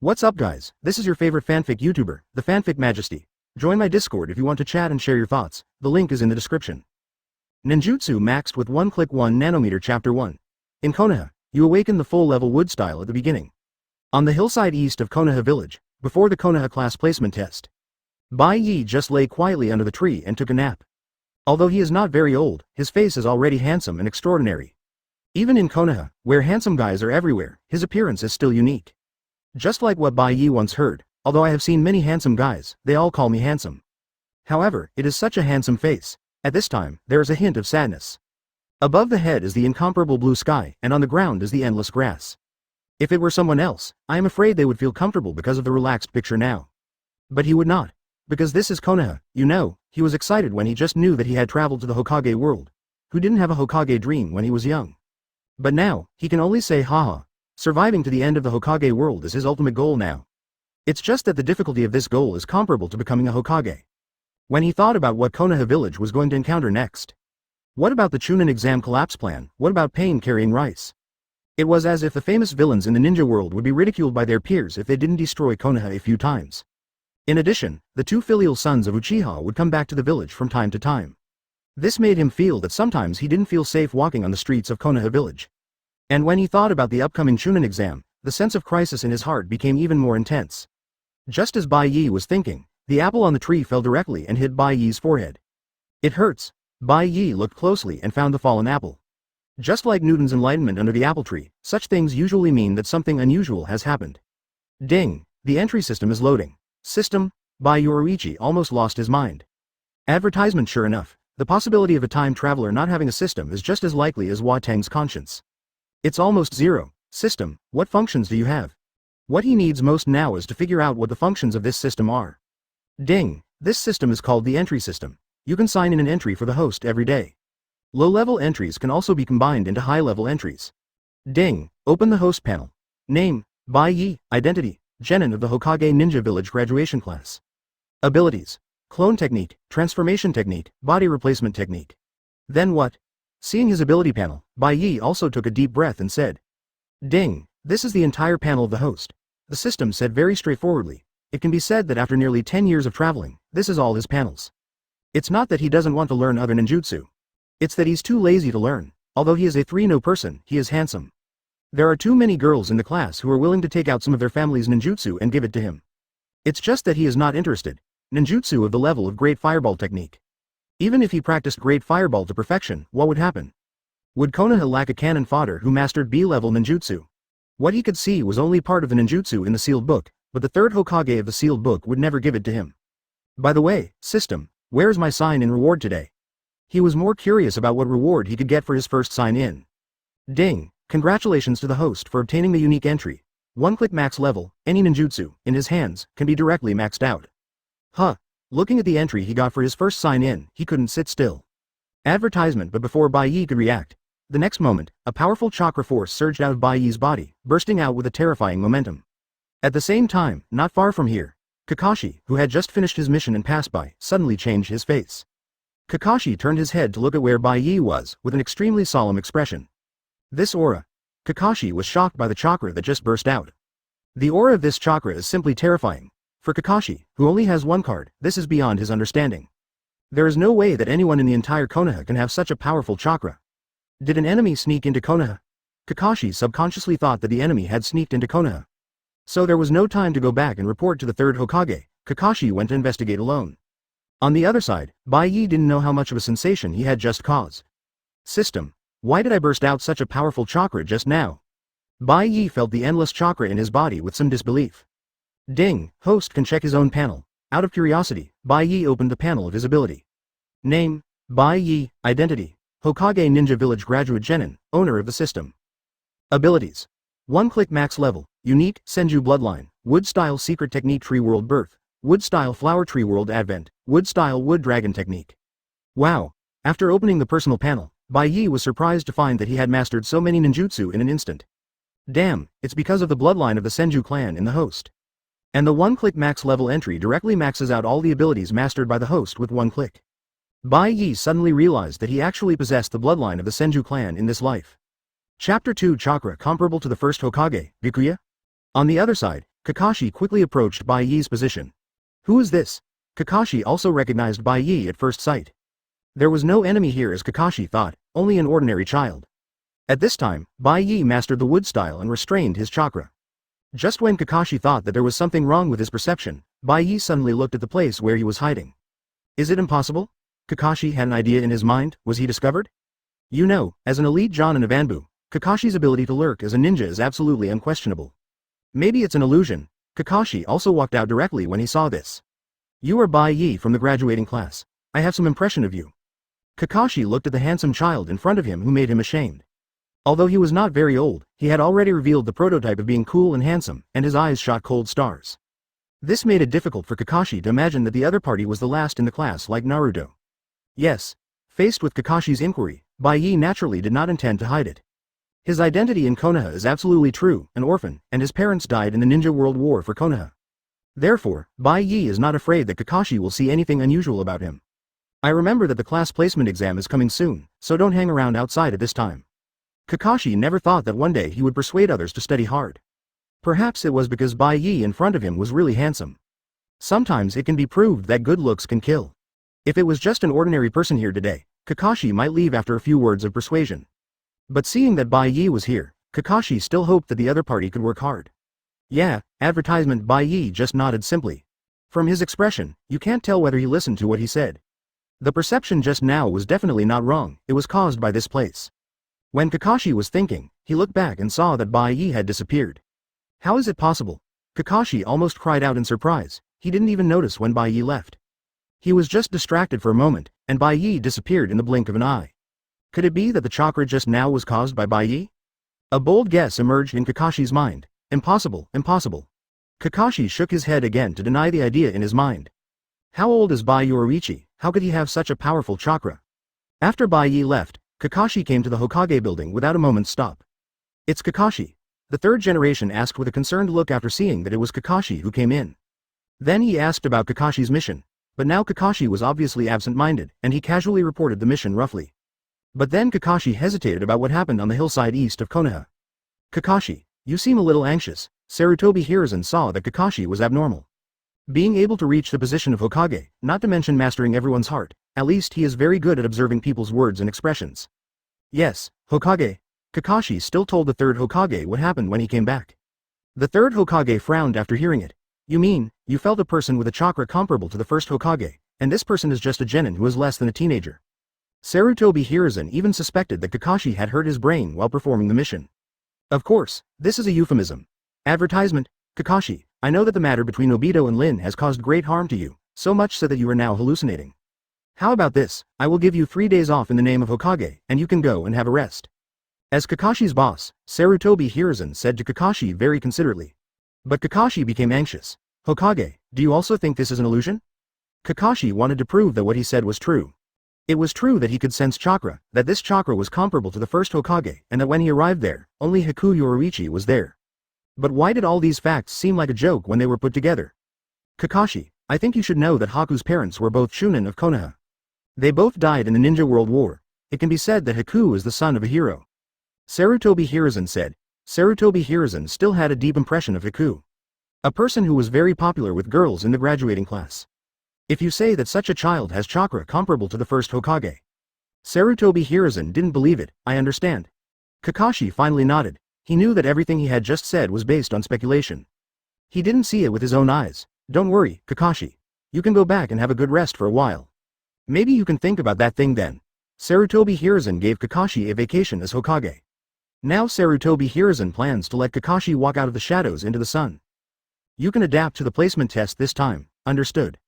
What's up guys, this is your favorite fanfic YouTuber, the Fanfic Majesty. Join my Discord if you want to chat and share your thoughts, the link is in the description. Ninjutsu maxed with 1 click 1 nanometer Chapter 1. In Konoha, you awaken the full-level wood style at the beginning. On the hillside east of Konoha Village, before the Konoha class placement test. Bai Ye just lay quietly under the tree and took a nap. Although he is not very old, his face is already handsome and extraordinary. Even in Konoha, where handsome guys are everywhere, his appearance is still unique. Just like what Bai Ye once heard, although I have seen many handsome guys, they all call me handsome. However, it is such a handsome face. At this time, there is a hint of sadness. Above the head is the incomparable blue sky, and on the ground is the endless grass. If it were someone else, I am afraid they would feel comfortable because of the relaxed picture now. But he would not. Because this is Konoha, you know, he was excited when he just knew that he had traveled to the Hokage world. Who didn't have a Hokage dream when he was young? But now, he can only say haha. Surviving to the end of the Hokage world is his ultimate goal now. It's just that the difficulty of this goal is comparable to becoming a Hokage. When he thought about what Konoha Village was going to encounter next. What about the Chunin exam collapse plan? What about pain carrying rice? It was as if the famous villains in the ninja world would be ridiculed by their peers if they didn't destroy Konoha a few times. In addition, the two filial sons of Uchiha would come back to the village from time to time. This made him feel that sometimes he didn't feel safe walking on the streets of Konoha Village. And when he thought about the upcoming Chunin exam, the sense of crisis in his heart became even more intense. Just as Bai Ye was thinking, the apple on the tree fell directly and hit Bai Ye's forehead. It hurts. Bai Ye looked closely and found the fallen apple. Just like Newton's enlightenment under the apple tree, such things usually mean that something unusual has happened. Ding! The entry system is loading. System? Bai Yoruichi almost lost his mind. Advertisement. Sure enough, the possibility of a time traveler not having a system is just as likely as Watang's conscience. It's almost zero. System, what functions do you have? What he needs most now is to figure out what the functions of this system are. Ding! This system is called the entry system. You can sign in an entry for the host every day. Low-level entries can also be combined into high-level entries. Ding! Open the host panel. Name, Bai Ye. Identity, Jonin of the Hokage Ninja Village graduation class. Abilities, clone technique, transformation technique, body replacement technique. Then what? Seeing his ability panel, Bai Ye also took a deep breath and said, Ding! This is the entire panel of the host. The system said very straightforwardly. It can be said that after nearly 10 years of traveling, this is all his panels. It's not that he doesn't want to learn other ninjutsu. It's that he's too lazy to learn. Although he is a 3-no person, he is handsome. There are too many girls in the class who are willing to take out some of their family's ninjutsu and give it to him. It's just that he is not interested. Ninjutsu of the level of Great Fireball technique. Even if he practiced Great Fireball to perfection, what would happen? Would Konoha lack a cannon fodder who mastered B-level ninjutsu? What he could see was only part of the ninjutsu in the sealed book, but the third Hokage of the sealed book would never give it to him. By the way, system, where is my sign-in reward today? He was more curious about what reward he could get for his first sign-in. Ding! Congratulations to the host for obtaining the unique entry. 1-click max level, any ninjutsu, in his hands, can be directly maxed out. Huh. Looking at the entry he got for his first sign-in, he couldn't sit still. Advertisement. But before Bai Ye could react, the next moment, a powerful chakra force surged out of Bai Ye's body, bursting out with a terrifying momentum. At the same time, not far from here, Kakashi, who had just finished his mission and passed by, suddenly changed his face. Kakashi turned his head to look at where Bai Ye was, with an extremely solemn expression. This aura. Kakashi was shocked by the chakra that just burst out. The aura of this chakra is simply terrifying. For Kakashi, who only has one card, this is beyond his understanding. There is no way that anyone in the entire Konoha can have such a powerful chakra. Did an enemy sneak into Konoha? Kakashi subconsciously thought that the enemy had sneaked into Konoha. So there was no time to go back and report to the third Hokage. Kakashi went to investigate alone. On the other side, Bai Ye didn't know how much of a sensation he had just caused. System. Why did I burst out such a powerful chakra just now? Bai Ye felt the endless chakra in his body with some disbelief. Ding! Host can check his own panel. Out of curiosity, Bai Ye opened the panel of his ability. Name, Bai Ye. Identity, Hokage Ninja Village graduate Jonin, owner of the system. Abilities. 1-click max level, unique, Senju bloodline, wood style secret technique tree world birth, wood style flower tree world advent, wood style wood dragon technique. Wow! After opening the personal panel, Bai Ye was surprised to find that he had mastered so many ninjutsu in an instant. Damn, it's because of the bloodline of the Senju clan in the host. And the 1-click max level entry directly maxes out all the abilities mastered by the host with 1 click. Bai Ye suddenly realized that he actually possessed the bloodline of the Senju clan in this life. Chapter 2 Chakra comparable to the first Hokage, Bikuya? On the other side, Kakashi quickly approached Bai Ye's position. Who is this? Kakashi also recognized Bai Ye at first sight. There was no enemy here as Kakashi thought, only an ordinary child. At this time, Bai Ye mastered the wood style and restrained his chakra. Just when Kakashi thought that there was something wrong with his perception, Bai Ye suddenly looked at the place where he was hiding. Is it impossible? Kakashi had an idea in his mind. Was he discovered? You know, as an elite Jonin of Anbu, Kakashi's ability to lurk as a ninja is absolutely unquestionable. Maybe it's an illusion. Kakashi also walked out directly when he saw this. You are Bai Ye from the graduating class. I have some impression of you. Kakashi looked at the handsome child in front of him who made him ashamed. Although he was not very old, he had already revealed the prototype of being cool and handsome, and his eyes shot cold stars. This made it difficult for Kakashi to imagine that the other party was the last in the class like Naruto. Yes. Faced with Kakashi's inquiry, Bai Ye naturally did not intend to hide it. His identity in Konoha is absolutely true, an orphan, and his parents died in the Ninja World War for Konoha. Therefore, Bai Ye is not afraid that Kakashi will see anything unusual about him. I remember that the class placement exam is coming soon, so don't hang around outside at this time. Kakashi never thought that one day he would persuade others to study hard. Perhaps it was because Bai Ye in front of him was really handsome. Sometimes it can be proved that good looks can kill. If it was just an ordinary person here today, Kakashi might leave after a few words of persuasion. But seeing that Bai Ye was here, Kakashi still hoped that the other party could work hard. Yeah, advertisement. Bai Ye just nodded simply. From his expression, you can't tell whether he listened to what he said. The perception just now was definitely not wrong, it was caused by this place. When Kakashi was thinking, he looked back and saw that Bai Ye had disappeared. How is it possible? Kakashi almost cried out in surprise. He didn't even notice when Bai Ye left. He was just distracted for a moment, and Bai Ye disappeared in the blink of an eye. Could it be that the chakra just now was caused by Bai Ye? A bold guess emerged in Kakashi's mind. Impossible, impossible. Kakashi shook his head again to deny the idea in his mind. How old is Bai Ye? How could he have such a powerful chakra? After Bai Ye left, Kakashi came to the Hokage building without a moment's stop. It's Kakashi. The third generation asked with a concerned look after seeing that it was Kakashi who came in. Then he asked about Kakashi's mission, but now Kakashi was obviously absent-minded, and he casually reported the mission roughly. But then Kakashi hesitated about what happened on the hillside east of Konoha. Kakashi, you seem a little anxious. Sarutobi Hiruzen saw that Kakashi was abnormal. Being able to reach the position of Hokage, not to mention mastering everyone's heart, at least he is very good at observing people's words and expressions. Yes, Hokage. Kakashi still told the third Hokage what happened when he came back. The third Hokage frowned after hearing it. You mean, you felt a person with a chakra comparable to the first Hokage, and this person is just a genin who is less than a teenager. Sarutobi Hiruzen even suspected that Kakashi had hurt his brain while performing the mission. Of course, this is a euphemism. Advertisement. Kakashi, I know that the matter between Obito and Lin has caused great harm to you, so much so that you are now hallucinating. How about this? I will give you 3 days off in the name of Hokage, and you can go and have a rest. As Kakashi's boss, Sarutobi Hiruzen said to Kakashi very considerately. But Kakashi became anxious. Hokage, do you also think this is an illusion? Kakashi wanted to prove that what he said was true. It was true that he could sense chakra, that this chakra was comparable to the first Hokage, and that when he arrived there, only Haku Yoruichi was there. But why did all these facts seem like a joke when they were put together? Kakashi, I think you should know that Haku's parents were both Chunin of Konoha. They both died in the Ninja World War. It can be said that Haku is the son of a hero. Sarutobi Hiruzen said. Sarutobi Hiruzen still had a deep impression of Haku. A person who was very popular with girls in the graduating class. If you say that such a child has chakra comparable to the first Hokage. Sarutobi Hiruzen didn't believe it. I understand. Kakashi finally nodded. He knew that everything he had just said was based on speculation. He didn't see it with his own eyes. Don't worry, Kakashi. You can go back and have a good rest for a while. Maybe you can think about that thing then. Sarutobi Hiruzen gave Kakashi a vacation as Hokage. Now Sarutobi Hiruzen plans to let Kakashi walk out of the shadows into the sun. You can adapt to the placement test this time, understood.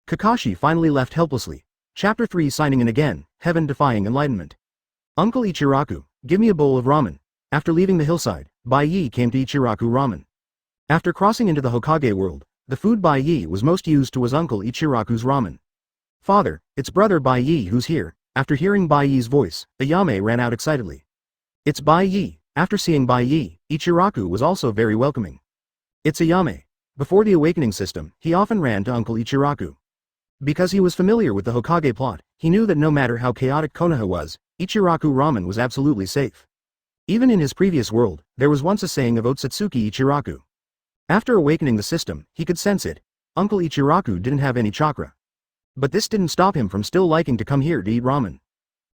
Kakashi finally left helplessly. Chapter 3 Signing in again, Heaven Defying Enlightenment. Uncle Ichiraku, give me a bowl of ramen. After leaving the hillside, Bai Ye came to Ichiraku ramen. After crossing into the Hokage world, the food Bai Ye was most used to was Uncle Ichiraku's ramen. Father, it's brother Bai Ye who's here. After hearing Bai Ye's voice, Ayame ran out excitedly. It's Bai Ye. After seeing Bai Ye, Ichiraku was also very welcoming. It's Ayame. Before the awakening system, he often ran to Uncle Ichiraku. Because he was familiar with the Hokage plot, he knew that no matter how chaotic Konoha was, Ichiraku ramen was absolutely safe. Even in his previous world, there was once a saying of Otsutsuki Ichiraku. After awakening the system, he could sense it. Uncle Ichiraku didn't have any chakra. But this didn't stop him from still liking to come here to eat ramen.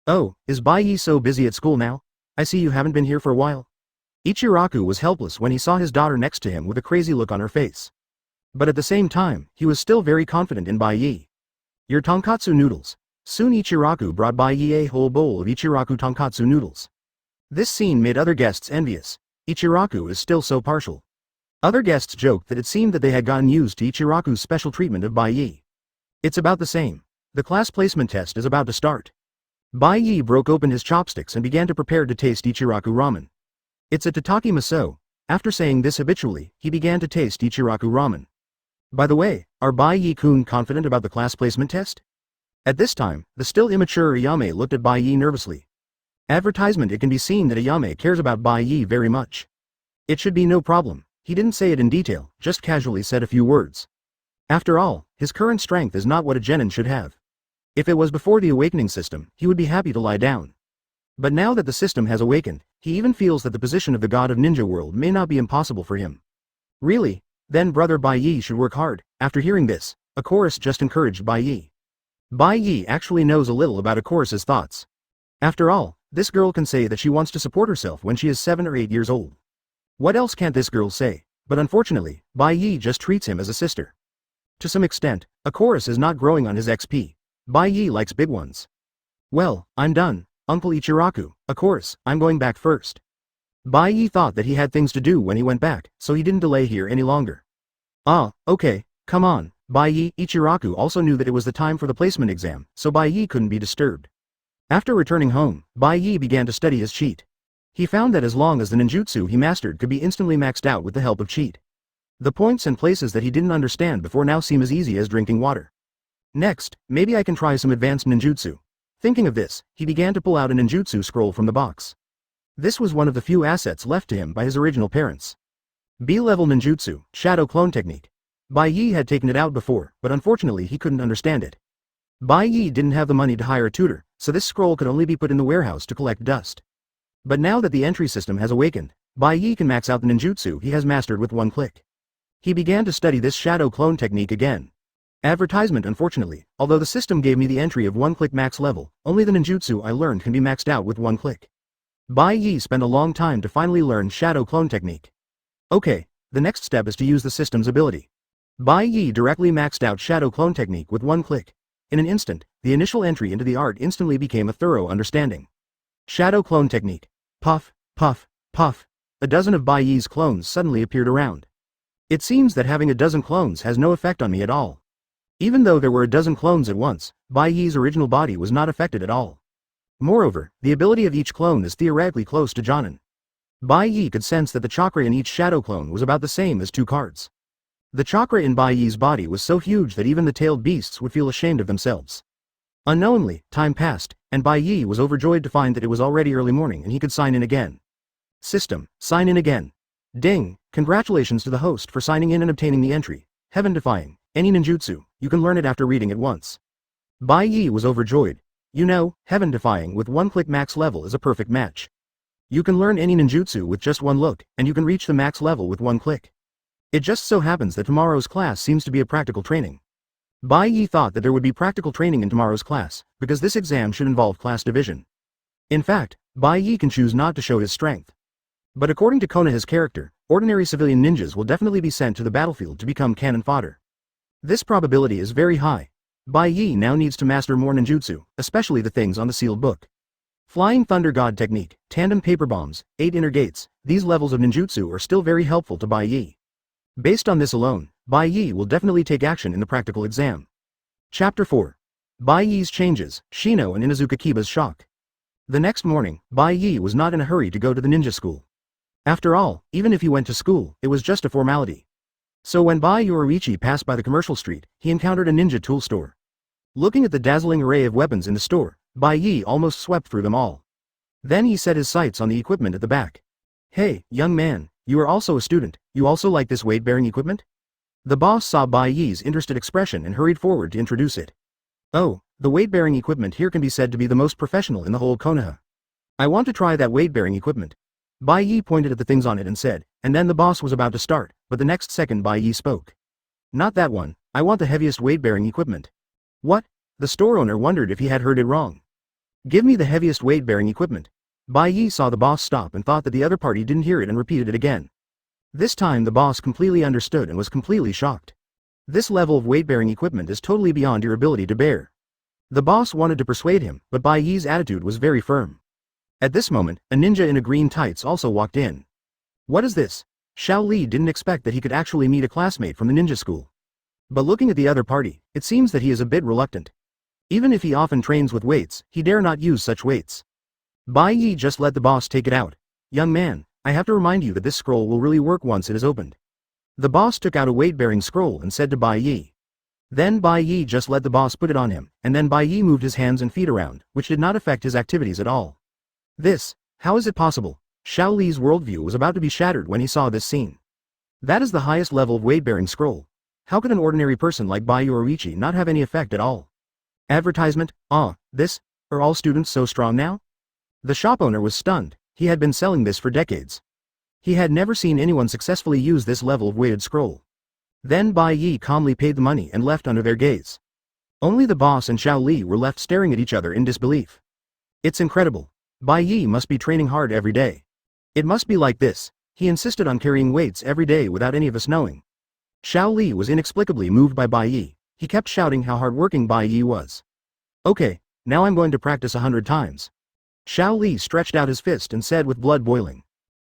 Oh, is Bai Ye so busy at school now? I see you haven't been here for a while. Ichiraku was helpless when he saw his daughter next to him with a crazy look on her face. But at the same time, he was still very confident in Bai Ye. Your tonkatsu noodles. Soon Ichiraku brought Bai Ye a whole bowl of Ichiraku tonkatsu noodles. This scene made other guests envious. Ichiraku is still so partial. Other guests joked that it seemed that they had gotten used to Ichiraku's special treatment of Bai Ye. It's about the same. The class placement test is about to start. Bai Ye broke open his chopsticks and began to prepare to taste Ichiraku ramen. It's a tataki miso. After saying this habitually, he began to taste Ichiraku ramen. By the way, are Bai Ye-kun confident about the class placement test? At this time, the still immature Ayame looked at Bai Ye nervously. Advertisement. It can be seen that Ayame cares about Bai Ye very much. It should be no problem. He didn't say it in detail, just casually said a few words. After all, his current strength is not what a genin should have. If it was before the awakening system, he would be happy to lie down. But now that the system has awakened, he even feels that the position of the god of ninja world may not be impossible for him. Really? Then brother Bai Ye should work hard. After hearing this, a chorus just encouraged Bai Ye. Bai Ye actually knows a little about a chorus's thoughts. After all, this girl can say that she wants to support herself when she is 7 or 8 years old. What else can't this girl say? But unfortunately, Bai Ye just treats him as a sister. To some extent, a chorus is not growing on his XP. Bai Ye likes big ones. Well, I'm done, Uncle Ichiraku. Of course, I'm going back first. Bai Ye thought that he had things to do when he went back, so he didn't delay here any longer. Ah, okay, come on, Bai Ye. Ichiraku also knew that it was the time for the placement exam, so Bai Ye couldn't be disturbed. After returning home, Bai Ye began to study his cheat. He found that as long as the ninjutsu he mastered could be instantly maxed out with the help of cheat. The points and places that he didn't understand before now seem as easy as drinking water. Next, maybe I can try some advanced ninjutsu. Thinking of this, he began to pull out a ninjutsu scroll from the box. This was one of the few assets left to him by his original parents. B-level ninjutsu, shadow clone technique. Bai Ye had taken it out before, but unfortunately he couldn't understand it. Bai Ye didn't have the money to hire a tutor, so this scroll could only be put in the warehouse to collect dust. But now that the entry system has awakened, Bai Ye can max out the ninjutsu he has mastered with one click. He began to study this shadow clone technique again. Advertisement. Unfortunately, although the system gave me the entry of one-click max level, only the ninjutsu I learned can be maxed out with one click. Bai Ye spent a long time to finally learn shadow clone technique. Okay, the next step is to use the system's ability. Bai Ye directly maxed out shadow clone technique with one click. In an instant, the initial entry into the art instantly became a thorough understanding. Shadow clone technique. Puff, puff, puff. A dozen of Bai Ye's clones suddenly appeared around. It seems that having a dozen clones has no effect on me at all. Even though there were a dozen clones at once, Bai Ye's original body was not affected at all. Moreover, the ability of each clone is theoretically close to Jonin. Bai Ye could sense that the chakra in each shadow clone was about the same as 2 cards. The chakra in Bai Ye's body was so huge that even the tailed beasts would feel ashamed of themselves. Unknowingly, time passed, and Bai Ye was overjoyed to find that it was already early morning and he could sign in again. System, sign in again. Ding, congratulations to the host for signing in and obtaining the entry. Heaven-defying, any ninjutsu, you can learn it after reading it once. Bai Ye was overjoyed. You know, heaven-defying with one-click max level is a perfect match. You can learn any ninjutsu with just one look, and you can reach the max level with one click. It just so happens that tomorrow's class seems to be a practical training. Bai Ye thought that there would be practical training in tomorrow's class, because this exam should involve class division. In fact, Bai Ye can choose not to show his strength. But according to Konoha's character, ordinary civilian ninjas will definitely be sent to the battlefield to become cannon fodder. This probability is very high. Bai Ye now needs to master more ninjutsu, especially the things on the sealed book. Flying Thunder God technique, tandem paper bombs, 8 inner gates, these levels of ninjutsu are still very helpful to Bai Ye. Based on this alone, Bai Ye will definitely take action in the practical exam. Chapter 4. Bai Ye's changes, Shino and Inuzuka Kiba's shock. The next morning, Bai Ye was not in a hurry to go to the ninja school. After all, even if he went to school, it was just a formality. So when Bai Yoraichi passed by the commercial street, he encountered a ninja tool store. Looking at the dazzling array of weapons in the store, Bai Ye almost swept through them all. Then he set his sights on the equipment at the back. Hey, young man, you are also a student, you also like this weight-bearing equipment? The boss saw Bai Ye's interested expression and hurried forward to introduce it. Oh, the weight-bearing equipment here can be said to be the most professional in the whole Konoha. I want to try that weight-bearing equipment. Bai Ye pointed at the things on it and said, and then the boss was about to start, but the next second Bai Ye spoke. Not that one, I want the heaviest weight-bearing equipment. What? The store owner wondered if he had heard it wrong. Give me the heaviest weight-bearing equipment. Bai Ye saw the boss stop and thought that the other party didn't hear it and repeated it again. This time the boss completely understood and was completely shocked. This level of weight-bearing equipment is totally beyond your ability to bear. The boss wanted to persuade him, but Bai Ye's attitude was very firm. At this moment, a ninja in a green tights also walked in. What is this? Xiao Li didn't expect that he could actually meet a classmate from the ninja school. But looking at the other party, it seems that he is a bit reluctant. Even if he often trains with weights, he dare not use such weights. Bai Ye just let the boss take it out. Young man, I have to remind you that this scroll will really work once it is opened. The boss took out a weight-bearing scroll and said to Bai Ye. Then Bai Ye just let the boss put it on him, and then Bai Ye moved his hands and feet around, which did not affect his activities at all. How is it possible? Xiao Li's worldview was about to be shattered when he saw this scene. That is the highest level of weight-bearing scroll. How could an ordinary person like Bai Orochi not have any effect at all? Advertisement? Are all students so strong now? The shop owner was stunned. He had been selling this for decades. He had never seen anyone successfully use this level of weighted scroll. Then Bai Ye calmly paid the money and left under their gaze. Only the boss and Xiao Li were left staring at each other in disbelief. It's incredible. Bai Ye must be training hard every day. It must be like this. He insisted on carrying weights every day without any of us knowing. Xiao Li was inexplicably moved by Bai Ye. He kept shouting how hard-working Bai Ye was. Okay, now I'm going to practice 100 times. Xiao Li stretched out his fist and said with blood boiling.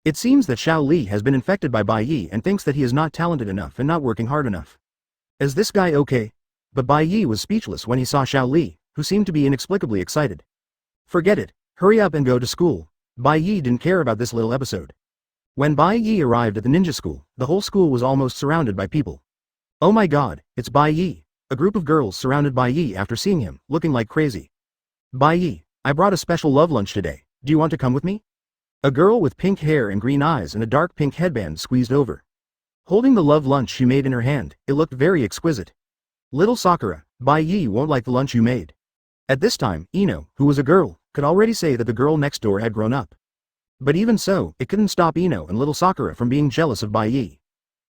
It seems that Xiao Li has been infected by Bai Ye and thinks that he is not talented enough and not working hard enough. Is this guy okay? But Bai Ye was speechless when he saw Xiao Li, who seemed to be inexplicably excited. Forget it, hurry up and go to school. Bai Ye didn't care about this little episode. When Bai Ye arrived at the ninja school, the whole school was almost surrounded by people. Oh my god, it's Bai Ye. A group of girls surrounded Bai Ye after seeing him, looking like crazy. Bai Ye, I brought a special love lunch today, do you want to come with me? A girl with pink hair and green eyes and a dark pink headband squeezed over. Holding the love lunch she made in her hand, it looked very exquisite. Little Sakura, Bai Ye won't like the lunch you made. At this time, Ino, who was a girl, could already say that the girl next door had grown up. But even so, it couldn't stop Ino and little Sakura from being jealous of Bai Ye.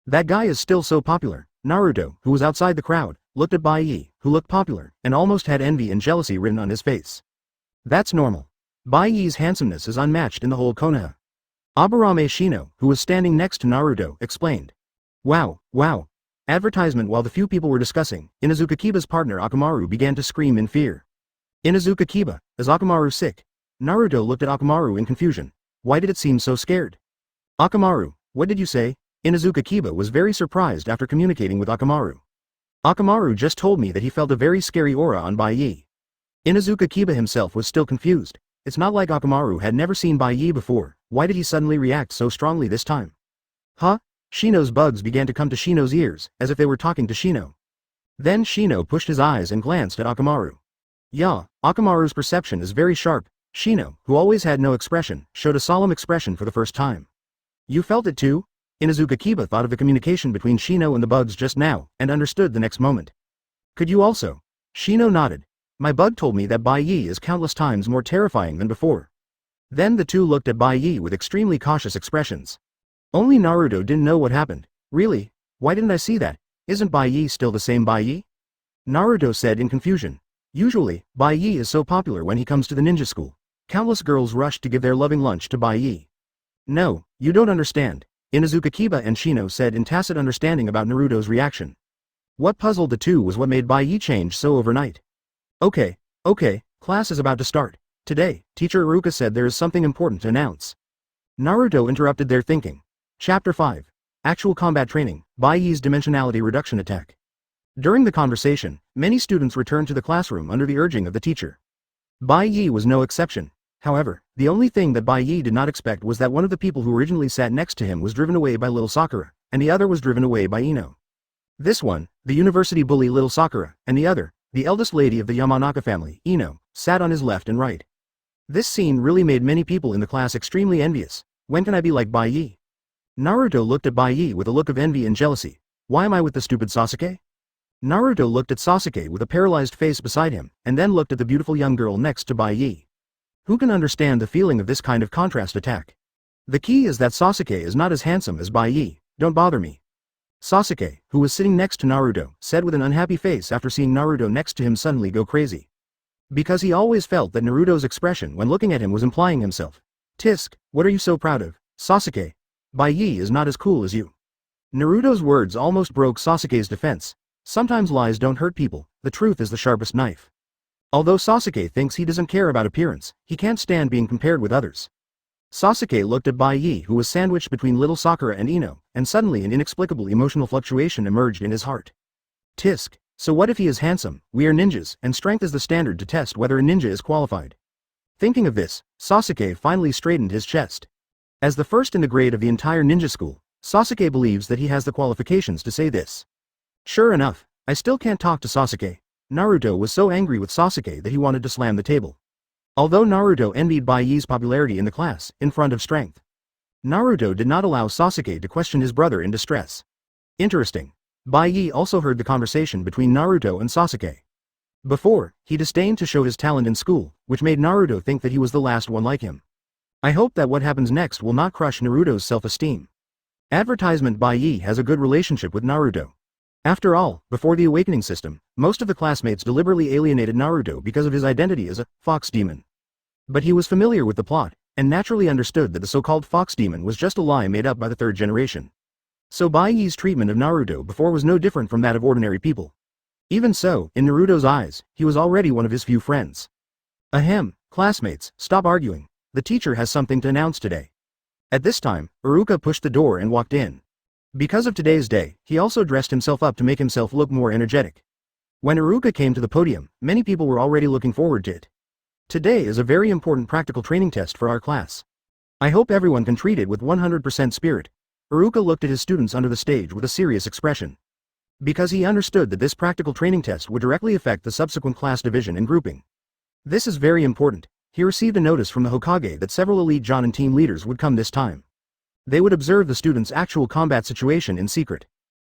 That guy is still so popular. Naruto, who was outside the crowd, looked at Bai Ye, who looked popular, and almost had envy and jealousy written on his face. That's normal. Bai Ye's handsomeness is unmatched in the whole Konoha. Aburame Shino, who was standing next to Naruto, explained. Wow. Advertisement. While the few people were discussing, Inuzuka Kiba's partner Akamaru began to scream in fear. Inuzuka Kiba, is Akamaru sick? Naruto looked at Akamaru in confusion. Why did it seem so scared? Akamaru, what did you say? Inuzuka Kiba was very surprised after communicating with Akamaru. Akamaru just told me that he felt a very scary aura on Bai Ye. Inuzuka Kiba himself was still confused. It's not like Akamaru had never seen Bai Ye before. Why did he suddenly react so strongly this time? Huh? Shino's bugs began to come to Shino's ears, as if they were talking to Shino. Then Shino pushed his eyes and glanced at Akamaru. Yeah, Akamaru's perception is very sharp. Shino, who always had no expression, showed a solemn expression for the first time. You felt it too? Inuzuka Kiba thought of the communication between Shino and the bugs just now, and understood the next moment. Could you also? Shino nodded. My bug told me that Bai Ye is countless times more terrifying than before. Then the two looked at Bai Ye with extremely cautious expressions. Only Naruto didn't know what happened. Really? Why didn't I see that? Isn't Bai Ye still the same Bai Ye? Naruto said in confusion. Usually, Bai Ye is so popular when he comes to the ninja school. Countless girls rushed to give their loving lunch to Bai Ye. No, you don't understand. Inuzuka Kiba and Shino said in tacit understanding about Naruto's reaction. What puzzled the two was what made Bai Ye change so overnight. Okay, class is about to start. Today, Teacher Iruka said there is something important to announce. Naruto interrupted their thinking. Chapter 5. Actual Combat Training, Bai Ye's Dimensionality Reduction Attack. During the conversation, many students returned to the classroom under the urging of the teacher. Bai Ye was no exception. However, the only thing that Bai Ye did not expect was that one of the people who originally sat next to him was driven away by little Sakura, and the other was driven away by Ino. This one, the university bully little Sakura, and the other, the eldest lady of the Yamanaka family, Ino, sat on his left and right. This scene really made many people in the class extremely envious. When can I be like Bai Ye? Naruto looked at Bai Ye with a look of envy and jealousy. Why am I with the stupid Sasuke? Naruto looked at Sasuke with a paralyzed face beside him, and then looked at the beautiful young girl next to Bai Ye. Who can understand the feeling of this kind of contrast attack? The key is that Sasuke is not as handsome as Bai Ye. Don't bother me. Sasuke, who was sitting next to Naruto, said with an unhappy face after seeing Naruto next to him suddenly go crazy. Because he always felt that Naruto's expression when looking at him was implying himself. Tisk, what are you so proud of, Sasuke? Bai Ye is not as cool as you. Naruto's words almost broke Sasuke's defense. Sometimes lies don't hurt people, the truth is the sharpest knife. Although Sasuke thinks he doesn't care about appearance, he can't stand being compared with others. Sasuke looked at Bai Ye, who was sandwiched between little Sakura and Ino, and suddenly an inexplicable emotional fluctuation emerged in his heart. Tisk, so what if he is handsome? We are ninjas, and strength is the standard to test whether a ninja is qualified. Thinking of this, Sasuke finally straightened his chest. As the first in the grade of the entire ninja school, Sasuke believes that he has the qualifications to say this. Sure enough, I still can't talk to Sasuke. Naruto was so angry with Sasuke that he wanted to slam the table. Although Naruto envied Bai Ye's popularity in the class, in front of strength, Naruto did not allow Sasuke to question his brother in distress. Interesting. Bai Ye also heard the conversation between Naruto and Sasuke. Before, he disdained to show his talent in school, which made Naruto think that he was the last one like him. I hope that what happens next will not crush Naruto's self-esteem. Advertisement. Bai Ye has a good relationship with Naruto. After all, before the awakening system, most of the classmates deliberately alienated Naruto because of his identity as a fox demon. But he was familiar with the plot, and naturally understood that the so-called fox demon was just a lie made up by the third generation. So Bai Ye's treatment of Naruto before was no different from that of ordinary people. Even so, in Naruto's eyes, he was already one of his few friends. Ahem, classmates, stop arguing. The teacher has something to announce today. At this time, Iruka pushed the door and walked in. Because of today's day, he also dressed himself up to make himself look more energetic. When Iruka came to the podium, many people were already looking forward to it. Today is a very important practical training test for our class. I hope everyone can treat it with 100% spirit. Iruka looked at his students under the stage with a serious expression. Because he understood that this practical training test would directly affect the subsequent class division and grouping. This is very important. He received a notice from the Hokage that several elite Jonin team leaders would come this time. They would observe the students' actual combat situation in secret.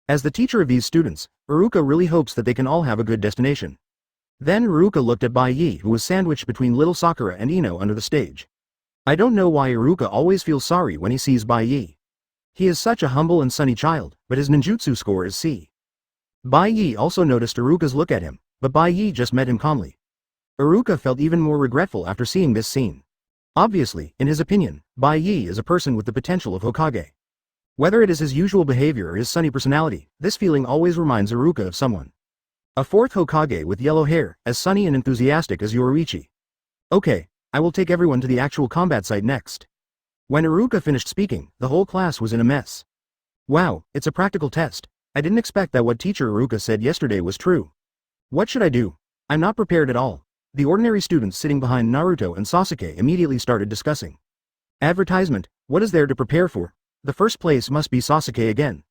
As the teacher of these students, Iruka really hopes that they can all have a good destination. Then Iruka looked at Bai Ye, who was sandwiched between little Sakura and Ino under the stage. I don't know why Iruka always feels sorry when he sees Bai Ye. He is such a humble and sunny child, but his ninjutsu score is C. Bai Ye also noticed Iruka's look at him, but Bai Ye just met him calmly. Iruka felt even more regretful after seeing this scene. Obviously, in his opinion, Bai Ye is a person with the potential of Hokage. Whether it is his usual behavior or his sunny personality, this feeling always reminds Iruka of someone. A fourth Hokage with yellow hair, as sunny and enthusiastic as Yoruichi. Okay, I will take everyone to the actual combat site next. When Iruka finished speaking, the whole class was in a mess. Wow, it's a practical test. I didn't expect that what teacher Iruka said yesterday was true. What should I do? I'm not prepared at all. The ordinary students sitting behind Naruto and Sasuke immediately started discussing. Advertisement, what is there to prepare for? The first place must be Sasuke again.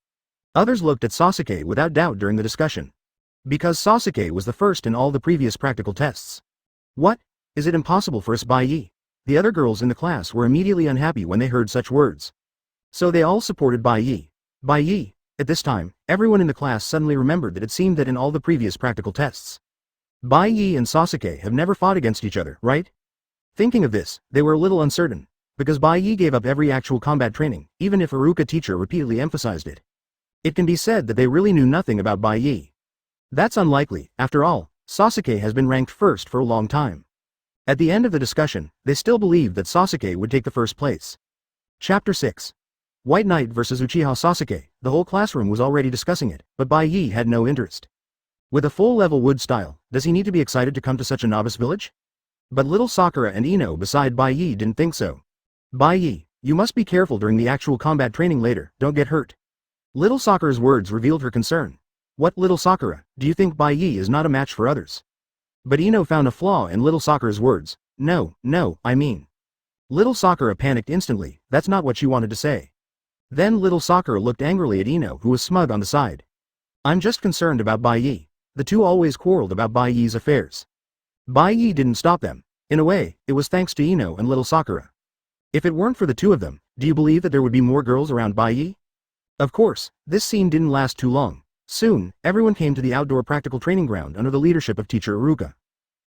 Others looked at Sasuke without doubt during the discussion. Because Sasuke was the first in all the previous practical tests. What? Is it impossible for us, Bai Ye? The other girls in the class were immediately unhappy when they heard such words. So they all supported Bai Ye. Bai Ye. At this time, everyone in the class suddenly remembered that it seemed that in all the previous practical tests, Bai Ye and Sasuke have never fought against each other, right? Thinking of this, they were a little uncertain, because Bai Ye gave up every actual combat training, even if Iruka teacher repeatedly emphasized it. It can be said that they really knew nothing about Bai Ye. That's unlikely, after all, Sasuke has been ranked first for a long time. At the end of the discussion, they still believed that Sasuke would take the first place. Chapter 6. White Knight vs Uchiha Sasuke. The whole classroom was already discussing it, but Bai Ye had no interest. With a full-level wood style, does he need to be excited to come to such a novice village? But little Sakura and Ino beside Bai Ye didn't think so. Bai Ye, you must be careful during the actual combat training later, don't get hurt. Little Sakura's words revealed her concern. What, little Sakura, do you think Bai Ye is not a match for others? But Ino found a flaw in little Sakura's words. No, I mean. Little Sakura panicked instantly, that's not what she wanted to say. Then little Sakura looked angrily at Ino, who was smug on the side. I'm just concerned about Bai Ye. The two always quarreled about Bai Ye's affairs. Bai Ye didn't stop them. In a way, it was thanks to Ino and little Sakura. If it weren't for the two of them, do you believe that there would be more girls around Bai Ye? Of course, this scene didn't last too long. Soon, everyone came to the outdoor practical training ground under the leadership of teacher Iruka.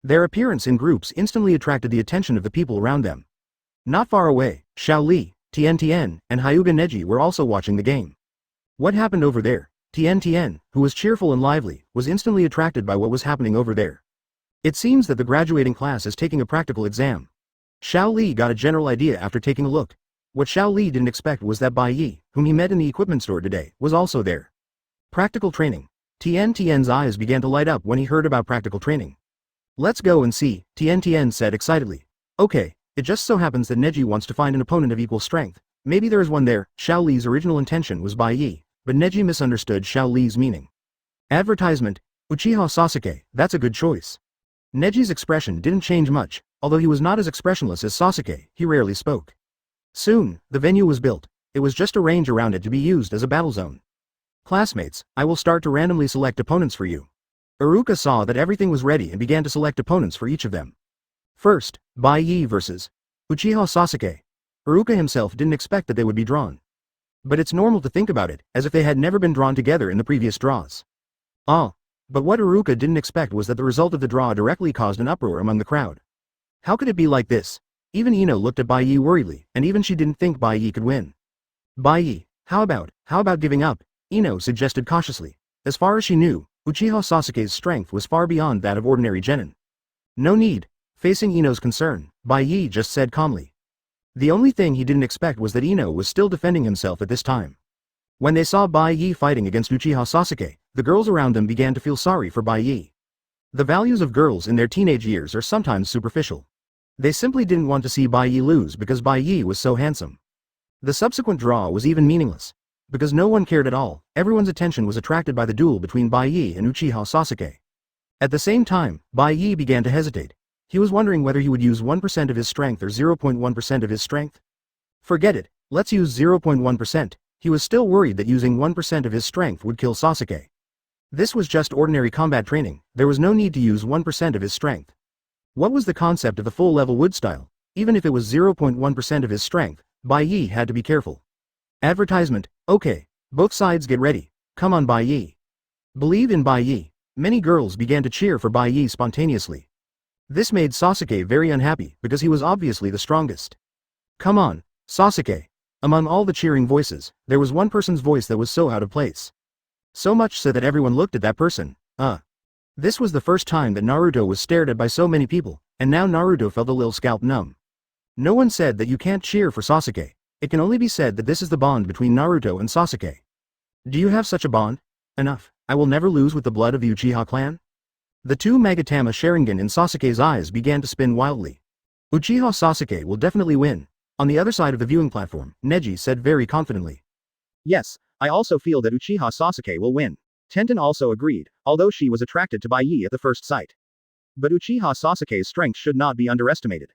Their appearance in groups instantly attracted the attention of the people around them. Not far away, Xiao Li, Tien Tien, and Hyuga Neji were also watching the game. What happened over there? Tien, who was cheerful and lively, was instantly attracted by what was happening over there. It seems that the graduating class is taking a practical exam. Xiao Li got a general idea after taking a look. What Xiao Li didn't expect was that Bai Ye, whom he met in the equipment store today, was also there. Practical training. Tien's eyes began to light up when he heard about practical training. Let's go and see, Tien said excitedly. Okay, it just so happens that Neji wants to find an opponent of equal strength. Maybe there is one there. Xiao Li's original intention was Bai Ye, but Neji misunderstood Xiao Li's meaning. Advertisement. Uchiha Sasuke, that's a good choice. Neji's expression didn't change much, although he was not as expressionless as Sasuke, he rarely spoke. Soon, the venue was built. It was just a range around it to be used as a battle zone. Classmates, I will start to randomly select opponents for you. Iruka saw that everything was ready and began to select opponents for each of them. First, Bai Ye versus Uchiha Sasuke. Iruka himself didn't expect that they would be drawn. But it's normal to think about it, as if they had never been drawn together in the previous draws. But what Iruka didn't expect was that the result of the draw directly caused an uproar among the crowd. How could it be like this? Even Ino looked at Bai Ye worriedly, and even she didn't think Bai Ye could win. Bai Ye, how about giving up? Ino suggested cautiously. As far as she knew, Uchiha Sasuke's strength was far beyond that of ordinary genin. No need. Facing Ino's concern, Bai Ye just said calmly. The only thing he didn't expect was that Ino was still defending himself at this time. When they saw Bai Ye fighting against Uchiha Sasuke, the girls around them began to feel sorry for Bai Ye. The values of girls in their teenage years are sometimes superficial. They simply didn't want to see Bai Ye lose because Bai Ye was so handsome. The subsequent draw was even meaningless. Because no one cared at all, everyone's attention was attracted by the duel between Bai Ye and Uchiha Sasuke. At the same time, Bai Ye began to hesitate. He was wondering whether he would use 1% of his strength or 0.1% of his strength. Forget it, let's use 0.1%. He was still worried that using 1% of his strength would kill Sasuke. This was just ordinary combat training, there was no need to use 1% of his strength. What was the concept of the full-level wood style? Even if it was 0.1% of his strength, Bai Ye had to be careful. Advertisement. Okay, both sides get ready. Come on Bai Ye. Believe in Bai Ye. Many girls began to cheer for Bai Ye spontaneously. This made Sasuke very unhappy because he was obviously the strongest. Come on, Sasuke. Among all the cheering voices, there was one person's voice that was so out of place. So much so that everyone looked at that person. This was the first time that Naruto was stared at by so many people, and now Naruto felt a little scalp numb. No one said that you can't cheer for Sasuke. It can only be said that this is the bond between Naruto and Sasuke. Do you have such a bond? Enough, I will never lose with the blood of the Uchiha clan? The two Magatama Sharingan in Sasuke's eyes began to spin wildly. Uchiha Sasuke will definitely win. On the other side of the viewing platform, Neji said very confidently. Yes, I also feel that Uchiha Sasuke will win. Tenten also agreed, although she was attracted to Bai Ye at the first sight. But Uchiha Sasuke's strength should not be underestimated.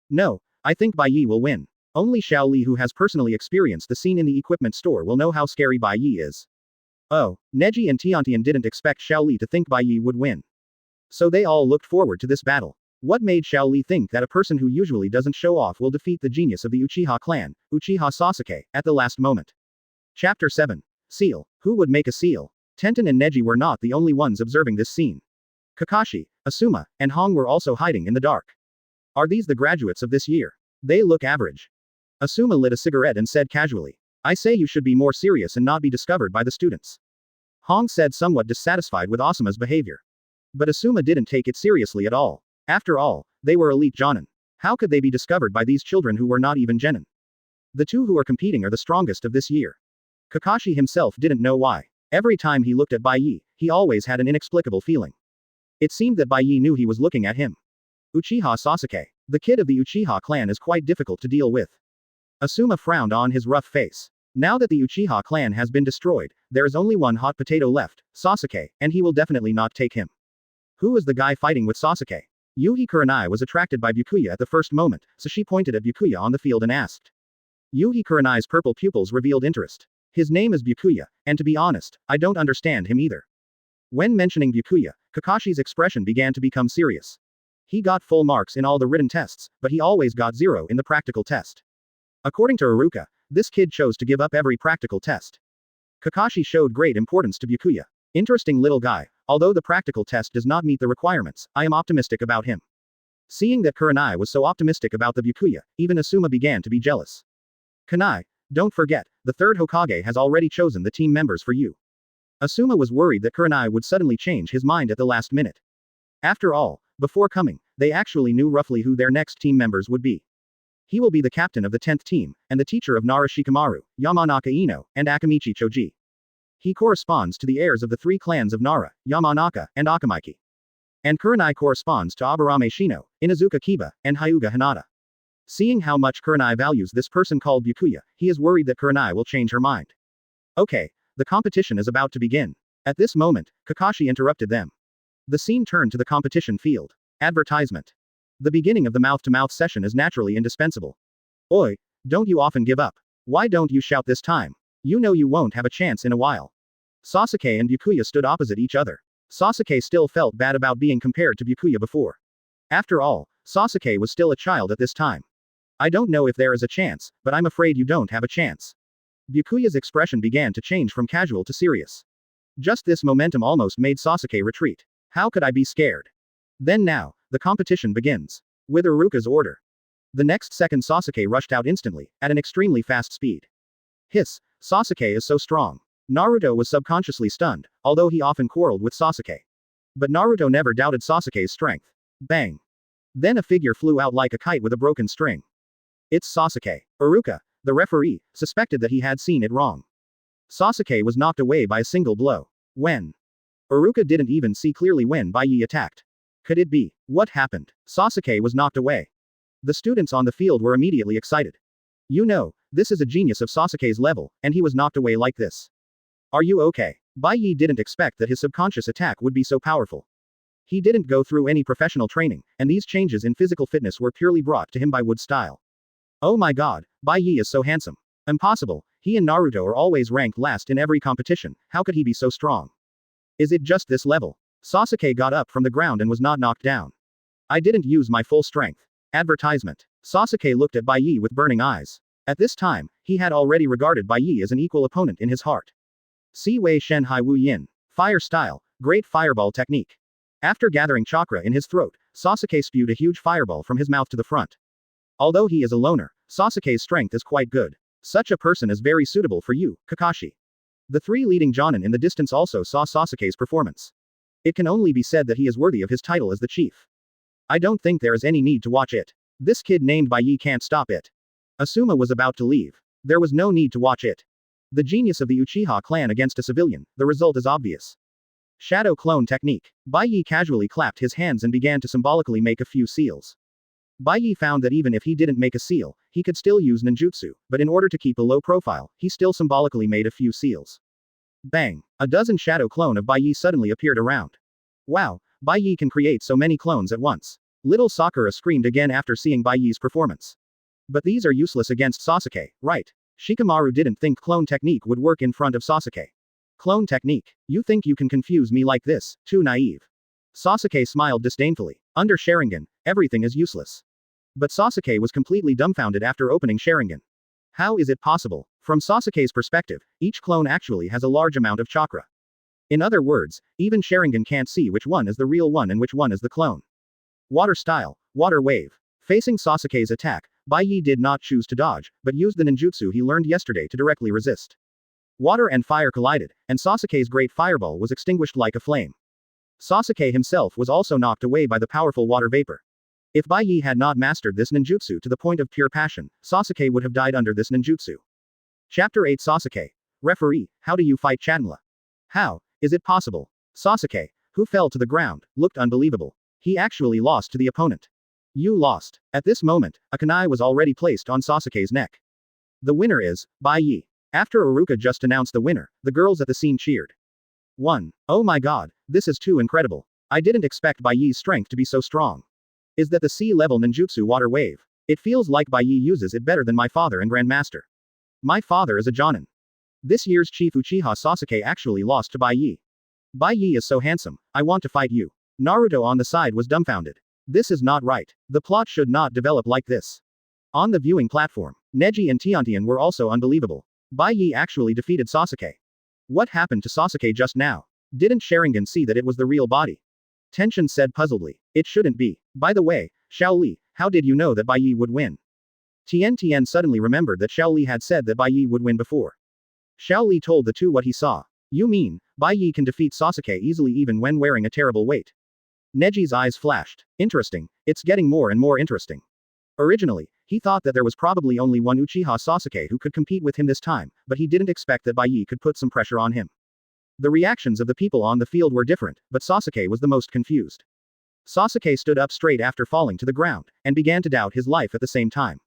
No, I think Bai Ye will win. Only Xiao Li, who has personally experienced the scene in the equipment store, will know how scary Bai Ye is. Oh, Neji and Tiantian didn't expect Xiao Li to think Bai Ye would win. So they all looked forward to this battle. What made Xiao Li think that a person who usually doesn't show off will defeat the genius of the Uchiha clan, Uchiha Sasuke, at the last moment? Chapter 7. Seal. Who would make a seal? Tenten and Neji were not the only ones observing this scene. Kakashi, Asuma, and Hong were also hiding in the dark. Are these the graduates of this year? They look average. Asuma lit a cigarette and said casually. I say you should be more serious and not be discovered by the students. Hong said, somewhat dissatisfied with Asuma's behavior. But Asuma didn't take it seriously at all. After all, they were elite Jonin. How could they be discovered by these children who were not even genin? The two who are competing are the strongest of this year. Kakashi himself didn't know why. Every time he looked at Bai Ye, he always had an inexplicable feeling. It seemed that Bai Ye knew he was looking at him. Uchiha Sasuke. The kid of the Uchiha clan is quite difficult to deal with. Asuma frowned on his rough face. Now that the Uchiha clan has been destroyed, there is only one hot potato left, Sasuke, and he will definitely not take him. Who is the guy fighting with Sasuke? Yuhi Kurenai was attracted by Byakuya at the first moment, so she pointed at Byakuya on the field and asked. Yuhi Kurenai's purple pupils revealed interest. His name is Byakuya, and to be honest, I don't understand him either. When mentioning Byakuya, Kakashi's expression began to become serious. He got full marks in all the written tests, but he always got 0 in the practical test. According to Iruka, this kid chose to give up every practical test. Kakashi showed great importance to Byakuya. Interesting little guy, although the practical test does not meet the requirements, I am optimistic about him. Seeing that Kurenai was so optimistic about the Byakuya, even Asuma began to be jealous. Kunai, don't forget, the third Hokage has already chosen the team members for you. Asuma was worried that Kurenai would suddenly change his mind at the last minute. After all, before coming, they actually knew roughly who their next team members would be. He will be the captain of the 10th team, and the teacher of Nara Shikamaru, Yamanaka Ino, and Akamichi Choji. He corresponds to the heirs of the 3 clans of Nara, Yamanaka, and Akamaiki. And Kurenai corresponds to Aburame Shino, Inazuka Kiba, and Hyuga Hinata. Seeing how much Kurenai values this person called Byakuya, he is worried that Kurenai will change her mind. Okay, the competition is about to begin. At this moment, Kakashi interrupted them. The scene turned to the competition field. Advertisement. The beginning of the mouth-to-mouth session is naturally indispensable. Oi, don't you often give up? Why don't you shout this time? You know you won't have a chance in a while. Sasuke and Byakuya stood opposite each other. Sasuke still felt bad about being compared to Byakuya before. After all, Sasuke was still a child at this time. I don't know if there is a chance, but I'm afraid you don't have a chance. Byakuya's expression began to change from casual to serious. Just this momentum almost made Sasuke retreat. How could I be scared? Then now, the competition begins. With Iruka's order. The next second Sasuke rushed out instantly, at an extremely fast speed. Hiss, Sasuke is so strong. Naruto was subconsciously stunned, although he often quarreled with Sasuke. But Naruto never doubted Sasuke's strength. Bang. Then a figure flew out like a kite with a broken string. It's Sasuke. Iruka, the referee, suspected that he had seen it wrong. Sasuke was knocked away by a single blow. When? Iruka didn't even see clearly when Bai Ye attacked. Could it be? What happened? Sasuke was knocked away. The students on the field were immediately excited. You know, this is a genius of Sasuke's level, and he was knocked away like this. Are you okay? Bai Ye didn't expect that his subconscious attack would be so powerful. He didn't go through any professional training, and these changes in physical fitness were purely brought to him by wood style. Oh my god, Bai Ye is so handsome. Impossible, he and Naruto are always ranked last in every competition, how could he be so strong? Is it just this level? Sasuke got up from the ground and was not knocked down. I didn't use my full strength. Advertisement. Sasuke looked at Bai Ye with burning eyes. At this time, he had already regarded Bai Ye as an equal opponent in his heart. Si Wei Shen Hai Wu Yin. Fire style, great fireball technique. After gathering chakra in his throat, Sasuke spewed a huge fireball from his mouth to the front. Although he is a loner, Sasuke's strength is quite good. Such a person is very suitable for you, Kakashi. The 3 leading Jonin in the distance also saw Sasuke's performance. It can only be said that he is worthy of his title as the chief. I don't think there is any need to watch it. This kid named Bai Ye can't stop it. Asuma was about to leave. There was no need to watch it. The genius of the Uchiha clan against a civilian, the result is obvious. Shadow clone technique. Bai Ye casually clapped his hands and began to symbolically make a few seals. Bai Ye found that even if he didn't make a seal, he could still use ninjutsu, but in order to keep a low profile, he still symbolically made a few seals. Bang! A dozen shadow clone of Bai Ye suddenly appeared around. Wow, Bai Ye can create so many clones at once. Little Sakura screamed again after seeing Bai Ye's performance. But these are useless against Sasuke, right? Shikamaru didn't think clone technique would work in front of Sasuke. Clone technique? You think you can confuse me like this? Too naive. Sasuke smiled disdainfully. Under Sharingan, everything is useless. But Sasuke was completely dumbfounded after opening Sharingan. How is it possible? From Sasuke's perspective, each clone actually has a large amount of chakra. In other words, even Sharingan can't see which one is the real one and which one is the clone. Water style, water wave. Facing Sasuke's attack, Bai Ye did not choose to dodge, but used the ninjutsu he learned yesterday to directly resist. Water and fire collided, and Sasuke's great fireball was extinguished like a flame. Sasuke himself was also knocked away by the powerful water vapor. If Bai Ye had not mastered this ninjutsu to the point of pure passion, Sasuke would have died under this ninjutsu. Chapter 8 Sasuke. Referee, how do you fight Chanla? How is it possible? Sasuke, who fell to the ground, looked unbelievable. He actually lost to the opponent. You lost. At this moment, a kunai was already placed on Sasuke's neck. The winner is Bai Ye. After Iruka just announced the winner, the girls at the scene cheered. 1. Oh my god, this is too incredible. I didn't expect Bai Ye's strength to be so strong. Is that the sea-level ninjutsu water wave? It feels like Bai Ye uses it better than my father and Grandmaster. My father is a Jonin. This year's Chief Uchiha Sasuke actually lost to Bai Ye. Bai Ye is so handsome, I want to fight you. Naruto on the side was dumbfounded. This is not right. The plot should not develop like this. On the viewing platform, Neji and Tiantian were also unbelievable. Bai Ye actually defeated Sasuke. What happened to Sasuke just now? Didn't Sharingan see that it was the real body? Tenshin said puzzledly. It shouldn't be. By the way, Xiaoli, how did you know that Bai Ye would win? Tian suddenly remembered that Xiaoli had said that Bai Ye would win before. Xiaoli told the two what he saw. You mean, Bai Ye can defeat Sasuke easily even when wearing a terrible weight. Neji's eyes flashed. Interesting, it's getting more and more interesting. Originally, he thought that there was probably only one Uchiha Sasuke who could compete with him this time, but he didn't expect that Bai Ye could put some pressure on him. The reactions of the people on the field were different, but Sasuke was the most confused. Sasuke stood up straight after falling to the ground, and began to doubt his life at the same time.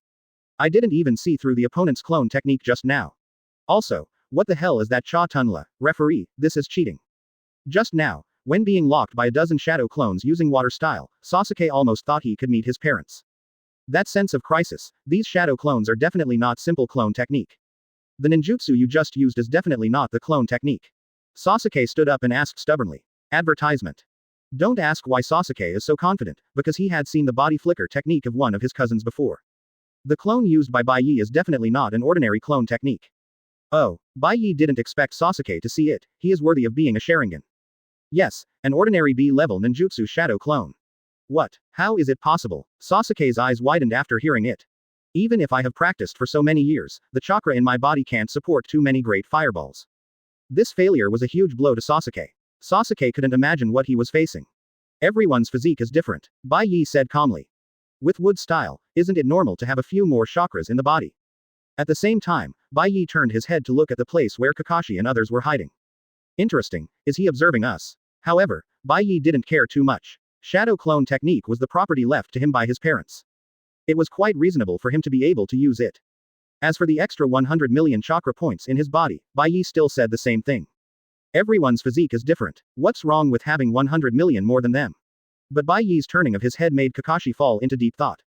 I didn't even see through the opponent's clone technique just now. Also, what the hell is that Cha Tunla, referee, this is cheating. Just now, when being locked by a dozen shadow clones using water style, Sasuke almost thought he could meet his parents. That sense of crisis, these shadow clones are definitely not simple clone technique. The ninjutsu you just used is definitely not the clone technique. Sasuke stood up and asked stubbornly. Advertisement. Don't ask why Sasuke is so confident, because he had seen the body flicker technique of one of his cousins before. The clone used by Bai Ye is definitely not an ordinary clone technique. Oh, Bai Ye didn't expect Sasuke to see it, he is worthy of being a Sharingan. Yes, an ordinary B-level ninjutsu shadow clone. What? How is it possible? Sasuke's eyes widened after hearing it. Even if I have practiced for so many years, the chakra in my body can't support too many great fireballs. This failure was a huge blow to Sasuke. Sasuke couldn't imagine what he was facing. Everyone's physique is different, Bai Ye said calmly. With wood style, isn't it normal to have a few more chakras in the body? At the same time, Bai Ye turned his head to look at the place where Kakashi and others were hiding. Interesting, is he observing us? However, Bai Ye didn't care too much. Shadow clone technique was the property left to him by his parents. It was quite reasonable for him to be able to use it. As for the extra 100 million chakra points in his body, Bai Ye still said the same thing. Everyone's physique is different, what's wrong with having 100 million more than them? But Bai Ye's turning of his head made Kakashi fall into deep thought.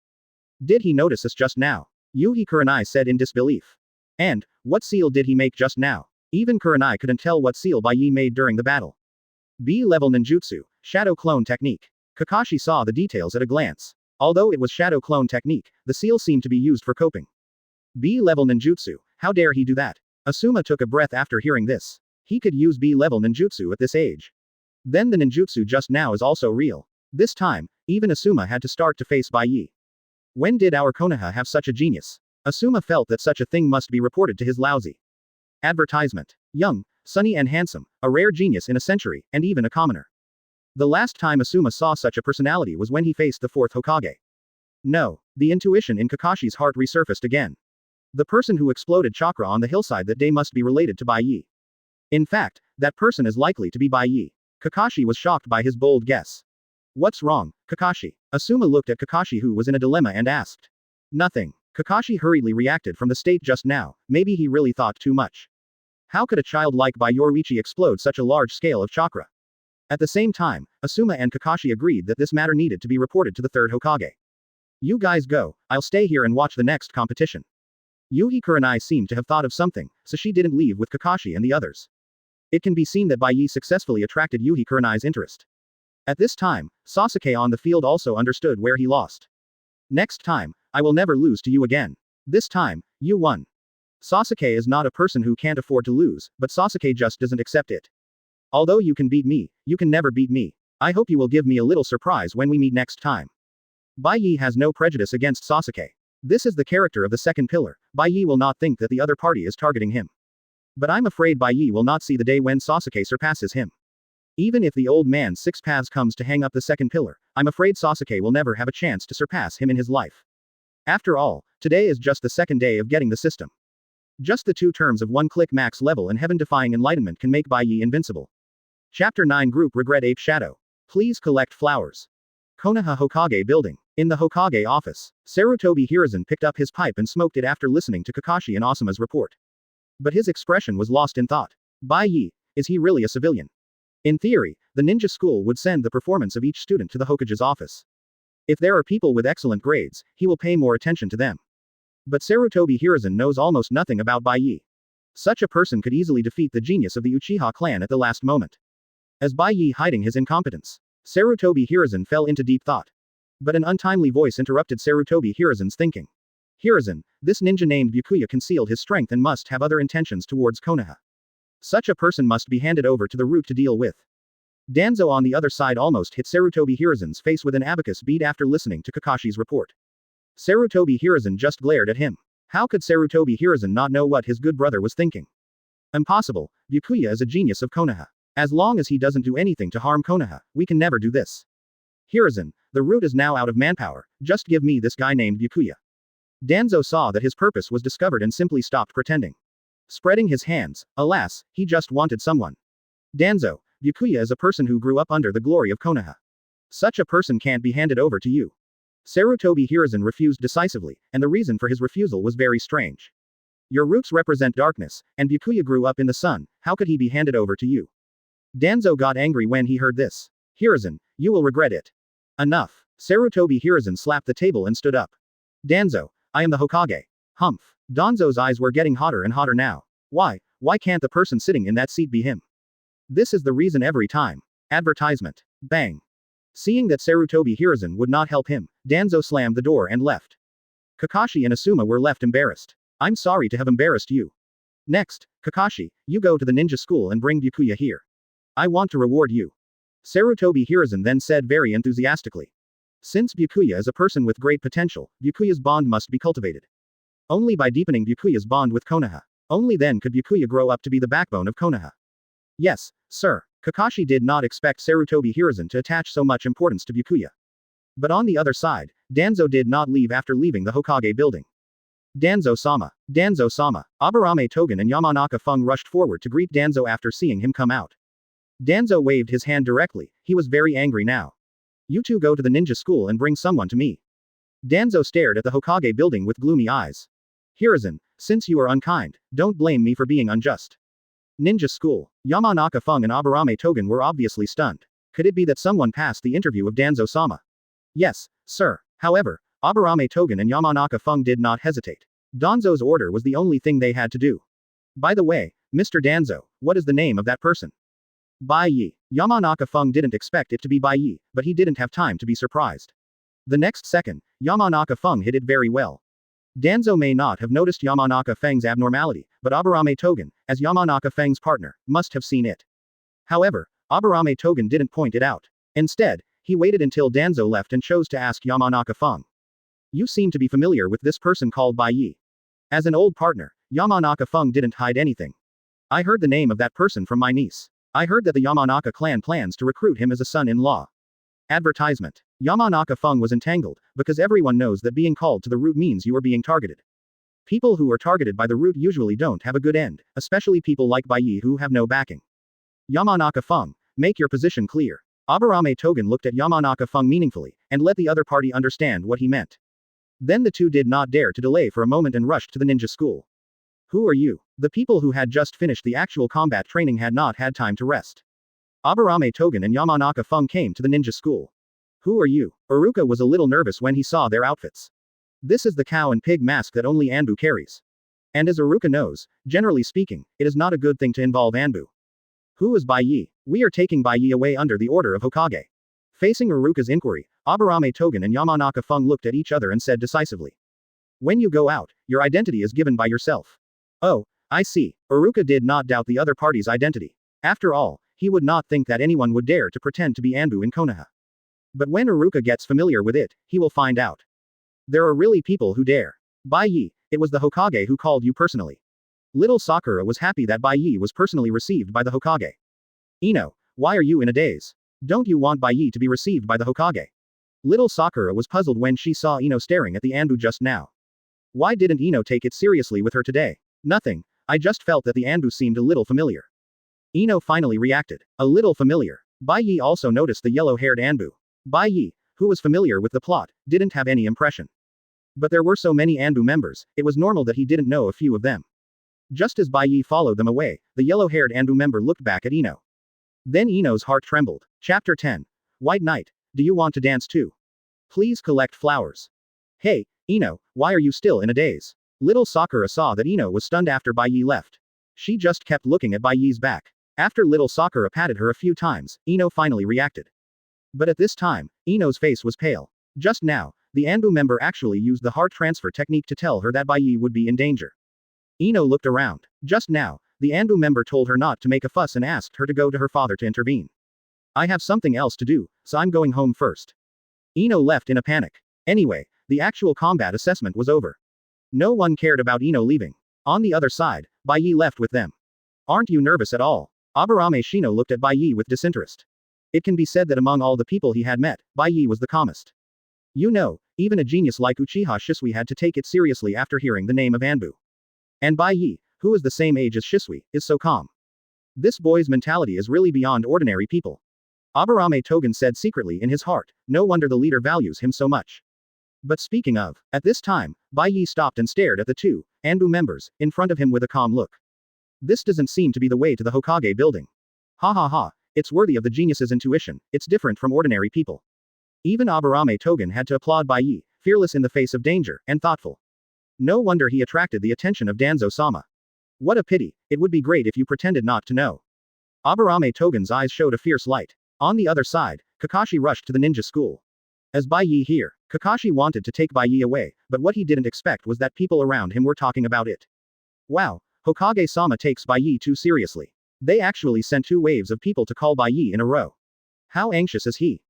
Did he notice us just now? Yuhi Kurenai said in disbelief. And, what seal did he make just now? Even Kurenai couldn't tell what seal Bai Ye made during the battle. B-level ninjutsu, shadow clone technique. Kakashi saw the details at a glance. Although it was shadow clone technique, the seal seemed to be used for coping. B-level ninjutsu, how dare he do that? Asuma took a breath after hearing this. He could use B-level ninjutsu at this age. Then the ninjutsu just now is also real. This time, even Asuma had to start to face Bai Ye. When did our Konoha have such a genius? Asuma felt that such a thing must be reported to his lousy. Advertisement. Young, sunny and handsome, a rare genius in a century, and even a commoner. The last time Asuma saw such a personality was when he faced the fourth Hokage. No, the intuition in Kakashi's heart resurfaced again. The person who exploded chakra on the hillside that day must be related to Bai Ye. In fact, that person is likely to be Bai Ye. Kakashi was shocked by his bold guess. What's wrong, Kakashi? Asuma looked at Kakashi who was in a dilemma and asked. Nothing. Kakashi hurriedly reacted from the state just now, maybe he really thought too much. How could a child like Bai Yoruichi explode such a large scale of chakra? At the same time, Asuma and Kakashi agreed that this matter needed to be reported to the third Hokage. You guys go, I'll stay here and watch the next competition. Yuhi Kurenai seemed to have thought of something, so she didn't leave with Kakashi and the others. It can be seen that Bai Ye successfully attracted Yuhi Kurenai's interest. At this time, Sasuke on the field also understood where he lost. Next time, I will never lose to you again. This time, you won. Sasuke is not a person who can't afford to lose, but Sasuke just doesn't accept it. Although you can beat me, you can never beat me. I hope you will give me a little surprise when we meet next time. Bai Ye has no prejudice against Sasuke. This is the character of the second pillar. Bai Ye will not think that the other party is targeting him. But I'm afraid Bai Ye will not see the day when Sasuke surpasses him. Even if the old man's six paths comes to hang up the second pillar, I'm afraid Sasuke will never have a chance to surpass him in his life. After all, today is just the second day of getting the system. Just the 2 terms of one-click max level and heaven-defying enlightenment can make Bai Ye invincible. Chapter 9 Group Regret Ape Shadow. Please collect flowers. Konoha Hokage Building. In the Hokage office, Sarutobi Hiruzen picked up his pipe and smoked it after listening to Kakashi and Asuma's report. But his expression was lost in thought. Bai Ye, is he really a civilian? In theory, the ninja school would send the performance of each student to the Hokage's office. If there are people with excellent grades, he will pay more attention to them. But Sarutobi Hiruzen knows almost nothing about Bai Ye. Such a person could easily defeat the genius of the Uchiha clan at the last moment. As Bai Ye hiding his incompetence, Sarutobi Hiruzen fell into deep thought. But an untimely voice interrupted Sarutobi Hiruzen's thinking. Hiruzen, this ninja named Byakuya concealed his strength and must have other intentions towards Konoha. Such a person must be handed over to the root to deal with. Danzo on the other side almost hit Sarutobi Hiruzen's face with an abacus bead after listening to Kakashi's report. Sarutobi Hiruzen just glared at him. How could Sarutobi Hiruzen not know what his good brother was thinking? Impossible, Byakuya is a genius of Konoha. As long as he doesn't do anything to harm Konoha, we can never do this. Hiruzen, the route is now out of manpower, just give me this guy named Byakuya. Danzo saw that his purpose was discovered and simply stopped pretending. Spreading his hands, alas, he just wanted someone. Danzo, Byakuya is a person who grew up under the glory of Konoha. Such a person can't be handed over to you. Sarutobi Hiruzen refused decisively, and the reason for his refusal was very strange. Your roots represent darkness, and Byakuya grew up in the sun, how could he be handed over to you? Danzo got angry when he heard this. Hiruzen, you will regret it. Enough. Sarutobi Hiruzen slapped the table and stood up. Danzo, I am the Hokage. Humph. Danzo's eyes were getting hotter and hotter now. Why can't the person sitting in that seat be him? This is the reason every time. Advertisement. Bang. Seeing that Sarutobi Hiruzen would not help him, Danzo slammed the door and left. Kakashi and Asuma were left embarrassed. I'm sorry to have embarrassed you. Next, Kakashi, you go to the ninja school and bring Byakuya here. I want to reward you. Sarutobi Hiruzen then said very enthusiastically. Since Byakuya is a person with great potential, Byakuya's bond must be cultivated. Only by deepening Byakuya's bond with Konoha. Only then could Byakuya grow up to be the backbone of Konoha. Yes, sir. Kakashi did not expect Sarutobi Hiruzen to attach so much importance to Byakuya. But on the other side, Danzo did not leave after leaving the Hokage building. Danzo-sama. Danzo-sama. Aburame Togen and Yamanaka Fung rushed forward to greet Danzo after seeing him come out. Danzo waved his hand directly, he was very angry now. You two go to the ninja school and bring someone to me. Danzo stared at the Hokage building with gloomy eyes. Hiruzen, since you are unkind, don't blame me for being unjust. Ninja school. Yamanaka Fung and Aburame Togen were obviously stunned. Could it be that someone passed the interview of Danzo-sama? Yes, sir. However, Aburame Togen and Yamanaka Fung did not hesitate. Danzo's order was the only thing they had to do. By the way, Mr. Danzo, what is the name of that person? Bai Ye. Yamanaka Fung didn't expect it to be Bai Ye, but he didn't have time to be surprised. The next second, Yamanaka Fung hit it very well. Danzo may not have noticed Yamanaka Feng's abnormality, but Aburame Togen, as Yamanaka Feng's partner, must have seen it. However, Aburame Togen didn't point it out. Instead, he waited until Danzo left and chose to ask Yamanaka Feng. You seem to be familiar with this person called Bai Ye. As an old partner, Yamanaka Feng didn't hide anything. I heard the name of that person from my niece. I heard that the Yamanaka clan plans to recruit him as a son-in-law. Advertisement. Yamanaka Feng was entangled, because everyone knows that being called to the root means you are being targeted. People who are targeted by the root usually don't have a good end, especially people like Bai Ye who have no backing. Yamanaka Feng, make your position clear. Aburame Togen looked at Yamanaka Feng meaningfully, and let the other party understand what he meant. Then the two did not dare to delay for a moment and rushed to the ninja school. Who are you? The people who had just finished the actual combat training had not had time to rest. Aburame Togen and Yamanaka Feng came to the ninja school. Who are you? Iruka was a little nervous when he saw their outfits. This is the cow and pig mask that only Anbu carries. And as Iruka knows, generally speaking, it is not a good thing to involve Anbu. Who is Bai Ye? We are taking Bai Ye away under the order of Hokage. Facing Iruka's inquiry, Aburame Togen and Yamanaka Feng looked at each other and said decisively. When you go out, your identity is given by yourself. Oh, I see. Iruka did not doubt the other party's identity. After all, he would not think that anyone would dare to pretend to be Anbu in Konoha. But when Iruka gets familiar with it, he will find out. There are really people who dare. Bai Ye, it was the Hokage who called you personally. Little Sakura was happy that Bai Ye was personally received by the Hokage. Ino, why are you in a daze? Don't you want Bai Ye to be received by the Hokage? Little Sakura was puzzled when she saw Ino staring at the Anbu just now. Why didn't Ino take it seriously with her today? Nothing, I just felt that the Anbu seemed a little familiar. Ino finally reacted. A little familiar. Bai Ye also noticed the yellow-haired Anbu. Bai Ye, who was familiar with the plot, didn't have any impression. But there were so many Anbu members, it was normal that he didn't know a few of them. Just as Bai Ye followed them away, the yellow-haired Anbu member looked back at Ino. Then Ino's heart trembled. Chapter 10. White Knight, do you want to dance too? Please collect flowers. Hey, Ino, why are you still in a daze? Little Sakura saw that Ino was stunned after Bai Ye left. She just kept looking at Bai Ye's back. After little Sakura patted her a few times, Ino finally reacted. But at this time, Ino's face was pale. Just now, the Anbu member actually used the heart transfer technique to tell her that Bai Ye would be in danger. Ino looked around. Just now, the Anbu member told her not to make a fuss and asked her to go to her father to intervene. I have something else to do, so I'm going home first. Ino left in a panic. Anyway, the actual combat assessment was over. No one cared about Ino leaving. On the other side, Bai Ye left with them. Aren't you nervous at all? Aburame Shino looked at Bai Ye with disinterest. It can be said that among all the people he had met, Bai Ye was the calmest. You know, even a genius like Uchiha Shisui had to take it seriously after hearing the name of Anbu. And Bai Ye, who is the same age as Shisui, is so calm. This boy's mentality is really beyond ordinary people. Aburame Togen said secretly in his heart, no wonder the leader values him so much. But speaking of, at this time, Bai Ye stopped and stared at the two Anbu members in front of him with a calm look. This doesn't seem to be the way to the Hokage building. Ha ha ha, it's worthy of the genius's intuition, it's different from ordinary people. Even Aburame Togen had to applaud Bai Ye, fearless in the face of danger, and thoughtful. No wonder he attracted the attention of Danzo-sama. What a pity, it would be great if you pretended not to know. Aburame Togen's eyes showed a fierce light. On the other side, Kakashi rushed to the ninja school. As Bai Ye here, Kakashi wanted to take Bai Ye away, but what he didn't expect was that people around him were talking about it. Wow, Hokage-sama takes Bai Ye too seriously. They actually sent 2 waves of people to call Bai Ye in a row. How anxious is he?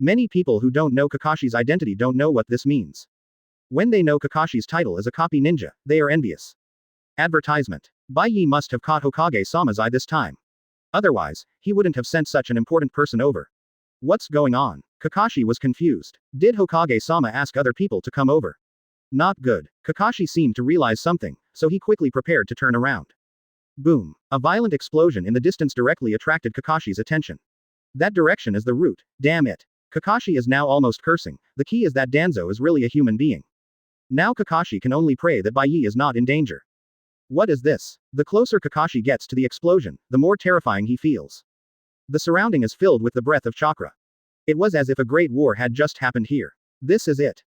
Many people who don't know Kakashi's identity don't know what this means. When they know Kakashi's title as a copy ninja, they are envious. Advertisement. Bai Ye must have caught Hokage-sama's eye this time. Otherwise, he wouldn't have sent such an important person over. What's going on? Kakashi was confused. Did Hokage-sama ask other people to come over? Not good. Kakashi seemed to realize something, so he quickly prepared to turn around. Boom. A violent explosion in the distance directly attracted Kakashi's attention. That direction is the route, damn it. Kakashi is now almost cursing, the key is that Danzo is really a human being. Now Kakashi can only pray that Bai Ye is not in danger. What is this? The closer Kakashi gets to the explosion, the more terrifying he feels. The surrounding is filled with the breath of chakra. It was as if a great war had just happened here. This is it.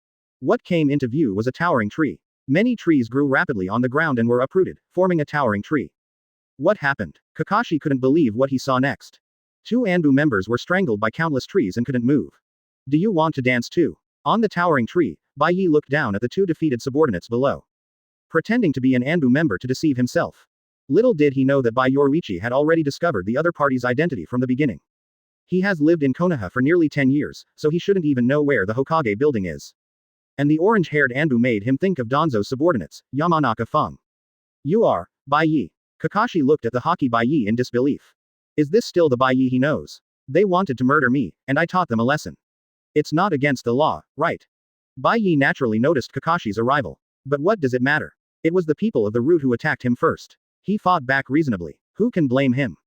What came into view was a towering tree. Many trees grew rapidly on the ground and were uprooted, forming a towering tree. What happened? Kakashi couldn't believe what he saw next. 2 Anbu members were strangled by countless trees and couldn't move. Do you want to dance too? On the towering tree, Bai Ye looked down at the 2 defeated subordinates below. Pretending to be an Anbu member to deceive himself. Little did he know that Bai Yoruichi had already discovered the other party's identity from the beginning. He has lived in Konoha for nearly 10 years, so he shouldn't even know where the Hokage building is. And the orange-haired Anbu made him think of Danzo's subordinates, Yamanaka Feng. You are, Bai Ye. Kakashi looked at the Haki Bai Ye in disbelief. Is this still the Bai Ye he knows? They wanted to murder me, and I taught them a lesson. It's not against the law, right? Bai Ye naturally noticed Kakashi's arrival. But what does it matter? It was the people of the route who attacked him first. He fought back reasonably. Who can blame him?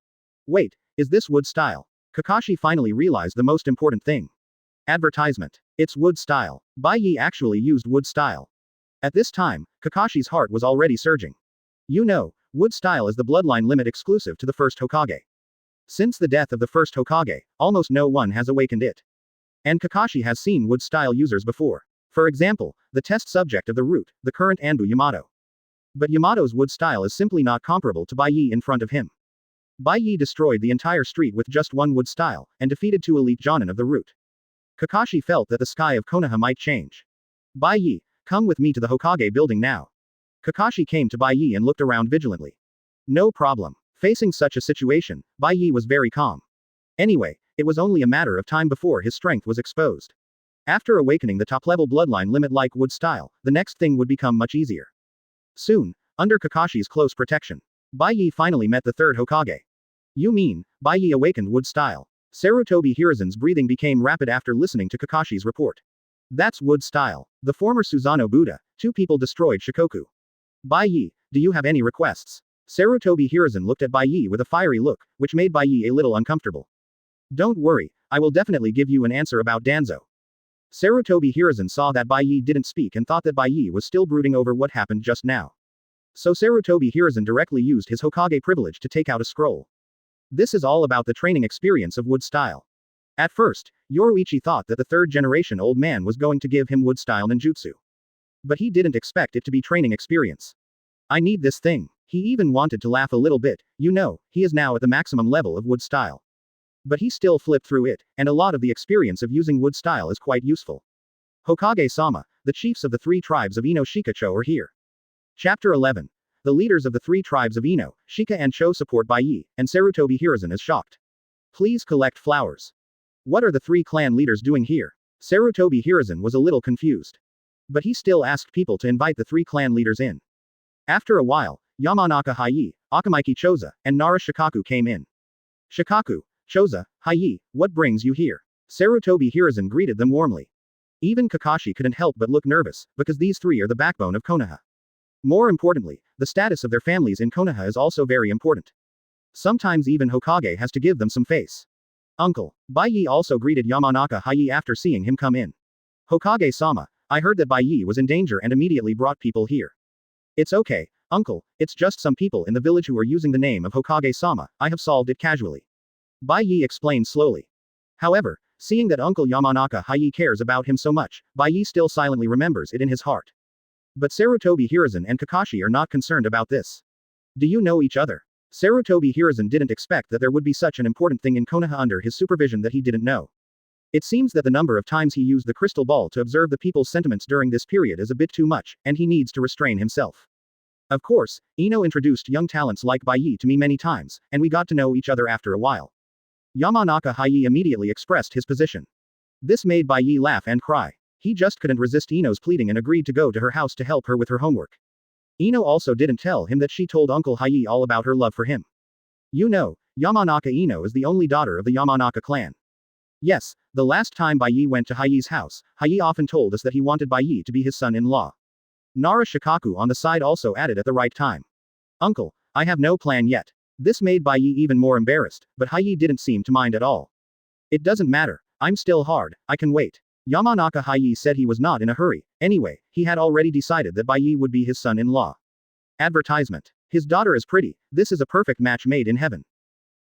Wait, is this wood style? Kakashi finally realized the most important thing. Advertisement. It's wood style. Bai Ye actually used wood style. At this time, Kakashi's heart was already surging. You know, wood style is the bloodline limit exclusive to the first Hokage. Since the death of the first Hokage, almost no one has awakened it. And Kakashi has seen wood style users before. For example, the test subject of the route, the current Anbu Yamato. But Yamato's wood style is simply not comparable to Bai Ye in front of him. Bai Ye destroyed the entire street with just 1 wood style, and defeated 2 elite Jonin of the route. Kakashi felt that the sky of Konoha might change. Bai Ye, come with me to the Hokage building now. Kakashi came to Bai Ye and looked around vigilantly. No problem. Facing such a situation, Bai Ye was very calm. Anyway, it was only a matter of time before his strength was exposed. After awakening the top-level bloodline limit like wood style, the next thing would become much easier. Soon, under Kakashi's close protection, Bai Ye finally met the 3rd Hokage. You mean, Bai Ye awakened wood style? Sarutobi Hiruzen's breathing became rapid after listening to Kakashi's report. That's wood style. The former Susanoo Buddha, 2 people destroyed Shikoku. Bai Ye, do you have any requests? Sarutobi Hiruzen looked at Bai Ye with a fiery look, which made Bai Ye a little uncomfortable. Don't worry, I will definitely give you an answer about Danzo. Sarutobi Hiruzen saw that Bai Ye didn't speak and thought that Bai Ye was still brooding over what happened just now. So Sarutobi Hiruzen directly used his Hokage privilege to take out a scroll. This is all about the training experience of wood style. At first, Yoruichi thought that the 3rd generation old man was going to give him wood style ninjutsu. But he didn't expect it to be training experience. I need this thing. He even wanted to laugh a little bit, you know, he is now at the maximum level of wood style. But he still flipped through it, and a lot of the experience of using wood style is quite useful. Hokage-sama, the chiefs of the 3 tribes of Ino Shikacho are here. Chapter 11. The leaders of the 3 tribes of Ino, Shika and Cho support Bai Ye, and Sarutobi Hiruzen is shocked. Please collect flowers. What are the 3 clan leaders doing here? Sarutobi Hiruzen was a little confused. But he still asked people to invite the 3 clan leaders in. After a while, Yamanaka Hayi, Akamaiki Choza, and Nara Shikaku came in. Shikaku, Choza, Hiei, what brings you here? Sarutobi Hiruzen greeted them warmly. Even Kakashi couldn't help but look nervous, because these three are the backbone of Konoha. More importantly, the status of their families in Konoha is also very important. Sometimes even Hokage has to give them some face. Uncle, Bai Ye also greeted Yamanaka Hiei after seeing him come in. Hokage-sama, I heard that Bai Ye was in danger and immediately brought people here. It's okay, uncle, it's just some people in the village who are using the name of Hokage-sama, I have solved it casually. Bai Ye explained slowly. However, seeing that Uncle Yamanaka Hiei cares about him so much, Bai Ye still silently remembers it in his heart. But Sarutobi Hiruzen and Kakashi are not concerned about this. Do you know each other? Sarutobi Hiruzen didn't expect that there would be such an important thing in Konoha under his supervision that he didn't know. It seems that the number of times he used the crystal ball to observe the people's sentiments during this period is a bit too much, and he needs to restrain himself. Of course, Ino introduced young talents like Bai Ye to me many times, and we got to know each other after a while. Yamanaka Hiei immediately expressed his position. This made Bai Ye laugh and cry. He just couldn't resist Ino's pleading and agreed to go to her house to help her with her homework. Ino also didn't tell him that she told Uncle Hiei all about her love for him. You know, Yamanaka Ino is the only daughter of the Yamanaka clan. Yes, the last time Bai Ye went to Hiei's house, Hiei often told us that he wanted Bai Ye to be his son-in-law. Nara Shikaku on the side also added at the right time. Uncle, I have no plan yet. This made Bai Ye even more embarrassed, but Hiei didn't seem to mind at all. It doesn't matter, I'm still hard, I can wait. Yamanaka Hiei said he was not in a hurry. Anyway, he had already decided that Bai Ye would be his son-in-law. Advertisement. His daughter is pretty, this is a perfect match made in heaven.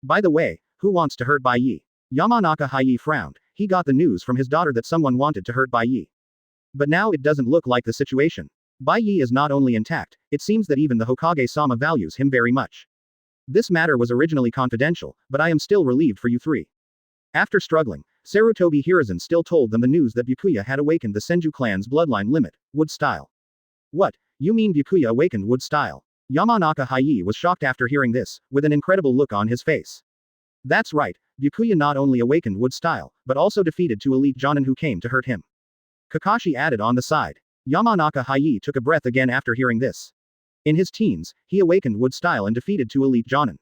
By the way, who wants to hurt Bai Ye? Yamanaka Hiei frowned, he got the news from his daughter that someone wanted to hurt Bai Ye. But now it doesn't look like the situation. Bai Ye is not only intact, it seems that even the Hokage-sama values him very much. This matter was originally confidential, but I am still relieved for you three. After struggling, Sarutobi Hiruzen still told them the news that Byakuya had awakened the Senju clan's bloodline limit, wood style. What, you mean Byakuya awakened wood style? Yamanaka Hiei was shocked after hearing this, with an incredible look on his face. That's right, Byakuya not only awakened wood style, but also defeated two elite Jonin who came to hurt him. Kakashi added on the side. Yamanaka Hiei took a breath again after hearing this. In his teens, he awakened wood style and defeated two elite Jonin.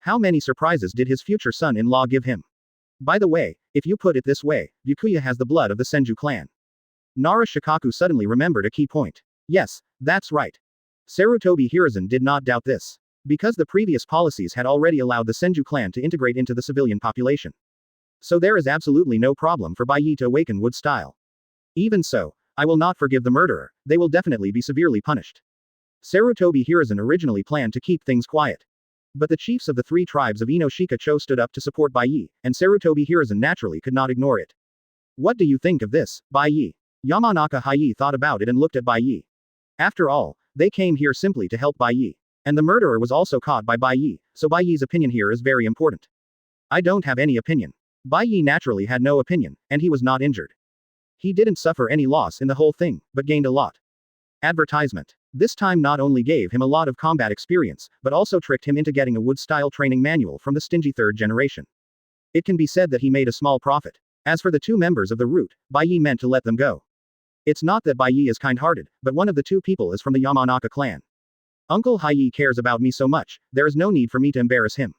How many surprises did his future son-in-law give him? By the way, if you put it this way, Byakuya has the blood of the Senju clan. Nara Shikaku suddenly remembered a key point. Yes, that's right. Sarutobi Hiruzen did not doubt this. Because the previous policies had already allowed the Senju clan to integrate into the civilian population. So there is absolutely no problem for Bai Ye to awaken wood style. Even so, I will not forgive the murderer, they will definitely be severely punished. Sarutobi Hiruzen originally planned to keep things quiet. But the chiefs of the three tribes of Ino Shikacho stood up to support Bai Ye, and Sarutobi Hiruzen naturally could not ignore it. What do you think of this, Bai Ye? Yamanaka Hiei thought about it and looked at Bai Ye. After all, they came here simply to help Bai Ye. And the murderer was also caught by Bai Ye, so Bai Ye's opinion here is very important. I don't have any opinion. Bai Ye naturally had no opinion, and he was not injured. He didn't suffer any loss in the whole thing, but gained a lot. Advertisement. This time not only gave him a lot of combat experience, but also tricked him into getting a wood-style training manual from the stingy third generation. It can be said that he made a small profit. As for the two members of the root, Bai Ye meant to let them go. It's not that Bai Ye is kind-hearted, but one of the two people is from the Yamanaka clan. Uncle Hiei cares about me so much, there is no need for me to embarrass him.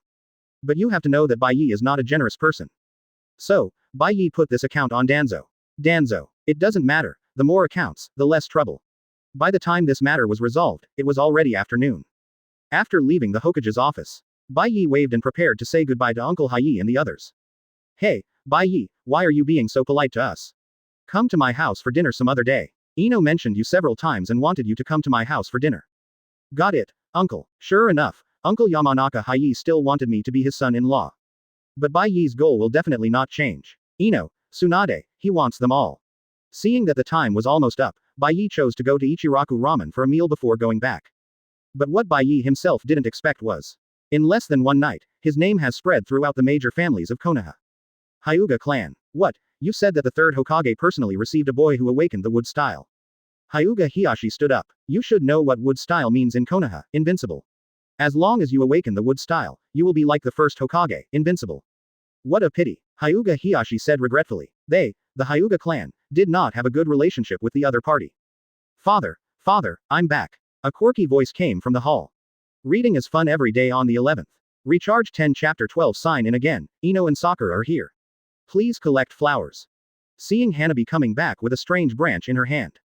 But you have to know that Bai Ye is not a generous person. So, Bai Ye put this account on Danzo. Danzo. It doesn't matter, the more accounts, the less trouble. By the time this matter was resolved, it was already afternoon. After leaving the Hokage's office, Bai Ye waved and prepared to say goodbye to Uncle Hiei and the others. Hey, Bai Ye, why are you being so polite to us? Come to my house for dinner some other day. Ino mentioned you several times and wanted you to come to my house for dinner. Got it, uncle. Sure enough, Uncle Yamanaka Hiei still wanted me to be his son-in-law. But Bai Ye's goal will definitely not change. Ino, Tsunade, he wants them all. Seeing that the time was almost up, Bai Ye chose to go to Ichiraku ramen for a meal before going back. But what Bai Ye himself didn't expect was, in less than one night, his name has spread throughout the major families of Konoha. Hyuga clan. What, you said that the third Hokage personally received a boy who awakened the wood style. Hyuga Hiyashi stood up. You should know what wood style means in Konoha, invincible. As long as you awaken the wood style, you will be like the first Hokage, invincible. What a pity, Hyuga Hiyashi said regretfully. They, the Hyuga clan, did not have a good relationship with the other party. Father, I'm back. A quirky voice came from the hall. Reading is fun every day on the 11th. Recharge 10 Chapter 12 Sign in again, Ino and Sakura are here. Please collect flowers. Seeing Hanabi coming back with a strange branch in her hand,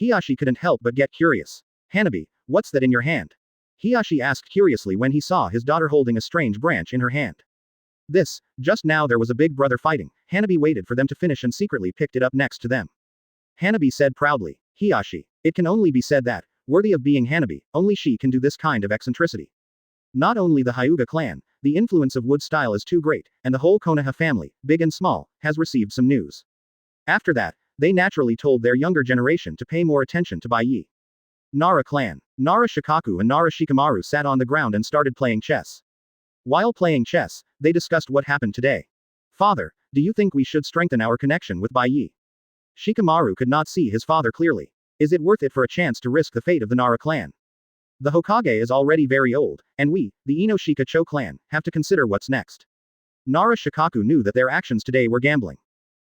Hiyashi couldn't help but get curious. Hanabi, what's that in your hand? Hiyashi asked curiously when he saw his daughter holding a strange branch in her hand. Just now there was a big brother fighting. Hanabi waited for them to finish and secretly picked it up next to them. Hanabi said proudly, Hiyashi, it can only be said that, worthy of being Hanabi, only she can do this kind of eccentricity. Not only the Hyuga clan, the influence of wood style is too great, and the whole Konoha family, big and small, has received some news. After that, they naturally told their younger generation to pay more attention to Bai Ye. Nara clan. Nara Shikaku and Nara Shikamaru sat on the ground and started playing chess. While playing chess, they discussed what happened today. Father, do you think we should strengthen our connection with Bai Ye? Shikamaru could not see his father clearly. Is it worth it for a chance to risk the fate of the Nara clan? The Hokage is already very old, and we, the Inoshika Cho clan, have to consider what's next. Nara Shikaku knew that their actions today were gambling.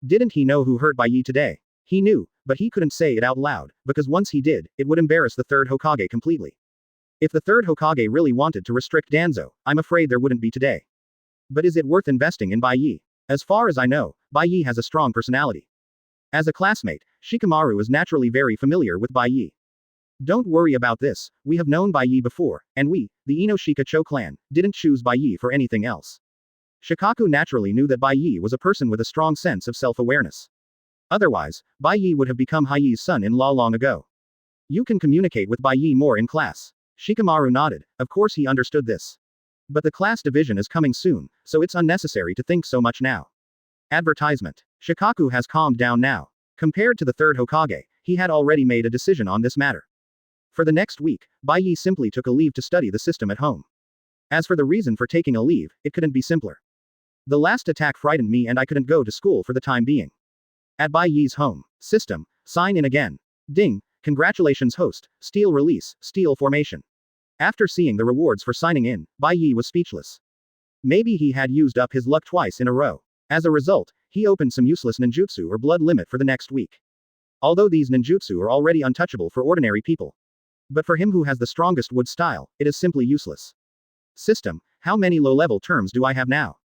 Didn't he know who hurt Bai Ye today? He knew, but he couldn't say it out loud, because once he did, it would embarrass the third Hokage completely. If the third Hokage really wanted to restrict Danzo, I'm afraid there wouldn't be today. But is it worth investing in Bai Ye? As far as I know, Bai Ye has a strong personality. As a classmate, Shikamaru is naturally very familiar with Bai Ye. Don't worry about this, we have known Bai Ye before, and we, the Inoshika Cho clan, didn't choose Bai Ye for anything else. Shikaku naturally knew that Bai Ye was a person with a strong sense of self-awareness. Otherwise, Bai Ye would have become Haiyi's son-in-law long ago. You can communicate with Bai Ye more in class. Shikamaru nodded, of course he understood this. But the class division is coming soon, so it's unnecessary to think so much now. Advertisement. Shikaku has calmed down now. Compared to the third Hokage, he had already made a decision on this matter. For the next week, Bai Ye simply took a leave to study the system at home. As for the reason for taking a leave, it couldn't be simpler. The last attack frightened me and I couldn't go to school for the time being. At Bai Ye's home. System. Sign in again. Ding. Congratulations host. Steel release. Steel formation. After seeing the rewards for signing in, Bai Ye was speechless. Maybe he had used up his luck twice in a row. As a result, he opened some useless ninjutsu or blood limit for the next week. Although these ninjutsu are already untouchable for ordinary people. But for him who has the strongest wood style, it is simply useless. System. How many low-level terms do I have now?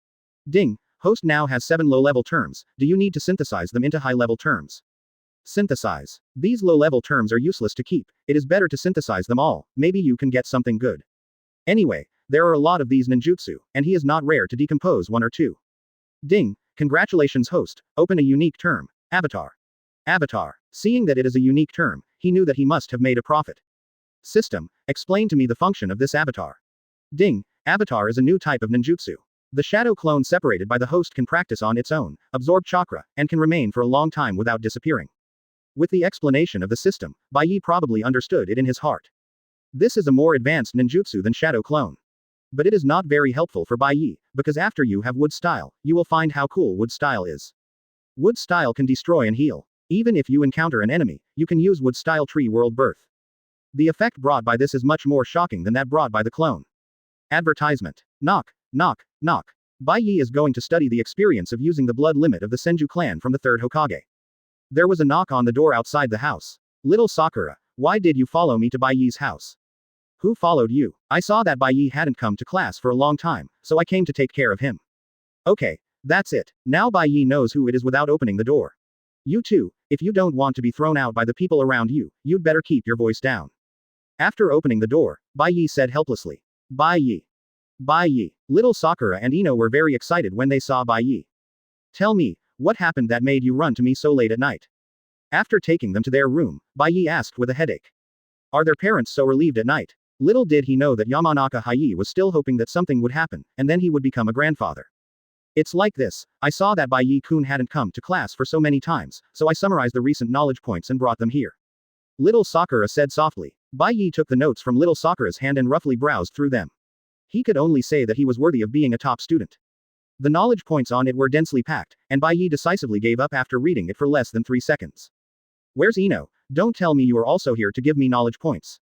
Ding. Host now has 7 low-level terms. Do you need to synthesize them into high-level terms? Synthesize. These low-level terms are useless to keep. It is better to synthesize them all. Maybe you can get something good. Anyway, there are a lot of these ninjutsu, and he is not rare to decompose 1 or 2. Ding. Congratulations host. Open a unique term. Avatar. Avatar. Seeing that it is a unique term, he knew that he must have made a profit. System. Explain to me the function of this avatar. Ding. Avatar is a new type of ninjutsu. The shadow clone separated by the host can practice on its own, absorb chakra, and can remain for a long time without disappearing. With the explanation of the system, Bai Ye probably understood it in his heart. This is a more advanced ninjutsu than shadow clone. But it is not very helpful for Bai Ye, because after you have wood style, you will find how cool wood style is. Wood style can destroy and heal. Even if you encounter an enemy, you can use wood style tree world birth. The effect brought by this is much more shocking than that brought by the clone. Advertisement. Knock, knock, knock. Bai Ye is going to study the experience of using the blood limit of the Senju clan from the third Hokage. There was a knock on the door outside the house. Little Sakura, why did you follow me to Bai Ye's house? Who followed you? I saw that Bai Ye hadn't come to class for a long time, so I came to take care of him. Okay, that's it. Now Bai Ye knows who it is without opening the door. You too, if you don't want to be thrown out by the people around you, you'd better keep your voice down. After opening the door, Bai Ye said helplessly. Bai Ye. Bai Ye. Little Sakura and Ino were very excited when they saw Bai Ye. Tell me, what happened that made you run to me so late at night? After taking them to their room, Bai Ye asked with a headache. Are their parents so relieved at night? Little did he know that Yamanaka Haiyi was still hoping that something would happen, and then he would become a grandfather. It's like this, I saw that Bai Ye-kun hadn't come to class for so many times, so I summarized the recent knowledge points and brought them here. Little Sakura said softly. Bai Ye took the notes from Little Sakura's hand and roughly browsed through them. He could only say that he was worthy of being a top student. The knowledge points on it were densely packed, and Bai Ye decisively gave up after reading it for less than 3 seconds. Where's Ino? Don't tell me you are also here to give me knowledge points.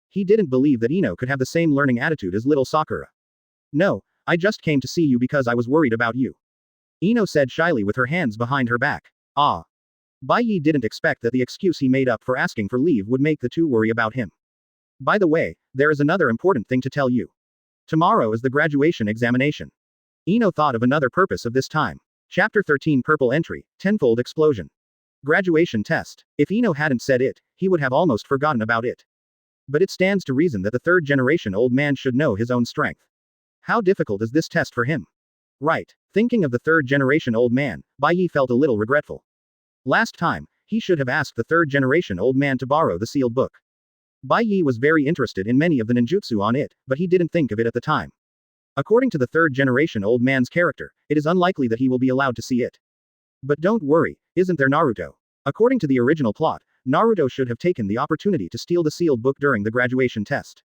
He didn't believe that Ino could have the same learning attitude as Little Sakura. No, I just came to see you because I was worried about you. Ino said shyly with her hands behind her back. Ah. Bai Ye didn't expect that the excuse he made up for asking for leave would make the two worry about him. By the way, there is another important thing to tell you. Tomorrow is the graduation examination. Ino thought of another purpose of this time. Chapter 13 Purple Entry, Tenfold Explosion. Graduation Test. If Ino hadn't said it, he would have almost forgotten about it. But it stands to reason that the third-generation old man should know his own strength. How difficult is this test for him? Right. Thinking of the third-generation old man, Bai Ye felt a little regretful. Last time, he should have asked the third-generation old man to borrow the sealed book. Bai Ye was very interested in many of the ninjutsu on it, but he didn't think of it at the time. According to the third-generation old man's character, it is unlikely that he will be allowed to see it. But don't worry, isn't there Naruto? According to the original plot, Naruto should have taken the opportunity to steal the sealed book during the graduation test.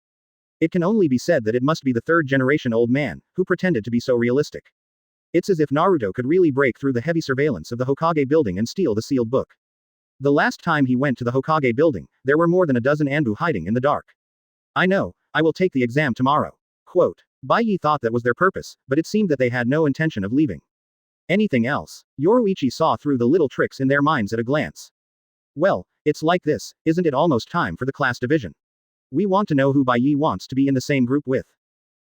It can only be said that it must be the third-generation old man, who pretended to be so realistic. It's as if Naruto could really break through the heavy surveillance of the Hokage building and steal the sealed book. The last time he went to the Hokage building, there were more than a dozen Anbu hiding in the dark. I know, I will take the exam tomorrow. Quote. Bai Ye thought that was their purpose, but it seemed that they had no intention of leaving. Anything else? Yoruichi saw through the little tricks in their minds at a glance. Well, it's like this, isn't it almost time for the class division? We want to know who Bai Ye wants to be in the same group with.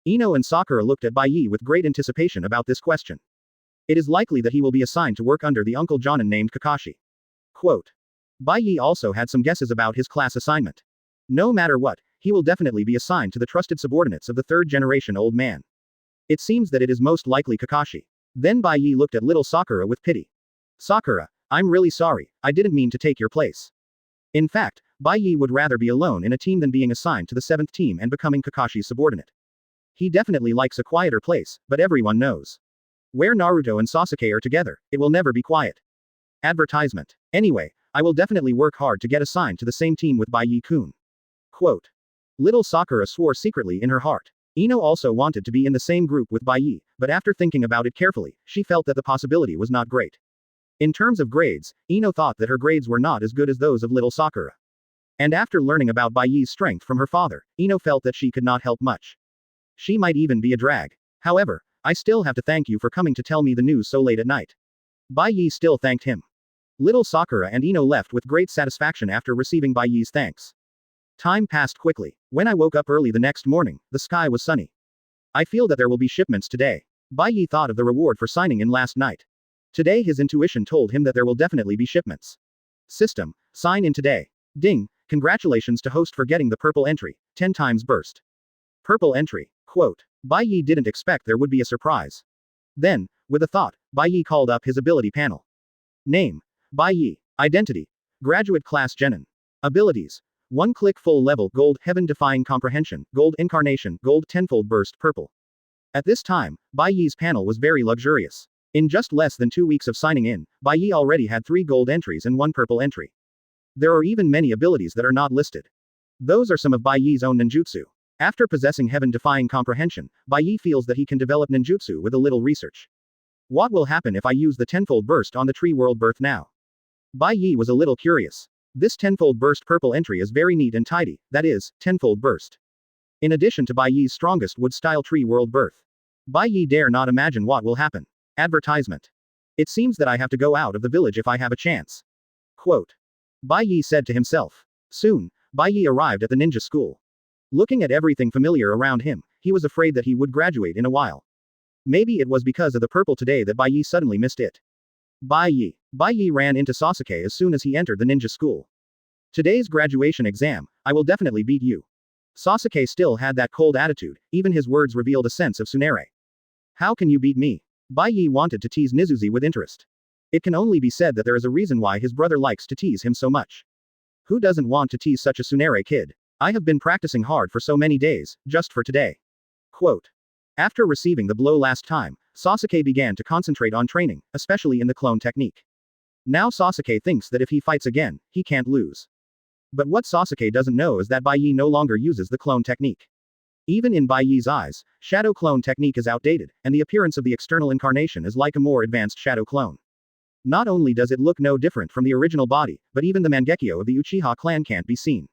Ino and Sakura looked at Bai Ye with great anticipation about this question. It is likely that he will be assigned to work under the uncle Jonin named Kakashi. Quote. Bai Ye also had some guesses about his class assignment. No matter what, he will definitely be assigned to the trusted subordinates of the third-generation old man. It seems that it is most likely Kakashi. Then Bai Ye looked at little Sakura with pity. Sakura, I'm really sorry, I didn't mean to take your place. In fact, Bai Ye would rather be alone in a team than being assigned to the 7th team and becoming Kakashi's subordinate. He definitely likes a quieter place, but everyone knows. Where Naruto and Sasuke are together, it will never be quiet. Advertisement. Anyway, I will definitely work hard to get assigned to the same team with Bai Ye-kun. Quote. Little Sakura swore secretly in her heart. Ino also wanted to be in the same group with Bai Ye, but after thinking about it carefully, she felt that the possibility was not great. In terms of grades, Ino thought that her grades were not as good as those of little Sakura. And after learning about Bai Ye's strength from her father, Ino felt that she could not help much. She might even be a drag. However, I still have to thank you for coming to tell me the news so late at night. Bai Ye still thanked him. Little Sakura and Ino left with great satisfaction after receiving Bai Ye's thanks. Time passed quickly. When I woke up early the next morning, the sky was sunny. I feel that there will be shipments today. Bai Ye thought of the reward for signing in last night. Today his intuition told him that there will definitely be shipments. System, sign in today. Ding, congratulations to host for getting the purple entry, 10 times burst. Purple entry. Quote. Bai Ye didn't expect there would be a surprise. Then, with a thought, Bai Ye called up his ability panel. Name. Bai Ye. Identity. Graduate class Genin. Abilities. One-click full-level gold heaven-defying comprehension, gold incarnation, gold tenfold burst purple. At this time, Bai Ye's panel was very luxurious. In just less than 2 weeks of signing in, Bai Ye already had 3 gold entries and 1 purple entry. There are even many abilities that are not listed. Those are some of Bai Ye's own ninjutsu. After possessing heaven-defying comprehension, Bai Ye feels that he can develop ninjutsu with a little research. What will happen if I use the tenfold burst on the tree world birth now? Bai Ye was a little curious. This tenfold burst purple entry is very neat and tidy, that is, tenfold burst. In addition to Bai Ye's strongest wood-style tree world birth. Bai Ye dare not imagine what will happen. Advertisement. It seems that I have to go out of the village if I have a chance. Quote. Bai Ye said to himself. Soon, Bai Ye arrived at the ninja school. Looking at everything familiar around him, he was afraid that he would graduate in a while. Maybe it was because of the purple today that Bai Ye suddenly missed it. Bai Ye. Bai Ye ran into Sasuke as soon as he entered the ninja school. Today's graduation exam, I will definitely beat you. Sasuke still had that cold attitude, even his words revealed a sense of Tsunade. How can you beat me? Bai Ye wanted to tease Nizuzi with interest. It can only be said that there is a reason why his brother likes to tease him so much. Who doesn't want to tease such a Tsunade kid? I have been practicing hard for so many days, just for today. Quote. After receiving the blow last time, Sasuke began to concentrate on training, especially in the clone technique. Now Sasuke thinks that if he fights again, he can't lose. But what Sasuke doesn't know is that Bai Ye no longer uses the clone technique. Even in Bai Ye's eyes, shadow clone technique is outdated, and the appearance of the external incarnation is like a more advanced shadow clone. Not only does it look no different from the original body, but even the Mangekyo of the Uchiha clan can't be seen.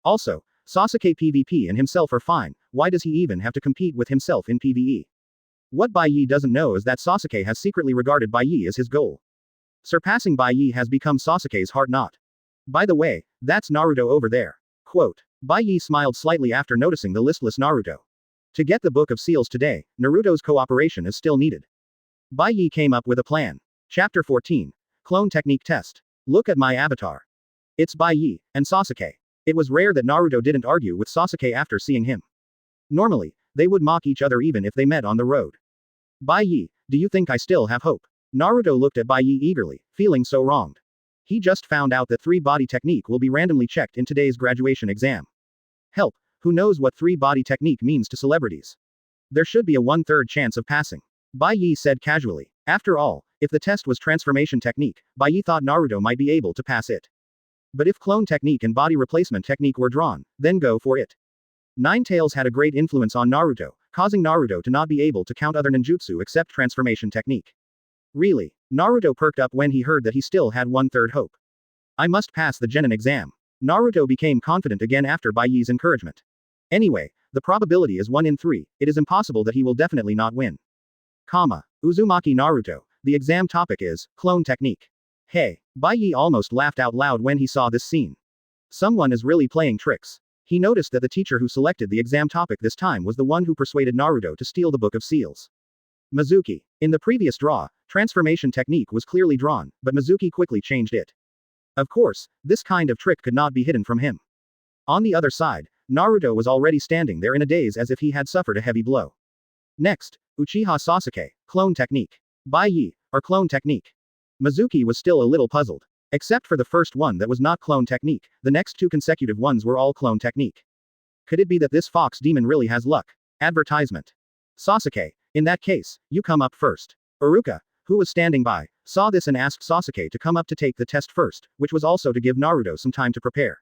Also, Sasuke PvP and himself are fine, why does he even have to compete with himself in PvE? What Bai Ye doesn't know is that Sasuke has secretly regarded Bai Ye as his goal. Surpassing Bai Ye has become Sasuke's heart knot. By the way, that's Naruto over there. Quote. Bai Ye smiled slightly after noticing the listless Naruto. To get the Book of Seals today, Naruto's cooperation is still needed. Bai Ye came up with a plan. Chapter 14. Clone Technique Test. Look at my avatar. It's Bai Ye, and Sasuke. It was rare that Naruto didn't argue with Sasuke after seeing him. Normally, they would mock each other even if they met on the road. Bai Ye, do you think I still have hope? Naruto looked at Bai Ye eagerly, feeling so wronged. He just found out that 3-body technique will be randomly checked in today's graduation exam. Help, who knows what 3-body technique means to celebrities? There should be a 1/3 chance of passing. Bai Ye said casually. After all, if the test was transformation technique, Bai Ye thought Naruto might be able to pass it. But if clone technique and body replacement technique were drawn, then go for it. Nine Tails had a great influence on Naruto, causing Naruto to not be able to count other ninjutsu except transformation technique. Really, Naruto perked up when he heard that he still had 1/3 hope. I must pass the Jonin exam. Naruto became confident again after Bai Ye's encouragement. Anyway, the probability is 1 in 3, it is impossible that he will definitely not win. Uzumaki Naruto, the exam topic is, clone technique. Hey, Bai Ye almost laughed out loud when he saw this scene. Someone is really playing tricks. He noticed that the teacher who selected the exam topic this time was the one who persuaded Naruto to steal the Book of Seals. Mizuki. In the previous draw, transformation technique was clearly drawn, but Mizuki quickly changed it. Of course, this kind of trick could not be hidden from him. On the other side, Naruto was already standing there in a daze as if he had suffered a heavy blow. Next, Uchiha Sasuke, clone technique. Bai Ye, or clone technique. Mizuki was still a little puzzled. Except for the first one that was not clone technique, the next 2 consecutive ones were all clone technique. Could it be that this fox demon really has luck? Advertisement. Sasuke, in that case, you come up first. Iruka, who was standing by, saw this and asked Sasuke to come up to take the test first, which was also to give Naruto some time to prepare.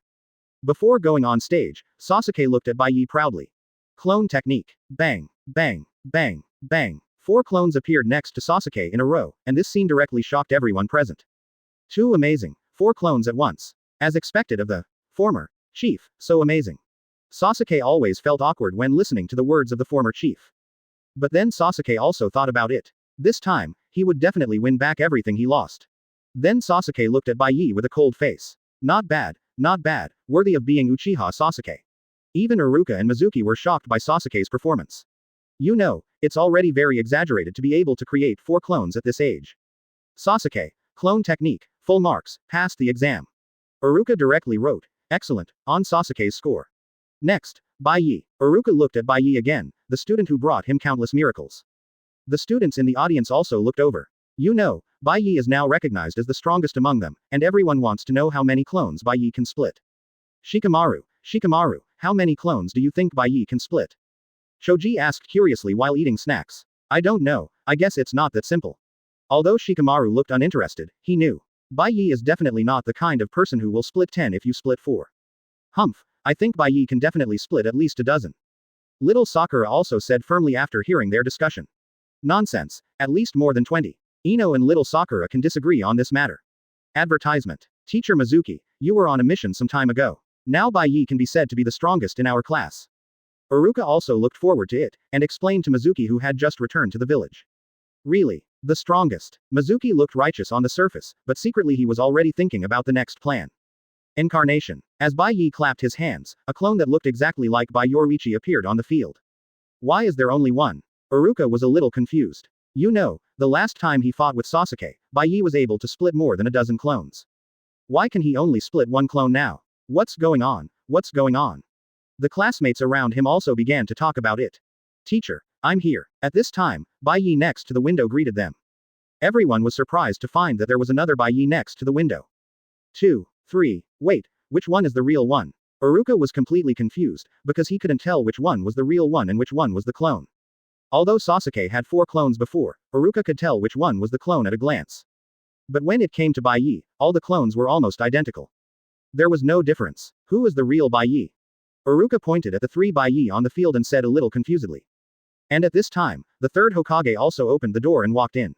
Before going on stage, Sasuke looked at Bai Ye proudly. Clone technique. Bang, bang, bang, bang. 4 clones appeared next to Sasuke in a row, and this scene directly shocked everyone present. Too amazing. 4 clones at once. As expected of the former chief, so amazing. Sasuke always felt awkward when listening to the words of the former chief. But then Sasuke also thought about it. This time, he would definitely win back everything he lost. Then Sasuke looked at Bai Ye with a cold face. Not bad, worthy of being Uchiha Sasuke. Even Iruka and Mizuki were shocked by Sasuke's performance. You know, it's already very exaggerated to be able to create 4 clones at this age. Sasuke, clone technique, full marks, passed the exam. Iruka directly wrote, excellent, on Sasuke's score. Next, Bai Ye. Iruka looked at Bai Ye again, the student who brought him countless miracles. The students in the audience also looked over. You know, Bai Ye is now recognized as the strongest among them, and everyone wants to know how many clones Bai Ye can split. Shikamaru, how many clones do you think Bai Ye can split? Choji asked curiously while eating snacks. I don't know, I guess it's not that simple. Although Shikamaru looked uninterested, he knew. Bai Ye is definitely not the kind of person who will split 10 if you split 4. Humph, I think Bai Ye can definitely split at least a dozen. Little Sakura also said firmly after hearing their discussion. Nonsense, at least more than 20. Ino and Little Sakura can disagree on this matter. Advertisement. Teacher Mizuki, you were on a mission some time ago. Now Bai Ye can be said to be the strongest in our class. Iruka also looked forward to it, and explained to Mizuki who had just returned to the village. Really? The strongest? Mizuki looked righteous on the surface, but secretly he was already thinking about the next plan. Incarnation. As Bai Ye clapped his hands, a clone that looked exactly like Bai Yoruichi appeared on the field. Why is there only one? Iruka was a little confused. You know, the last time he fought with Sasuke, Bai Ye was able to split more than a dozen clones. Why can he only split 1 clone now? What's going on? What's going on? The classmates around him also began to talk about it. Teacher, I'm here. At this time, Bai Ye next to the window greeted them. Everyone was surprised to find that there was another Bai Ye next to the window. 2, 3, wait, which one is the real one? Iruka was completely confused, because he couldn't tell which one was the real one and which one was the clone. Although Sasuke had 4 clones before, Iruka could tell which one was the clone at a glance. But when it came to Bai Ye, all the clones were almost identical. There was no difference. Who is the real Bai Ye? Iruka pointed at the 3 Bai Ye on the field and said a little confusedly. And at this time, the 3rd Hokage also opened the door and walked in.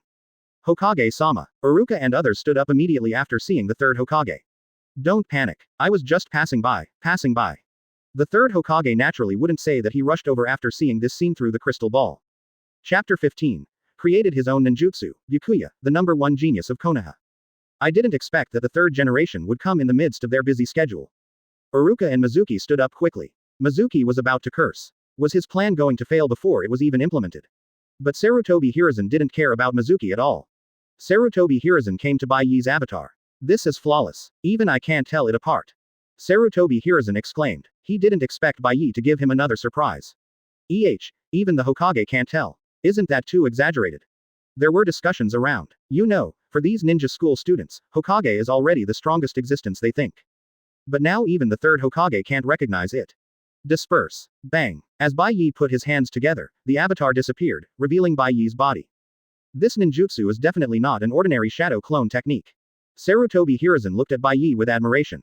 Hokage-sama. Iruka and others stood up immediately after seeing the 3rd Hokage. Don't panic. I was just passing by. The 3rd Hokage naturally wouldn't say that he rushed over after seeing this scene through the crystal ball. Chapter 15. Created his own ninjutsu, Byakuya, the number 1 genius of Konoha. I didn't expect that the 3rd generation would come in the midst of their busy schedule. Iruka and Mizuki stood up quickly. Mizuki was about to curse. Was his plan going to fail before it was even implemented? But Sarutobi Hiruzen didn't care about Mizuki at all. Sarutobi Hiruzen came to Bai Ye's avatar. This is flawless. Even I can't tell it apart. Sarutobi Hiruzen exclaimed. He didn't expect Bai Ye to give him another surprise. Even the Hokage can't tell. Isn't that too exaggerated? There were discussions around. For these ninja school students, Hokage is already the strongest existence they think. But now even the third Hokage can't recognize it. Disperse. Bang. As Bai Ye put his hands together, the avatar disappeared, revealing Bai Ye's body. This ninjutsu is definitely not an ordinary shadow clone technique. Sarutobi Hiruzen looked at Bai Ye with admiration.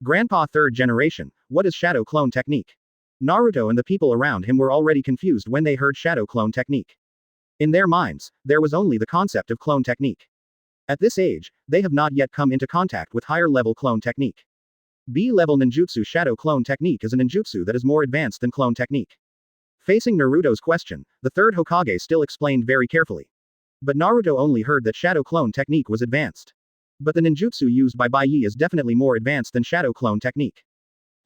Grandpa third generation, what is shadow clone technique? Naruto and the people around him were already confused when they heard shadow clone technique. In their minds, there was only the concept of clone technique. At this age, they have not yet come into contact with higher level clone technique. B-level ninjutsu shadow clone technique is a ninjutsu that is more advanced than clone technique. Facing Naruto's question, the third Hokage still explained very carefully. But Naruto only heard that shadow clone technique was advanced. But the ninjutsu used by Bai Ye is definitely more advanced than shadow clone technique.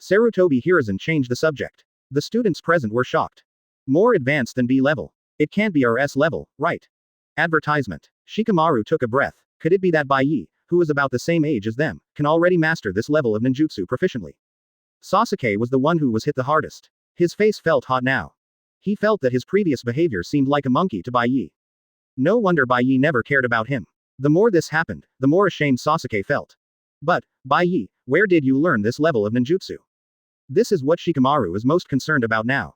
Sarutobi Hiruzen changed the subject. The students present were shocked. More advanced than B-level. It can't be our S-level, right? Advertisement. Shikamaru took a breath. Could it be that Bai Ye, who is about the same age as them, can already master this level of ninjutsu proficiently? Sasuke was the one who was hit the hardest. His face felt hot now. He felt that his previous behavior seemed like a monkey to Bai Ye. No wonder Bai Ye never cared about him. The more this happened, the more ashamed Sasuke felt. But, Bai Ye, where did you learn this level of ninjutsu? This is what Shikamaru is most concerned about now.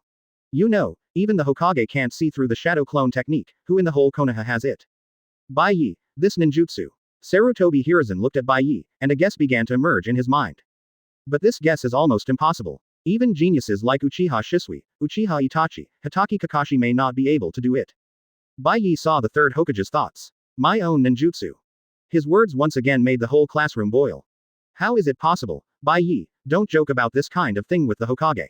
Even the Hokage can't see through the shadow clone technique, who in the whole Konoha has it? Bai Ye, this ninjutsu. Sarutobi Hiruzen looked at Bai Ye, and a guess began to emerge in his mind. But this guess is almost impossible. Even geniuses like Uchiha Shisui, Uchiha Itachi, Hitaki Kakashi may not be able to do it. Bai Ye saw the third Hokage's thoughts. My own ninjutsu. His words once again made the whole classroom boil. How is it possible? Bai Ye, don't joke about this kind of thing with the Hokage.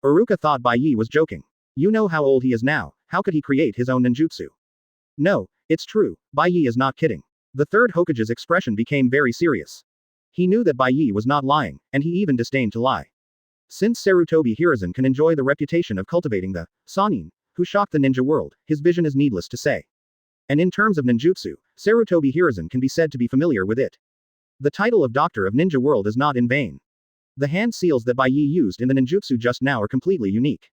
Iruka thought Bai Ye was joking. You know how old he is now, how could he create his own ninjutsu? No, it's true, Bai Ye is not kidding. The third Hokage's expression became very serious. He knew that Bai Ye was not lying, and he even disdained to lie. Since Sarutobi Hiruzen can enjoy the reputation of cultivating the Sannin, who shocked the ninja world, his vision is needless to say. And in terms of ninjutsu, Sarutobi Hiruzen can be said to be familiar with it. The title of Doctor of Ninja World is not in vain. The hand seals that Bai Ye used in the ninjutsu just now are completely unique.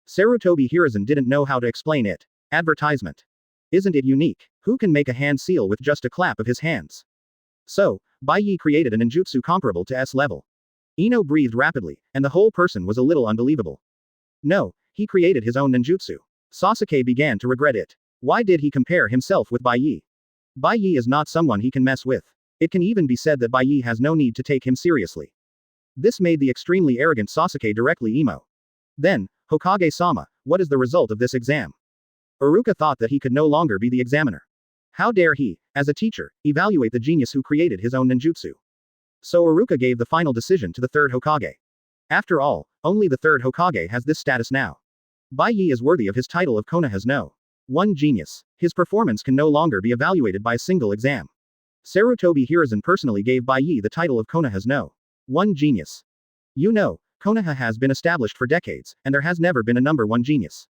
Sarutobi Hiruzen didn't know how to explain it. Advertisement. Isn't it unique? Who can make a hand seal with just a clap of his hands? So, Bai Ye created a ninjutsu comparable to S level. Ino breathed rapidly, and the whole person was a little unbelievable. No, he created his own ninjutsu. Sasuke began to regret it. Why did he compare himself with Bai Ye? Bai Ye is not someone he can mess with. It can even be said that Bai Ye has no need to take him seriously. This made the extremely arrogant Sasuke directly emo. Then, Hokage-sama, what is the result of this exam? Iruka thought that he could no longer be the examiner. How dare he, as a teacher, evaluate the genius who created his own ninjutsu? So Iruka gave the final decision to the third Hokage. After all, only the third Hokage has this status now. Bai Ye is worthy of his title of Konoha's No. 1 genius. His performance can no longer be evaluated by a single exam. Sarutobi Hiruzen personally gave Bai Ye the title of Konoha's No. 1 genius. Konoha has been established for decades, and there has never been a number 1 genius.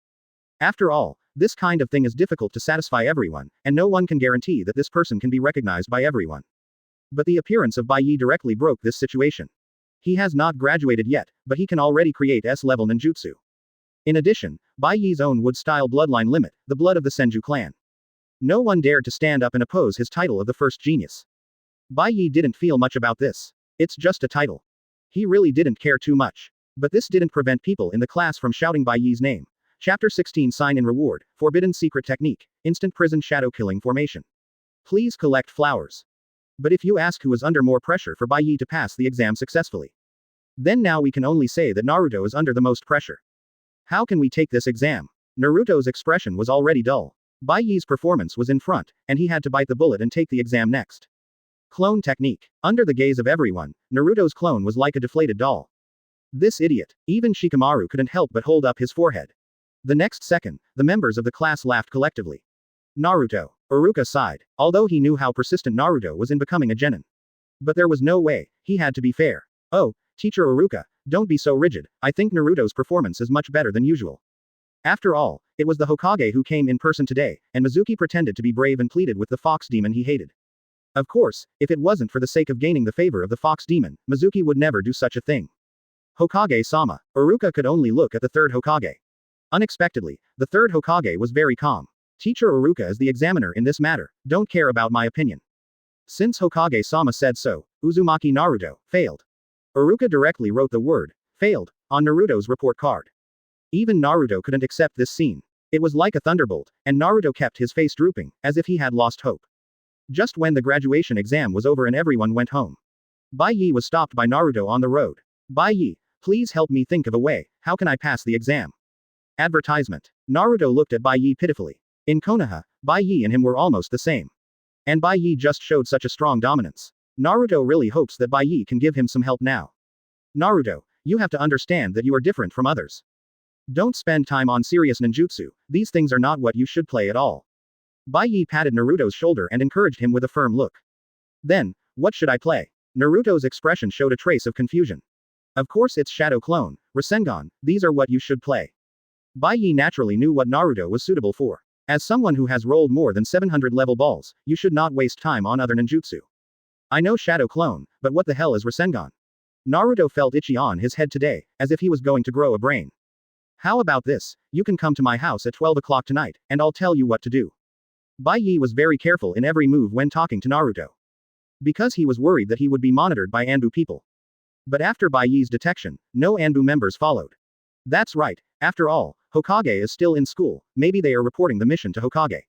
After all, this kind of thing is difficult to satisfy everyone, and no one can guarantee that this person can be recognized by everyone. But the appearance of Bai Ye directly broke this situation. He has not graduated yet, but he can already create S-level ninjutsu. In addition, Bai Ye's own wood-style bloodline limit, the blood of the Senju clan. No one dared to stand up and oppose his title of the first genius. Bai Ye didn't feel much about this. It's just a title. He really didn't care too much. But this didn't prevent people in the class from shouting Bai Ye's name. Chapter 16 Sign in Reward, Forbidden Secret Technique, Instant Prison Shadow Killing Formation. Please collect flowers. But if you ask who is under more pressure for Bai Ye to pass the exam successfully, then now we can only say that Naruto is under the most pressure. How can we take this exam? Naruto's expression was already dull. Bai Ye's performance was in front, and he had to bite the bullet and take the exam next. Clone technique. Under the gaze of everyone, Naruto's clone was like a deflated doll. This idiot. Even Shikamaru couldn't help but hold up his forehead. The next second, the members of the class laughed collectively. Naruto. Iruka sighed, although he knew how persistent Naruto was in becoming a genin. But there was no way, he had to be fair. Oh, Teacher Iruka, Don't be so rigid, I think Naruto's performance is much better than usual. After all, it was the Hokage who came in person today, and Mizuki pretended to be brave and pleaded with the fox demon he hated. Of course, if it wasn't for the sake of gaining the favor of the fox demon, Mizuki would never do such a thing. Hokage-sama. Iruka could only look at the third Hokage. Unexpectedly, the third Hokage was very calm. Teacher Iruka is the examiner in this matter, don't care about my opinion. Since Hokage-sama said so, Uzumaki Naruto failed. Iruka directly wrote the word failed on Naruto's report card. Even Naruto couldn't accept this scene. It was like a thunderbolt, and Naruto kept his face drooping, as if he had lost hope. Just when the graduation exam was over and everyone went home, Bai Ye was stopped by Naruto on the road. Bai Ye, please help me think of a way, how can I pass the exam? Advertisement. Naruto looked at Bai Ye pitifully. In Konoha, Bai Ye and him were almost the same. And Bai Ye just showed such a strong dominance. Naruto really hopes that Bai Ye can give him some help now. Naruto, you have to understand that you are different from others. Don't spend time on serious ninjutsu, these things are not what you should play at all. Bai Ye patted Naruto's shoulder and encouraged him with a firm look. Then, what should I play? Naruto's expression showed a trace of confusion. Of course it's Shadow Clone, Rasengan, these are what you should play. Bai Ye naturally knew what Naruto was suitable for. As someone who has rolled more than 700 level balls, you should not waste time on other ninjutsu. I know Shadow Clone, but what the hell is Rasengan? Naruto felt itchy on his head today, as if he was going to grow a brain. How about this, you can come to my house at 12 o'clock tonight, and I'll tell you what to do. Bai Ye was very careful in every move when talking to Naruto. Because he was worried that he would be monitored by Anbu people. But after Bai Ye's detection, no Anbu members followed. That's right, after all, Hokage is still in school, maybe they are reporting the mission to Hokage.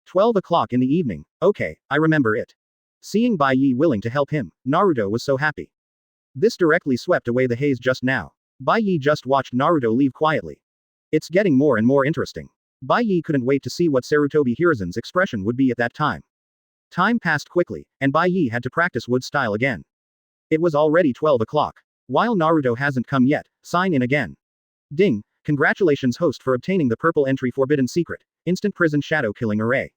12 o'clock in the evening, okay, I remember it. Seeing Bai Ye willing to help him, Naruto was so happy. This directly swept away the haze just now. Bai Ye just watched Naruto leave quietly. It's getting more and more interesting. Bai Ye couldn't wait to see what Sarutobi Hiruzen's expression would be at that time. Time passed quickly, and Bai Ye had to practice wood style again. It was already 12 o'clock. While Naruto hasn't come yet, sign in again. Ding, congratulations host for obtaining the purple entry Forbidden Secret, Instant Prison Shadow Killing Array.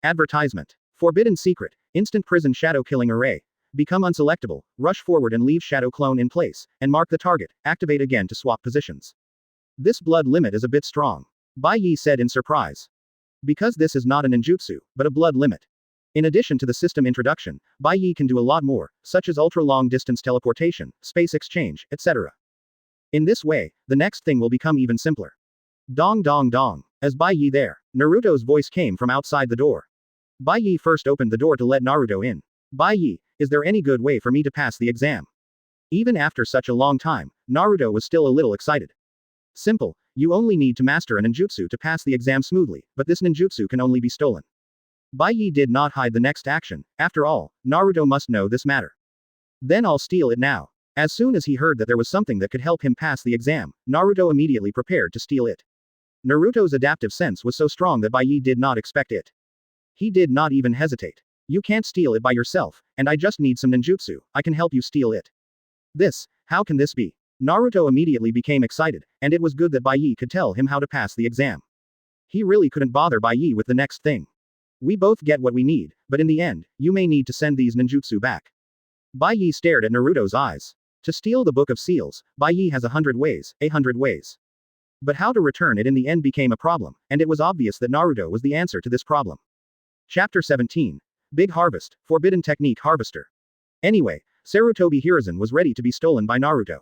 Advertisement. Forbidden Secret, Instant Prison Shadow Killing Array. Become unselectable, rush forward and leave Shadow Clone in place, and mark the target, activate again to swap positions. This blood limit is a bit strong. Bai Ye said in surprise. Because this is not a ninjutsu, but a blood limit. In addition to the system introduction, Bai Ye can do a lot more, such as ultra-long distance teleportation, space exchange, etc. In this way, the next thing will become even simpler. Dong dong dong. As Bai Ye there, Naruto's voice came from outside the door. Bai Ye first opened the door to let Naruto in. Bai Ye, is there any good way for me to pass the exam? Even after such a long time, Naruto was still a little excited. Simple, you only need to master a ninjutsu to pass the exam smoothly, but this ninjutsu can only be stolen. Bai Ye did not hide the next action, after all, Naruto must know this matter. Then I'll steal it now. As soon as he heard that there was something that could help him pass the exam, Naruto immediately prepared to steal it. Naruto's adaptive sense was so strong that Bai Ye did not expect it. He did not even hesitate. You can't steal it by yourself, and I just need some ninjutsu, I can help you steal it. This, how can this be? Naruto immediately became excited, and it was good that Bai Ye could tell him how to pass the exam. He really couldn't bother Bai Ye with the next thing. We both get what we need, but in the end, you may need to send these ninjutsu back. Bai Ye stared at Naruto's eyes. To steal the Book of Seals, Bai Ye has 100 ways, 100 ways. But how to return it in the end became a problem, and it was obvious that Naruto was the answer to this problem. Chapter 17. Big Harvest, Forbidden Technique Harvester. Anyway, Sarutobi Hiruzen was ready to be stolen by Naruto.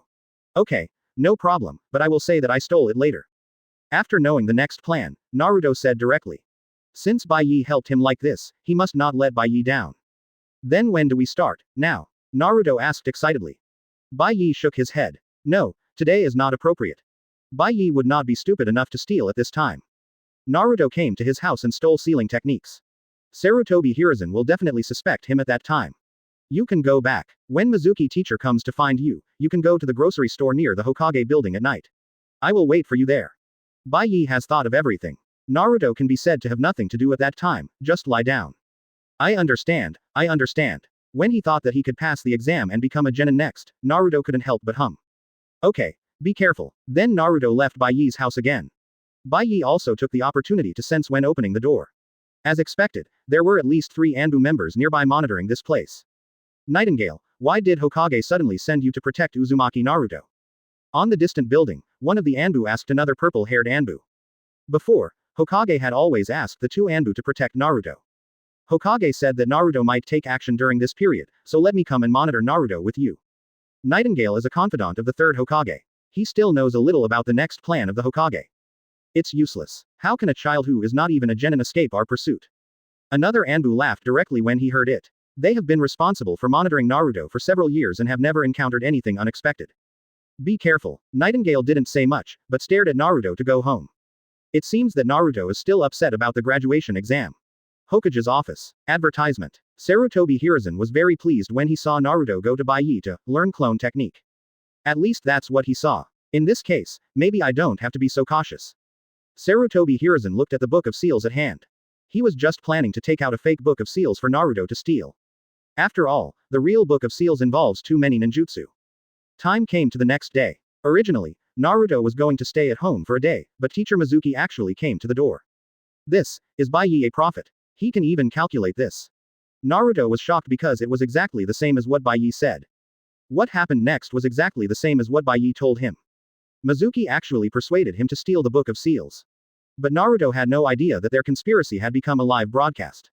Okay, no problem, but I will say that I stole it later. After knowing the next plan, Naruto said directly. Since Bai Ye helped him like this, he must not let Bai Ye down. Then when do we start? Now? Naruto asked excitedly. Bai Ye shook his head. No, today is not appropriate. Bai Ye would not be stupid enough to steal at this time. Naruto came to his house and stole sealing techniques. Sarutobi Hiruzen will definitely suspect him at that time. You can go back. When Mizuki teacher comes to find you, you can go to the grocery store near the Hokage building at night. I will wait for you there. Bai Ye has thought of everything. Naruto can be said to have nothing to do at that time, just lie down. I understand, I understand. When he thought that he could pass the exam and become a genin next, Naruto couldn't help but hum. Okay, be careful. Then Naruto left Bai Ye's house again. Bai Ye also took the opportunity to sense when opening the door. As expected, there were at least 3 Anbu members nearby monitoring this place. Nightingale, why did Hokage suddenly send you to protect Uzumaki Naruto? On the distant building, one of the Anbu asked another purple-haired Anbu. Before, Hokage had always asked the two Anbu to protect Naruto. Hokage said that Naruto might take action during this period, so let me come and monitor Naruto with you. Nightingale is a confidant of the third Hokage. He still knows a little about the next plan of the Hokage. It's useless. How can a child who is not even a genin escape our pursuit? Another Anbu laughed directly when he heard it. They have been responsible for monitoring Naruto for several years and have never encountered anything unexpected. Be careful. Nightingale didn't say much, but stared at Naruto to go home. It seems that Naruto is still upset about the graduation exam. Hokage's office. Advertisement. Sarutobi Hiruzen was very pleased when he saw Naruto go to Bai Ye to learn clone technique. At least that's what he saw. In this case, maybe I don't have to be so cautious. Sarutobi Hiruzen looked at the book of seals at hand. He was just planning to take out a fake book of seals for Naruto to steal. After all, the real book of seals involves too many ninjutsu. Time came to the next day. Originally, Naruto was going to stay at home for a day, but teacher Mizuki actually came to the door. This is Bai Ye a prophet. He can even calculate this. Naruto was shocked because it was exactly the same as what Bai Ye said. What happened next was exactly the same as what Bai Ye told him. Mizuki actually persuaded him to steal the book of seals. But Naruto had no idea that their conspiracy had become a live broadcast.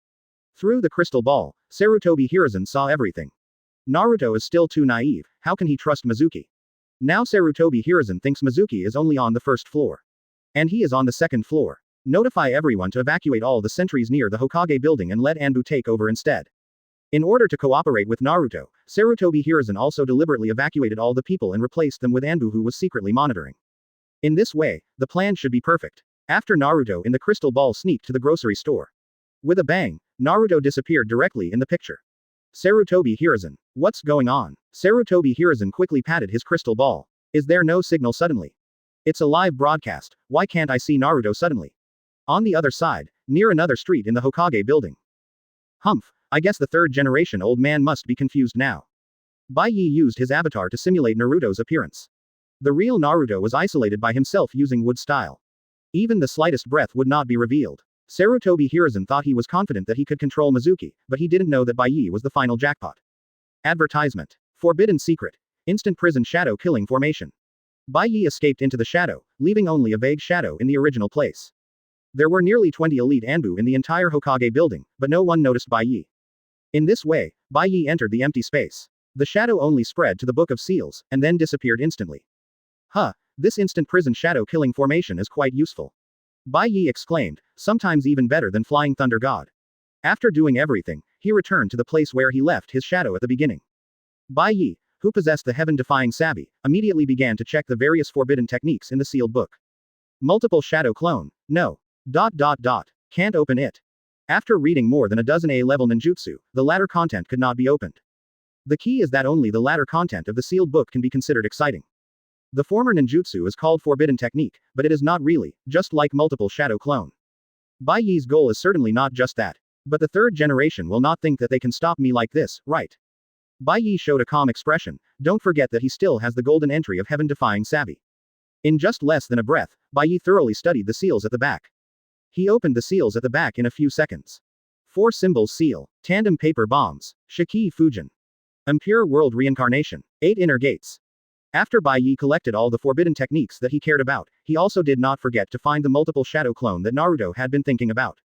Through the crystal ball, Sarutobi Hiruzen saw everything. Naruto is still too naive, how can he trust Mizuki? Now Sarutobi Hiruzen thinks Mizuki is only on the first floor. And he is on the second floor. Notify everyone to evacuate all the sentries near the Hokage building and let Anbu take over instead. In order to cooperate with Naruto, Sarutobi Hiruzen also deliberately evacuated all the people and replaced them with Anbu, who was secretly monitoring. In this way, the plan should be perfect. After Naruto in the crystal ball sneaked to the grocery store. With a bang, Naruto disappeared directly in the picture. Sarutobi Hiruzen. What's going on? Sarutobi Hiruzen quickly patted his crystal ball. Is there no signal suddenly? It's a live broadcast, why can't I see Naruto suddenly? On the other side, near another street in the Hokage building. Humph, I guess the third generation old man must be confused now. Bai Ye used his avatar to simulate Naruto's appearance. The real Naruto was isolated by himself using wood style. Even the slightest breath would not be revealed. Sarutobi Hiruzen thought he was confident that he could control Mizuki, but he didn't know that Bai Ye was the final jackpot. Advertisement. Forbidden secret. Instant prison shadow killing formation. Bai Ye escaped into the shadow, leaving only a vague shadow in the original place. There were nearly 20 elite Anbu in the entire Hokage building, but no one noticed Bai Ye. In this way, Bai Ye entered the empty space. The shadow only spread to the Book of Seals, and then disappeared instantly. Huh, this instant prison shadow killing formation is quite useful. Bai Ye exclaimed, sometimes even better than Flying Thunder God. After doing everything, he returned to the place where he left his shadow at the beginning. Bai Ye, who possessed the heaven-defying savvy, immediately began to check the various forbidden techniques in the sealed book. Multiple shadow clone. No. Can't open it. After reading more than a dozen A-level ninjutsu, the latter content could not be opened. The key is that only the latter content of the sealed book can be considered exciting. The former ninjutsu is called forbidden technique, but it is not really, just like multiple shadow clone. Bai Ye's goal is certainly not just that. But the third generation will not think that they can stop me like this, right? Bai Ye showed a calm expression, don't forget that he still has the golden entry of heaven-defying savvy. In just less than a breath, Bai Ye thoroughly studied the seals at the back. He opened the seals at the back in a few seconds. 4 symbols seal, tandem paper bombs, Shiki Fujin. Impure world reincarnation, 8 inner gates. After Bai Ye collected all the forbidden techniques that he cared about, he also did not forget to find the multiple shadow clone that Naruto had been thinking about.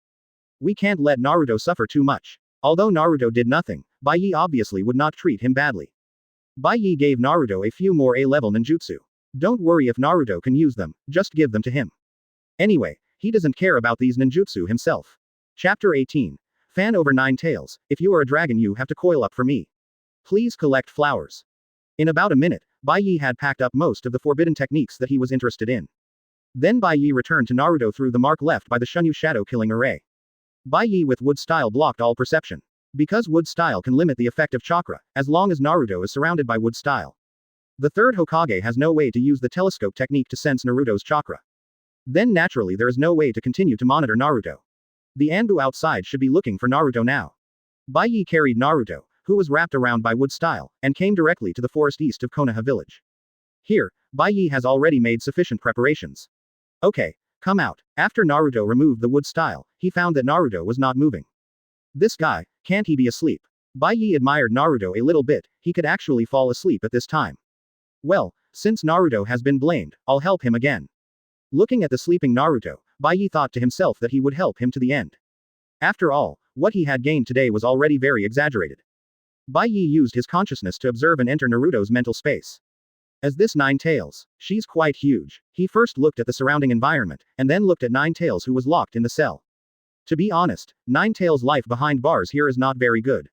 We can't let Naruto suffer too much. Although Naruto did nothing, Bai Ye obviously would not treat him badly. Bai Ye gave Naruto a few more A-level ninjutsu. Don't worry if Naruto can use them, just give them to him. Anyway, he doesn't care about these ninjutsu himself. Chapter 18. Fan over 9 tails, if you are a dragon you have to coil up for me. Please collect flowers. In about a minute, Bai Ye had packed up most of the forbidden techniques that he was interested in. Then Bai Ye returned to Naruto through the mark left by the Shunyu shadow killing array. Bai Ye with wood style blocked all perception. Because wood style can limit the effect of chakra, as long as Naruto is surrounded by wood style. The third Hokage has no way to use the telescope technique to sense Naruto's chakra. Then naturally there is no way to continue to monitor Naruto. The Anbu outside should be looking for Naruto now. Bai Ye carried Naruto, who was wrapped around by wood style, and came directly to the forest east of Konoha Village. Here, Bai Ye has already made sufficient preparations. Okay, come out. After Naruto removed the wood style, he found that Naruto was not moving. This guy, can't he be asleep? Bai Ye admired Naruto a little bit, he could actually fall asleep at this time. Well, since Naruto has been blamed, I'll help him again. Looking at the sleeping Naruto, Bai Ye thought to himself that he would help him to the end. After all, what he had gained today was already very exaggerated. Bai Ye used his consciousness to observe and enter Naruto's mental space. As this Ninetales, she's quite huge. He first looked at the surrounding environment, and then looked at Ninetales who was locked in the cell. To be honest, Ninetales' life behind bars here is not very good.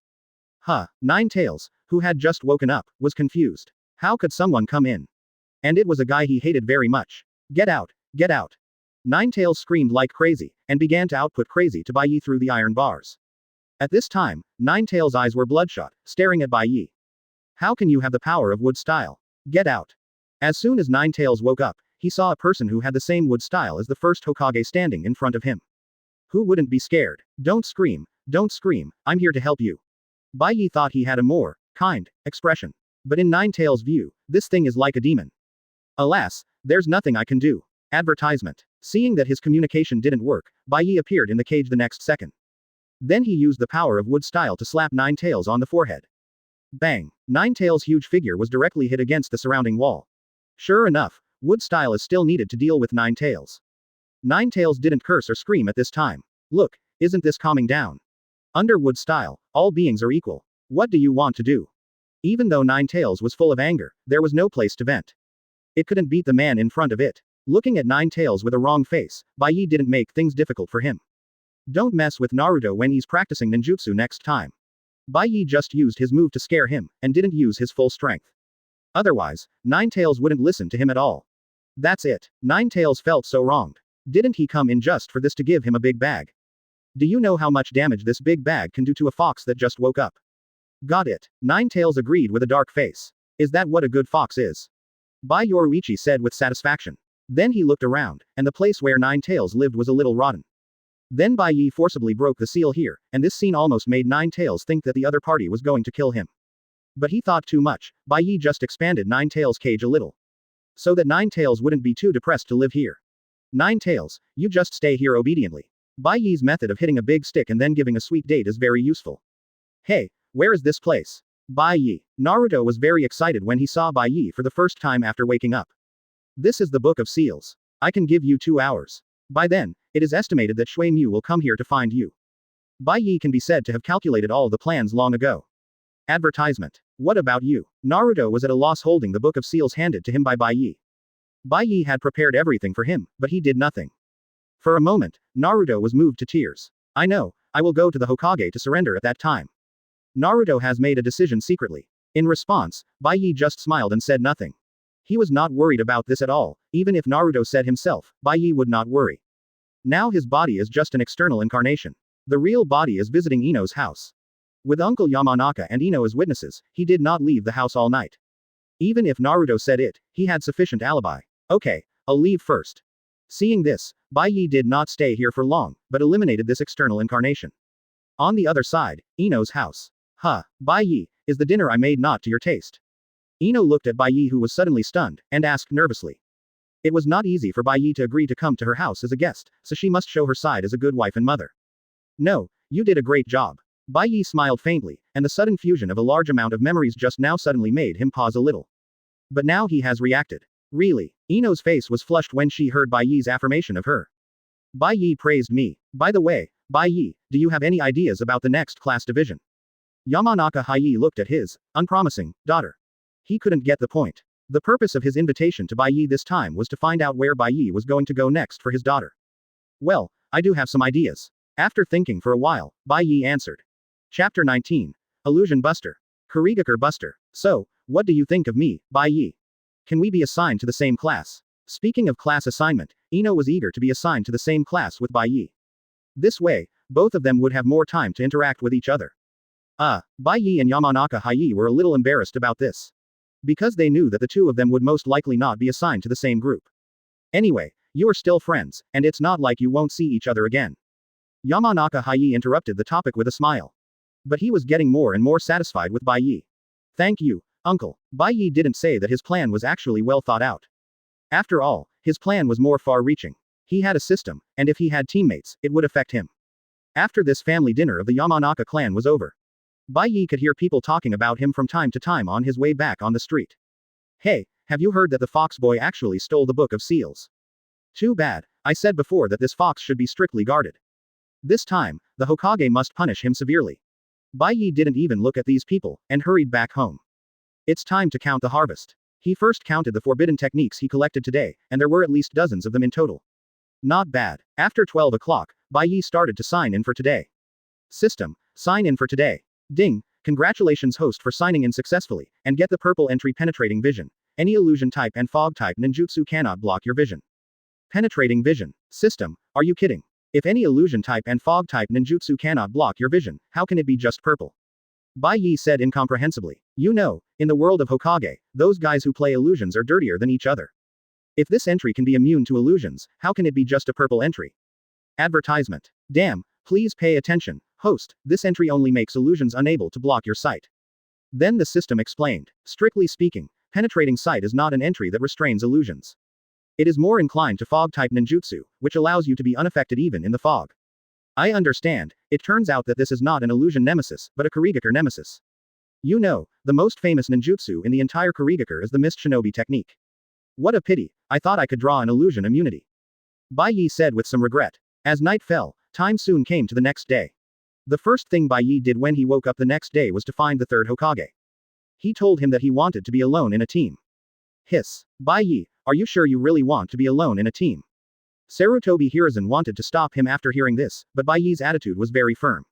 Ninetales, who had just woken up, was confused. How could someone come in? And it was a guy he hated very much. Get out, get out. Ninetales screamed like crazy, and began to output crazy to Bai Ye through the iron bars. At this time, Ninetales' eyes were bloodshot, staring at Bai Ye. How can you have the power of wood style? Get out. As soon as Ninetales woke up, he saw a person who had the same wood style as the first Hokage standing in front of him. Who wouldn't be scared? Don't scream, I'm here to help you. Bai Ye thought he had a more kind expression. But in Ninetales' view, this thing is like a demon. Alas, there's nothing I can do. Advertisement. Seeing that his communication didn't work, Bai Ye appeared in the cage the next second. Then he used the power of wood style to slap Ninetales on the forehead. Bang! Ninetales' huge figure was directly hit against the surrounding wall. Sure enough, wood style is still needed to deal with Ninetales. Ninetales didn't curse or scream at this time. Look, isn't this calming down? Under wood style, all beings are equal. What do you want to do? Even though Ninetales was full of anger, there was no place to vent. It couldn't beat the man in front of it. Looking at Ninetales with a wrong face, Bai Ye didn't make things difficult for him. Don't mess with Naruto when he's practicing ninjutsu next time. Bai Ye just used his move to scare him, and didn't use his full strength. Otherwise, Ninetales wouldn't listen to him at all. That's it. Ninetales felt so wronged. Didn't he come in just for this to give him a big bag? Do you know how much damage this big bag can do to a fox that just woke up? Got it. Ninetales agreed with a dark face. Is that what a good fox is? Bai Yoruichi said with satisfaction. Then he looked around, and the place where Ninetales lived was a little rotten. Then Bai Ye forcibly broke the seal here, and this scene almost made Ninetales think that the other party was going to kill him. But he thought too much. Bai Ye just expanded Ninetales' cage a little. So that Ninetales wouldn't be too depressed to live here. Ninetales, you just stay here obediently. Bai Ye's method of hitting a big stick and then giving a sweet date is very useful. Hey, where is this place? Bai Ye. Naruto was very excited when he saw Bai Ye for the first time after waking up. This is the Book of Seals. I can give you 2 hours. By then, it is estimated that Shui Mu will come here to find you. Bai Ye can be said to have calculated all the plans long ago. Advertisement. What about you? Naruto was at a loss holding the Book of Seals handed to him by Bai Ye. Bai Ye had prepared everything for him, but he did nothing. For a moment, Naruto was moved to tears. I know, I will go to the Hokage to surrender at that time. Naruto has made a decision secretly. In response, Bai Ye just smiled and said nothing. He was not worried about this at all. Even if Naruto said himself, Bai Ye would not worry. Now his body is just an external incarnation. The real body is visiting Ino's house. With Uncle Yamanaka and Ino as witnesses, he did not leave the house all night. Even if Naruto said it, he had sufficient alibi. Okay, I'll leave first. Seeing this, Bai Ye did not stay here for long, but eliminated this external incarnation. On the other side, Ino's house. Bai Ye, is the dinner I made not to your taste? Ino looked at Bai Ye, who was suddenly stunned, and asked nervously. It was not easy for Bai Ye to agree to come to her house as a guest, so she must show her side as a good wife and mother. No, you did a great job. Bai Ye smiled faintly, and the sudden fusion of a large amount of memories just now suddenly made him pause a little. But now he has reacted. Really? Ino's face was flushed when she heard Bai Ye's affirmation of her. Bai Ye praised me. By the way, Bai Ye, do you have any ideas about the next class division? Yamanaka Hayi looked at his unpromising daughter. He couldn't get the point. The purpose of his invitation to Bai Ye this time was to find out where Bai Ye was going to go next for his daughter. Well, I do have some ideas. After thinking for a while, Bai Ye answered. Chapter 19. Illusion Buster. Kurigakure Buster. So, what do you think of me, Bai Ye? Can we be assigned to the same class? Speaking of class assignment, Ino was eager to be assigned to the same class with Bai Ye. This way, both of them would have more time to interact with each other. Bai Ye and Yamanaka Hayi were a little embarrassed about this. Because they knew that the two of them would most likely not be assigned to the same group. Anyway, you're still friends, and it's not like you won't see each other again. Yamanaka Hayi interrupted the topic with a smile. But he was getting more and more satisfied with Bai Ye. Thank you, uncle. Bai Ye didn't say that his plan was actually well thought out. After all, his plan was more far-reaching. He had a system, and if he had teammates, it would affect him. After this family dinner of the Yamanaka clan was over, Bai Ye could hear people talking about him from time to time on his way back on the street. Hey, have you heard that the fox boy actually stole the Book of Seals? Too bad, I said before that this fox should be strictly guarded. This time, the Hokage must punish him severely. Bai Ye didn't even look at these people, and hurried back home. It's time to count the harvest. He first counted the forbidden techniques he collected today, and there were at least dozens of them in total. Not bad. After 12 o'clock, Bai Ye started to sign in for today. System, sign in for today. Ding, congratulations host for signing in successfully, and get the purple entry penetrating vision. Any illusion type and fog type ninjutsu cannot block your vision. Penetrating vision. System, are you kidding? If any illusion type and fog type ninjutsu cannot block your vision, how can it be just purple? Bai Ye said incomprehensibly. You know, in the world of Hokage, those guys who play illusions are dirtier than each other. If this entry can be immune to illusions, how can it be just a purple entry? Advertisement. Damn, please pay attention, host, this entry only makes illusions unable to block your sight. Then the system explained. Strictly speaking, penetrating sight is not an entry that restrains illusions. It is more inclined to fog-type ninjutsu, which allows you to be unaffected even in the fog. I understand, it turns out that this is not an illusion nemesis, but a Kurigaku nemesis. You know, the most famous ninjutsu in the entire Kurigaku is the Mist Shinobi technique. What a pity, I thought I could draw an illusion immunity. Bai Ye said with some regret. As night fell, time soon came to the next day. The first thing Bai Ye did when he woke up the next day was to find the third Hokage. He told him that he wanted to be alone in a team. Hiss. Bai Ye, are you sure you really want to be alone in a team? Sarutobi Hiruzen wanted to stop him after hearing this, but Bai Ye's attitude was very firm.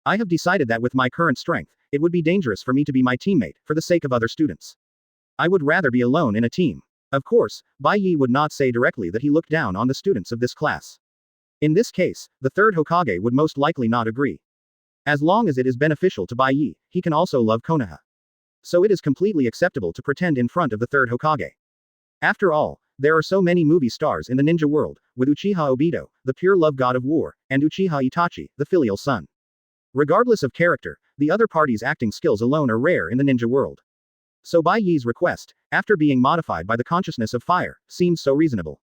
I have decided that with my current strength, it would be dangerous for me to be my teammate, for the sake of other students. I would rather be alone in a team. Of course, Bai Ye would not say directly that he looked down on the students of this class. In this case, the third Hokage would most likely not agree. As long as it is beneficial to Bai Ye, he can also love Konoha. So it is completely acceptable to pretend in front of the third Hokage. After all, there are so many movie stars in the ninja world, with Uchiha Obito, the pure love god of war, and Uchiha Itachi, the filial son. Regardless of character, the other party's acting skills alone are rare in the ninja world. So Bai Ye's request, after being modified by the consciousness of fire, seems so reasonable.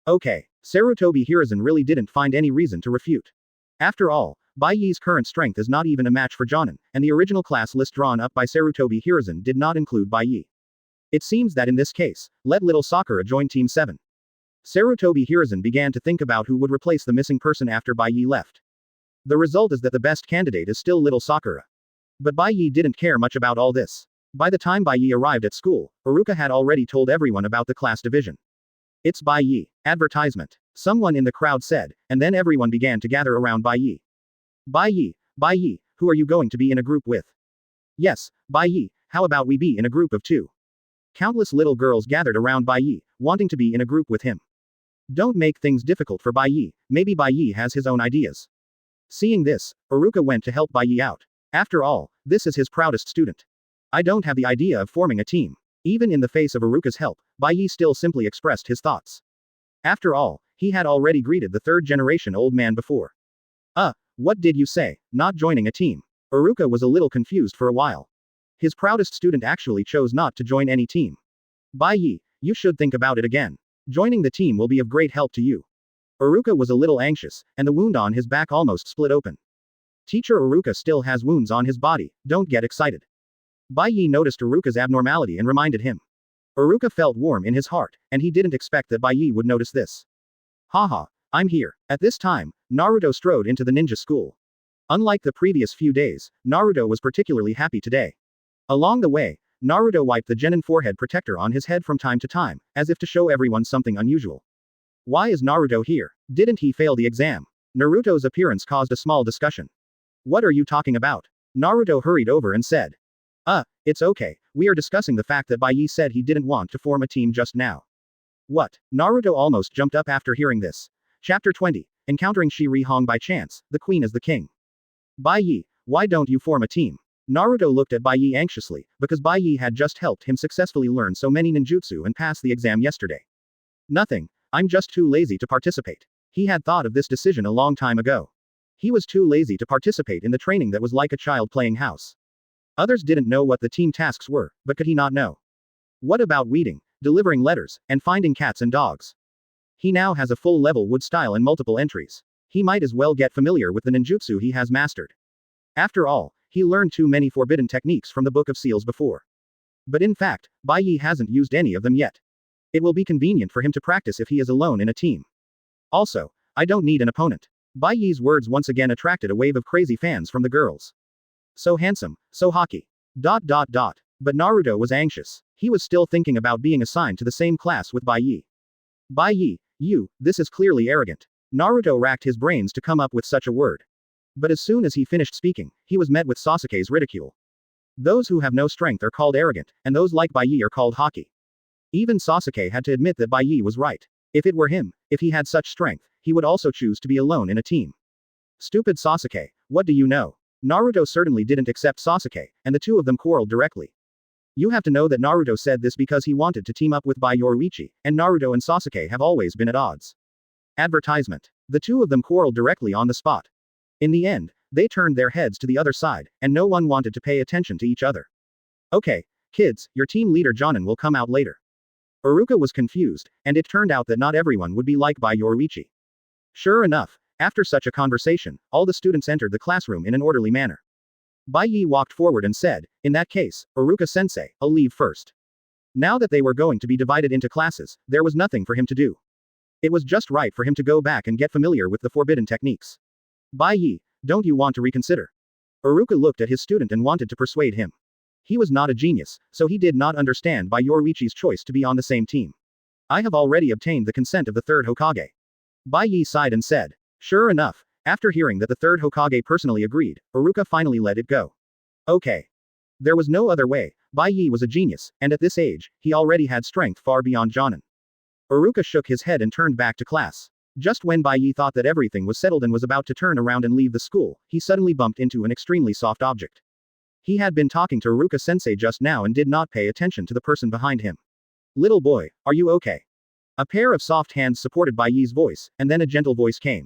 Okay, Sarutobi Hiruzen really didn't find any reason to refute. After all, Bai Ye's current strength is not even a match for Jonin, and the original class list drawn up by Sarutobi Hiruzen did not include Bai Ye. It seems that in this case, let little Sakura join Team 7. Sarutobi Hiruzen began to think about who would replace the missing person after Bai Ye left. The result is that the best candidate is still little Sakura. But Bai Ye didn't care much about all this. By the time Bai Ye arrived at school, Iruka had already told everyone about the class division. It's Bai Ye. Advertisement. Someone in the crowd said, and then everyone began to gather around Bai Ye. Bai Ye, who are you going to be in a group with? Yes, Bai Ye, how about we be in a group of 2? Countless little girls gathered around Bai Ye, wanting to be in a group with him. Don't make things difficult for Bai Ye, maybe Bai Ye has his own ideas. Seeing this, Iruka went to help Bai Ye out. After all, this is his proudest student. I don't have the idea of forming a team. Even in the face of Iruka's help, Bai Ye still simply expressed his thoughts. After all, he had already greeted the third-generation old man before. What did you say, not joining a team? Iruka was a little confused for a while. His proudest student actually chose not to join any team. Bai Ye, you should think about it again. Joining the team will be of great help to you. Iruka was a little anxious, and the wound on his back almost split open. Teacher Iruka still has wounds on his body, don't get excited. Bai Ye noticed Iruka's abnormality and reminded him. Iruka felt warm in his heart, and he didn't expect that Bai Ye would notice this. Haha, I'm here. At this time, Naruto strode into the ninja school. Unlike the previous few days, Naruto was particularly happy today. Along the way, Naruto wiped the Jonin forehead protector on his head from time to time, as if to show everyone something unusual. Why is Naruto here? Didn't he fail the exam? Naruto's appearance caused a small discussion. What are you talking about? Naruto hurried over and said. It's okay, we are discussing the fact that Bai Ye said he didn't want to form a team just now. What? Naruto almost jumped up after hearing this. Chapter 20, Encountering Shiri Hong by chance, the queen is the king. Bai Ye, why don't you form a team? Naruto looked at Bai Ye anxiously, because Bai Ye had just helped him successfully learn so many ninjutsu and pass the exam yesterday. Nothing, I'm just too lazy to participate. He had thought of this decision a long time ago. He was too lazy to participate in the training that was like a child playing house. Others didn't know what the team tasks were, but could he not know? What about weeding, delivering letters, and finding cats and dogs? He now has a full-level wood style and multiple entries. He might as well get familiar with the ninjutsu he has mastered. After all, he learned too many forbidden techniques from the Book of Seals before. But in fact, Bai Ye hasn't used any of them yet. It will be convenient for him to practice if he is alone in a team. Also, I don't need an opponent. Bai Ye's words once again attracted a wave of crazy fans from the girls. So handsome, so hockey. But Naruto was anxious. He was still thinking about being assigned to the same class with Bai Ye. Bai Ye, this is clearly arrogant. Naruto racked his brains to come up with such a word. But as soon as he finished speaking, he was met with Sasuke's ridicule. Those who have no strength are called arrogant, and those like Bai Ye are called hockey. Even Sasuke had to admit that Bai Ye was right. If it were him, if he had such strength, he would also choose to be alone in a team. Stupid Sasuke, what do you know? Naruto certainly didn't accept Sasuke, and the two of them quarreled directly. You have to know that Naruto said this because he wanted to team up with Bai Yoruichi, and Naruto and Sasuke have always been at odds. Advertisement. The two of them quarreled directly on the spot. In the end, they turned their heads to the other side, and no one wanted to pay attention to each other. Okay, kids, your team leader Jonin will come out later. Iruka was confused, and it turned out that not everyone would be like Bai Yoruichi. Sure enough, after such a conversation, all the students entered the classroom in an orderly manner. Bai Ye walked forward and said, in that case, Iruka-sensei, I'll leave first. Now that they were going to be divided into classes, there was nothing for him to do. It was just right for him to go back and get familiar with the forbidden techniques. Bai Ye, don't you want to reconsider? Iruka looked at his student and wanted to persuade him. He was not a genius, so he did not understand Bai Yoruichi's choice to be on the same team. I have already obtained the consent of the third Hokage. Bai Ye sighed and said. Sure enough, after hearing that the third Hokage personally agreed, Iruka finally let it go. Okay. There was no other way. Bai Ye was a genius, and at this age, he already had strength far beyond Jonin. Iruka shook his head and turned back to class. Just when Bai Ye thought that everything was settled and was about to turn around and leave the school, he suddenly bumped into an extremely soft object. He had been talking to Iruka-sensei just now and did not pay attention to the person behind him. Little boy, are you okay? A pair of soft hands supported Bai Ye's voice, and then a gentle voice came.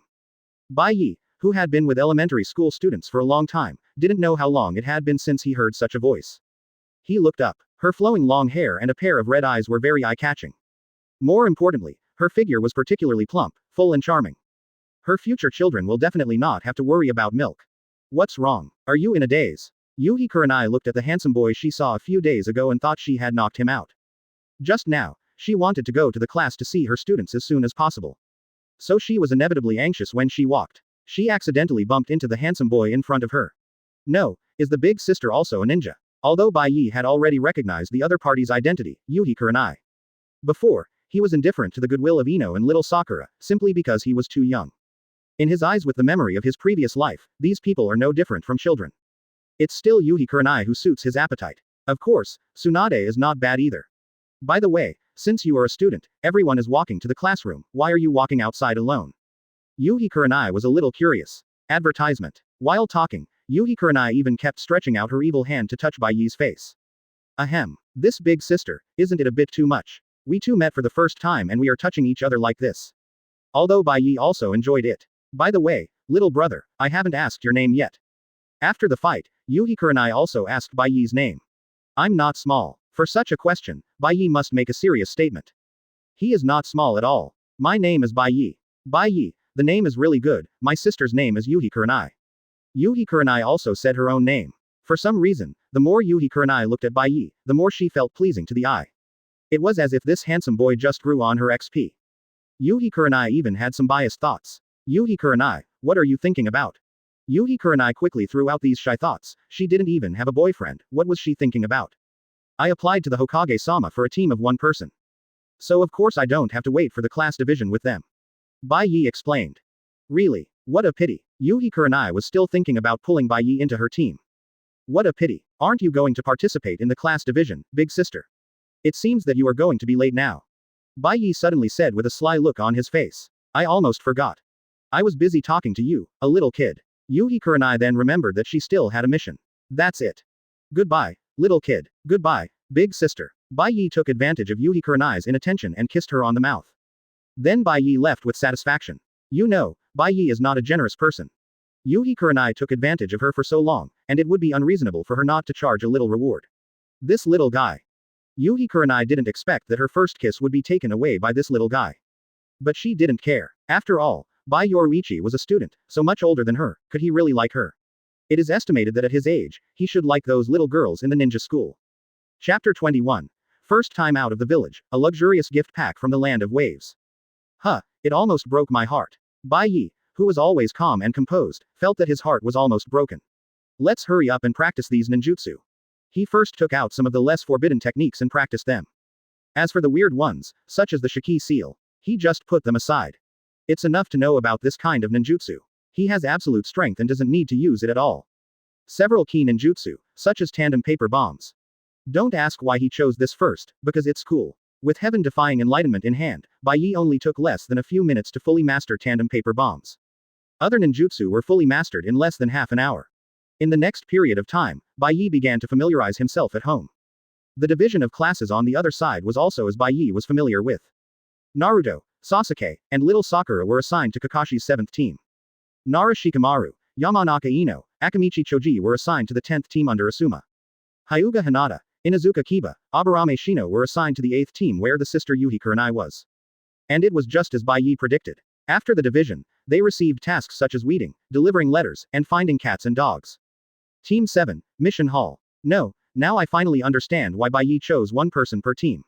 Bai Ye, who had been with elementary school students for a long time, didn't know how long it had been since he heard such a voice. He looked up. Her flowing long hair and a pair of red eyes were very eye-catching. More importantly, her figure was particularly plump, full and charming. Her future children will definitely not have to worry about milk. What's wrong? Are you in a daze? Yuhi Kurenai looked at the handsome boy she saw a few days ago and thought she had knocked him out. Just now, she wanted to go to the class to see her students as soon as possible. So she was inevitably anxious when she walked. She accidentally bumped into the handsome boy in front of her. No, is the big sister also a ninja? Although Bai Ye had already recognized the other party's identity, Yuhi Kurenai. Before, he was indifferent to the goodwill of Ino and little Sakura, simply because he was too young. In his eyes with the memory of his previous life, these people are no different from children. It's still Yuhi Kurenai who suits his appetite. Of course, Tsunade is not bad either. By the way, since you are a student, everyone is walking to the classroom, why are you walking outside alone? Yuhi Kurenai was a little curious. Advertisement. While talking, Yuhi Kurenai even kept stretching out her evil hand to touch Bai Ye's face. Ahem. This big sister, isn't it a bit too much? We two met for the first time and we are touching each other like this. Although Bai Ye also enjoyed it. By the way, little brother, I haven't asked your name yet. After the fight, Yuhi Kurenai also asked Bai Ye's name. I'm not small. For such a question, Bai Ye must make a serious statement. He is not small at all. My name is Bai Ye. Bai Ye, the name is really good, my sister's name is Yuhi Kurenai. Yuhi Kurenai also said her own name. For some reason, the more Yuhi Kurenai looked at Bai Ye, the more she felt pleasing to the eye. It was as if this handsome boy just grew on her XP. Yuhi Kurenai even had some biased thoughts. Yuhi Kurenai, what are you thinking about? Yuhi Kurenai quickly threw out these shy thoughts. She didn't even have a boyfriend. What was she thinking about? I applied to the Hokage-sama for a team of one person. So of course I don't have to wait for the class division with them. Bai Ye explained. Really? What a pity. Yuhi Kurenai was still thinking about pulling Bai Ye into her team. What a pity. Aren't you going to participate in the class division, big sister? It seems that you are going to be late now. Bai Ye suddenly said with a sly look on his face. I almost forgot. I was busy talking to you, a little kid. Yuhi Kurenai then remembered that she still had a mission. That's it. Goodbye, little kid. Goodbye, big sister. Bai Ye took advantage of Yuhi Kurenai's inattention and kissed her on the mouth. Then Bai Ye left with satisfaction. You know, Bai Ye is not a generous person. Yuhi Kurenai took advantage of her for so long, and it would be unreasonable for her not to charge a little reward. This little guy. Yuhi Kurenai didn't expect that her first kiss would be taken away by this little guy. But she didn't care. After all, Bai Yoruichi was a student, so much older than her. Could he really like her? It is estimated that at his age, he should like those little girls in the ninja school. Chapter 21. First time out of the village, a luxurious gift pack from the land of waves. It almost broke my heart. Bai Ye, who was always calm and composed, felt that his heart was almost broken. Let's hurry up and practice these ninjutsu. He first took out some of the less forbidden techniques and practiced them. As for the weird ones, such as the Shiki seal, he just put them aside. It's enough to know about this kind of ninjutsu. He has absolute strength and doesn't need to use it at all. Several key ninjutsu, such as tandem paper bombs. Don't ask why he chose this first, because it's cool. With heaven-defying enlightenment in hand, Bai Ye only took less than a few minutes to fully master tandem paper bombs. Other ninjutsu were fully mastered in less than half an hour. In the next period of time, Bai Ye began to familiarize himself at home. The division of classes on the other side was also as Bai Ye was familiar with. Naruto, Sasuke, and little Sakura were assigned to Kakashi's 7th team. Nara Shikamaru, Yamanaka Ino, Akamichi Choji were assigned to the 10th team under Asuma. Hyuga Hinata, Inuzuka Kiba, Aburame Shino were assigned to the 8th team where the sister Yuhi Kurenai was. And it was just as Bai Ye predicted. After the division, they received tasks such as weeding, delivering letters, and finding cats and dogs. Team 7, Mission Hall. No, now I finally understand why Bai Ye chose one person per team.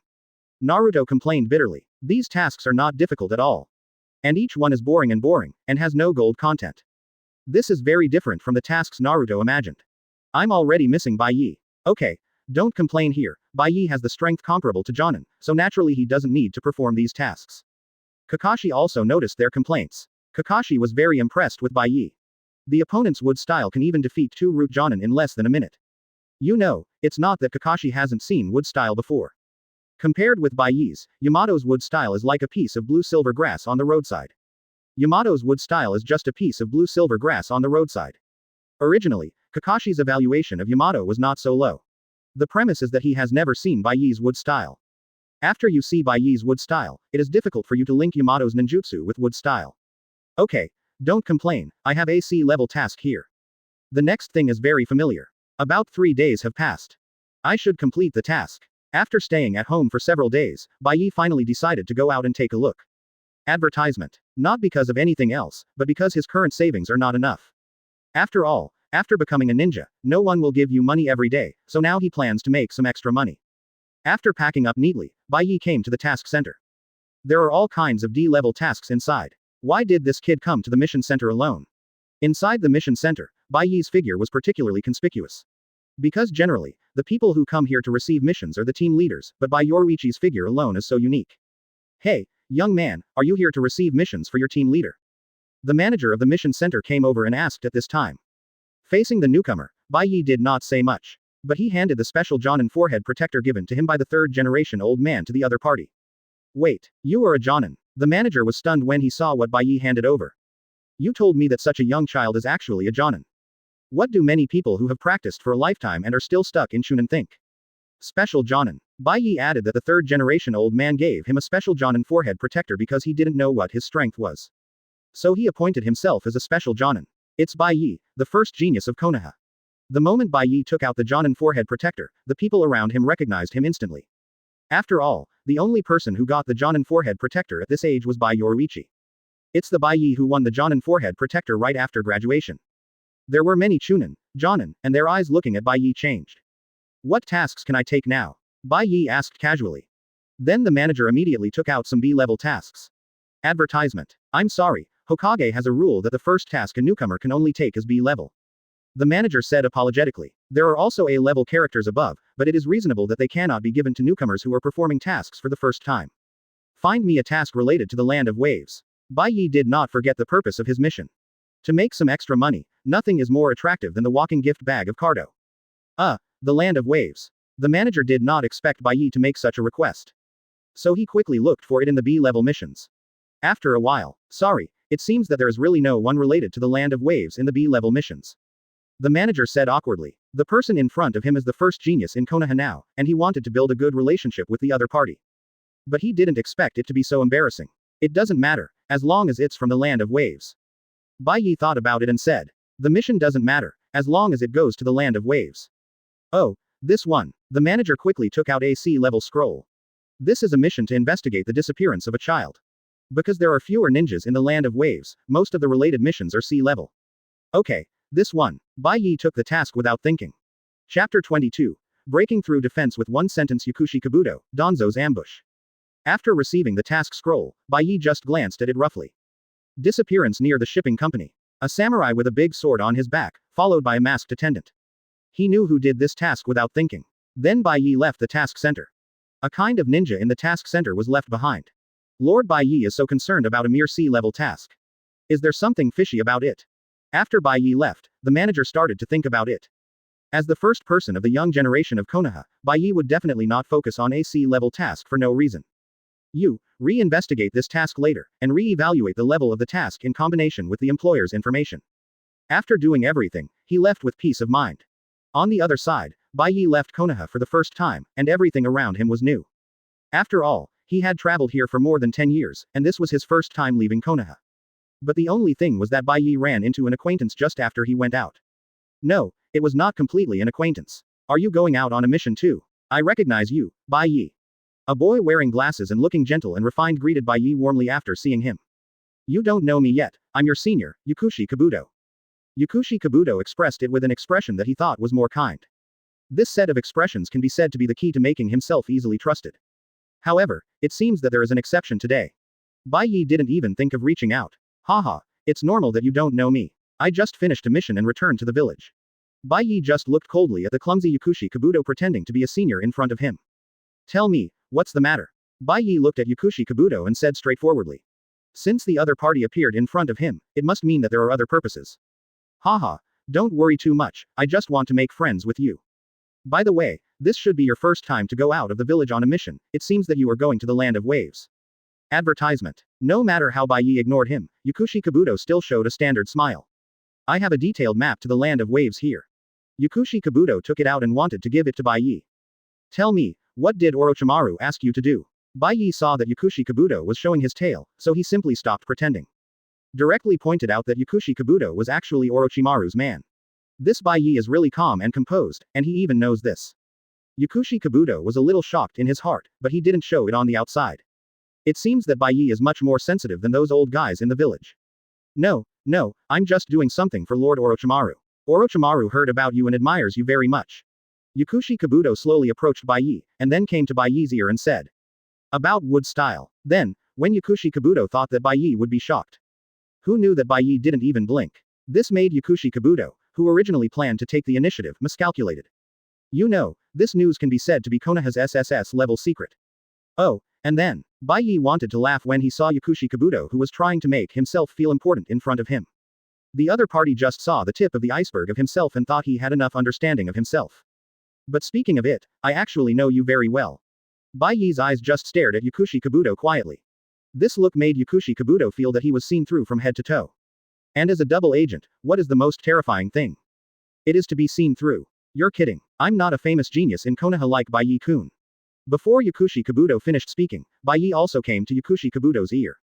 Naruto complained bitterly. These tasks are not difficult at all. And each one is boring, and has no gold content. This is very different from the tasks Naruto imagined. I'm already missing Bai Ye. Okay, don't complain here. Bai Ye has the strength comparable to Jonin, so naturally he doesn't need to perform these tasks. Kakashi also noticed their complaints. Kakashi was very impressed with Bai Ye. The opponent's wood style can even defeat 2 root Jonin in less than a minute. You know, it's not that Kakashi hasn't seen wood style before. Compared with Bai Ye's, Yamato's wood style is like a piece of blue-silver grass on the roadside. Yamato's wood style is just a piece of blue-silver grass on the roadside. Originally, Kakashi's evaluation of Yamato was not so low. The premise is that he has never seen Bai Ye's wood style. After you see Bai Ye's wood style, it is difficult for you to link Yamato's ninjutsu with wood style. Okay, don't complain, I have a C-level task here. The next thing is very familiar. About 3 days have passed. I should complete the task. After staying at home for several days, Bai Ye finally decided to go out and take a look. Advertisement. Not because of anything else, but because his current savings are not enough. After all, after becoming a ninja, no one will give you money every day, so now he plans to make some extra money. After packing up neatly, Bai Ye came to the task center. There are all kinds of D-level tasks inside. Why did this kid come to the mission center alone? Inside the mission center, Bai Ye's figure was particularly conspicuous. Because generally, the people who come here to receive missions are the team leaders, but Bai Yoruichi's figure alone is so unique. Hey, young man, are you here to receive missions for your team leader? The manager of the mission center came over and asked at this time. Facing the newcomer, Bai Ye did not say much. But he handed the special Jonin forehead protector given to him by the 3rd-generation old man to the other party. Wait, you are a Jonin. The manager was stunned when he saw what Bai Ye handed over. You told me that such a young child is actually a Jonin. What do many people who have practiced for a lifetime and are still stuck in Chunin think? Special Jonin. Bai Ye added that the 3rd-generation old man gave him a special Jonin forehead protector because he didn't know what his strength was. So he appointed himself as a special Jonin. It's Bai Ye, the first genius of Konoha. The moment Bai Ye took out the Jonin forehead protector, the people around him recognized him instantly. After all, the only person who got the Jonin forehead protector at this age was Bai Yoruichi. It's the Bai Ye who won the Jonin forehead protector right after graduation. There were many Chunin, Jonin, and their eyes looking at Bai Ye changed. What tasks can I take now? Bai Ye asked casually. Then the manager immediately took out some B-level tasks. Advertisement. I'm sorry, Hokage has a rule that the first task a newcomer can only take is B-level. The manager said apologetically. There are also A-level characters above, but it is reasonable that they cannot be given to newcomers who are performing tasks for the first time. Find me a task related to the land of waves. Bai Ye did not forget the purpose of his mission. To make some extra money, nothing is more attractive than the walking gift bag of Gardo. The land of waves. The manager did not expect Bai Ye to make such a request. So he quickly looked for it in the B-level missions. After a while, sorry, it seems that there is really no one related to the land of waves in the B-level missions. The manager said awkwardly. The person in front of him is the first genius in Konoha now, and he wanted to build a good relationship with the other party. But he didn't expect it to be so embarrassing. It doesn't matter, as long as it's from the land of waves. Bai Ye thought about it and said. The mission doesn't matter, as long as it goes to the land of waves. Oh, this one. The manager quickly took out a C-level scroll. This is a mission to investigate the disappearance of a child. Because there are fewer ninjas in the land of waves, most of the related missions are C-level. Okay, this one. Bai Ye took the task without thinking. Chapter 22. Breaking through defense with one sentence. Yakushi Kabuto, Danzo's ambush. After receiving the task scroll, Bai Ye just glanced at it roughly. Disappearance near the shipping company. A samurai with a big sword on his back, followed by a masked attendant. He knew who did this task without thinking. Then Bai Ye left the task center. A kind of ninja in the task center was left behind. Lord Bai Ye is so concerned about a mere C-level task. Is there something fishy about it? After Bai Ye left, the manager started to think about it. As the first person of the young generation of Konoha, Bai Ye would definitely not focus on a C-level task for no reason. You re-investigate this task later, and re-evaluate the level of the task in combination with the employer's information. After doing everything, he left with peace of mind. On the other side, Bai Ye left Konoha for the first time, and everything around him was new. After all, he had traveled here for more than 10 years, and this was his first time leaving Konoha. But the only thing was that Bai Ye ran into an acquaintance just after he went out. No, it was not completely an acquaintance. Are you going out on a mission too? I recognize you, Bai Ye. A boy wearing glasses and looking gentle and refined greeted Bai Ye warmly after seeing him. You don't know me yet, I'm your senior, Yakushi Kabuto. Yakushi Kabuto expressed it with an expression that he thought was more kind. This set of expressions can be said to be the key to making himself easily trusted. However, it seems that there is an exception today. Bai Ye didn't even think of reaching out. Haha, it's normal that you don't know me. I just finished a mission and returned to the village. Bai Ye just looked coldly at the clumsy Yakushi Kabuto pretending to be a senior in front of him. Tell me, what's the matter? Bai Ye looked at Yakushi Kabuto and said straightforwardly. Since the other party appeared in front of him, it must mean that there are other purposes. Haha, don't worry too much, I just want to make friends with you. By the way, this should be your first time to go out of the village on a mission, it seems that you are going to the land of waves. Advertisement. No matter how Bai Ye ignored him, Yakushi Kabuto still showed a standard smile. I have a detailed map to the land of waves here. Yakushi Kabuto took it out and wanted to give it to Bai Ye. Tell me, what did Orochimaru ask you to do? Bai Ye saw that Yakushi Kabuto was showing his tail, so he simply stopped pretending. Directly pointed out that Yakushi Kabuto was actually Orochimaru's man. This Bai Ye is really calm and composed, and he even knows this. Yakushi Kabuto was a little shocked in his heart, but he didn't show it on the outside. It seems that Bai Ye is much more sensitive than those old guys in the village. No, I'm just doing something for Lord Orochimaru. Orochimaru heard about you and admires you very much. Yakushi Kabuto slowly approached Bai Ye, and then came to Bai Ye's ear and said. About wood style. Then, when Yakushi Kabuto thought that Bai Ye would be shocked. Who knew that Bai Ye didn't even blink? This made Yakushi Kabuto, who originally planned to take the initiative, miscalculated. You know, this news can be said to be Konoha's SSS level secret. Oh, and then, Bai Ye wanted to laugh when he saw Yakushi Kabuto who was trying to make himself feel important in front of him. The other party just saw the tip of the iceberg of himself and thought he had enough understanding of himself. But speaking of it, I actually know you very well. Bai Ye's eyes just stared at Yakushi Kabuto quietly. This look made Yakushi Kabuto feel that he was seen through from head to toe. And as a double agent, what is the most terrifying thing? It is to be seen through. You're kidding. I'm not a famous genius in Konoha like Bai Ye-kun. Before Yakushi Kabuto finished speaking, Bai Ye also came to Yakushi Kabuto's ear.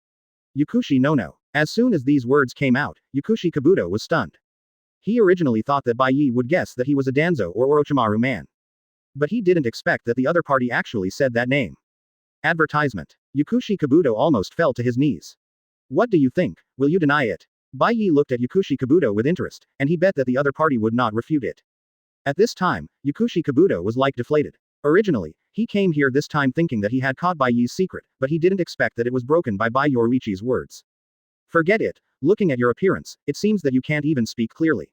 Yakushi no. As soon as these words came out, Yakushi Kabuto was stunned. He originally thought that Bai Ye would guess that he was a Danzo or Orochimaru man. But he didn't expect that the other party actually said that name. Advertisement. Yakushi Kabuto almost fell to his knees. What do you think? Will you deny it? Bai Ye looked at Yakushi Kabuto with interest, and he bet that the other party would not refute it. At this time, Yakushi Kabuto was like deflated. Originally, he came here this time thinking that he had caught Bai Ye's secret, but he didn't expect that it was broken by Bai Yoruichi's words. Forget it, looking at your appearance, it seems that you can't even speak clearly.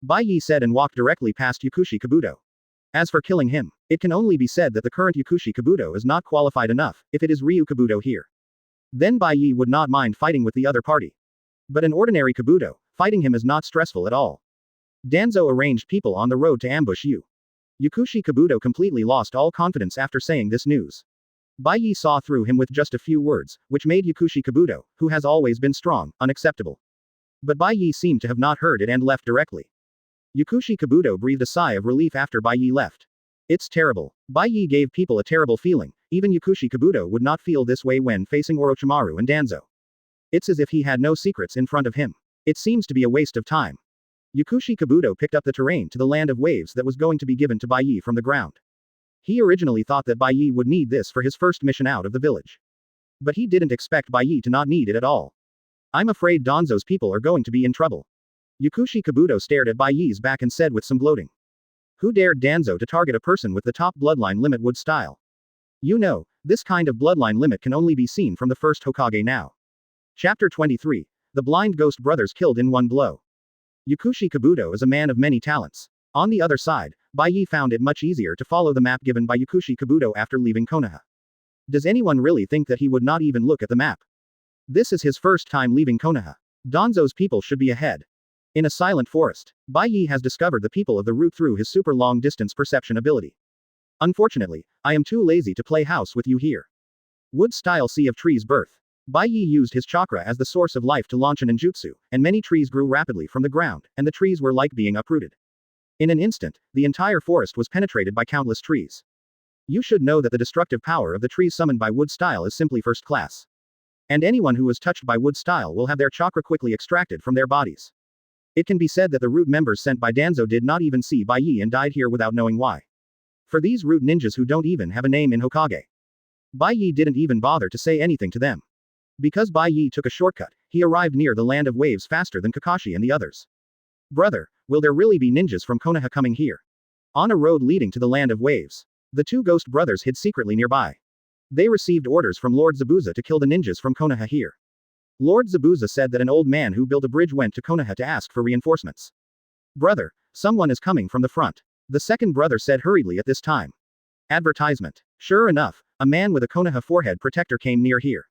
Bai Ye said and walked directly past Yakushi Kabuto. As for killing him, it can only be said that the current Yakushi Kabuto is not qualified enough, if it is Ryu Kabuto here. Then Bai Ye would not mind fighting with the other party. But an ordinary Kabuto, fighting him is not stressful at all. Danzo arranged people on the road to ambush you. Yakushi Kabuto completely lost all confidence after saying this news. Bai Ye saw through him with just a few words, which made Yakushi Kabuto, who has always been strong, unacceptable. But Bai Ye seemed to have not heard it and left directly. Yakushi Kabuto breathed a sigh of relief after Bai Ye left. It's terrible. Bai Ye gave people a terrible feeling, even Yakushi Kabuto would not feel this way when facing Orochimaru and Danzo. It's as if he had no secrets in front of him. It seems to be a waste of time. Yakushi Kabuto picked up the terrain to the land of waves that was going to be given to Bai Ye from the ground. He originally thought that Bai Ye would need this for his first mission out of the village. But he didn't expect Bai Ye to not need it at all. I'm afraid Danzo's people are going to be in trouble. Yakushi Kabuto stared at Bai Ye's back and said with some gloating. Who dared Danzo to target a person with the top bloodline limit wood style? You know, this kind of bloodline limit can only be seen from the first Hokage now. Chapter 23. The Blind Ghost Brothers Killed in One Blow. Yakushi Kabuto is a man of many talents. On the other side, Bai Ye found it much easier to follow the map given by Yakushi Kabuto after leaving Konoha. Does anyone really think that he would not even look at the map? This is his first time leaving Konoha. Danzo's people should be ahead. In a silent forest, Bai Ye has discovered the people of the route through his super long distance perception ability. Unfortunately, I am too lazy to play house with you here. Wood-style Sea of Trees birth. Bai Ye used his chakra as the source of life to launch a ninjutsu, and many trees grew rapidly from the ground, and the trees were like being uprooted. In an instant, the entire forest was penetrated by countless trees. You should know that the destructive power of the trees summoned by wood style is simply first class. And anyone who is touched by wood style will have their chakra quickly extracted from their bodies. It can be said that the root members sent by Danzo did not even see Bai Ye and died here without knowing why. For these root ninjas who don't even have a name in Hokage, Bai Ye didn't even bother to say anything to them. Because Bai Ye took a shortcut, he arrived near the land of waves faster than Kakashi and the others. Brother, will there really be ninjas from Konoha coming here? On a road leading to the land of waves, the two ghost brothers hid secretly nearby. They received orders from Lord Zabuza to kill the ninjas from Konoha here. Lord Zabuza said that an old man who built a bridge went to Konoha to ask for reinforcements. Brother, someone is coming from the front. The second brother said hurriedly at this time. Advertisement. Sure enough, a man with a Konoha forehead protector came near here.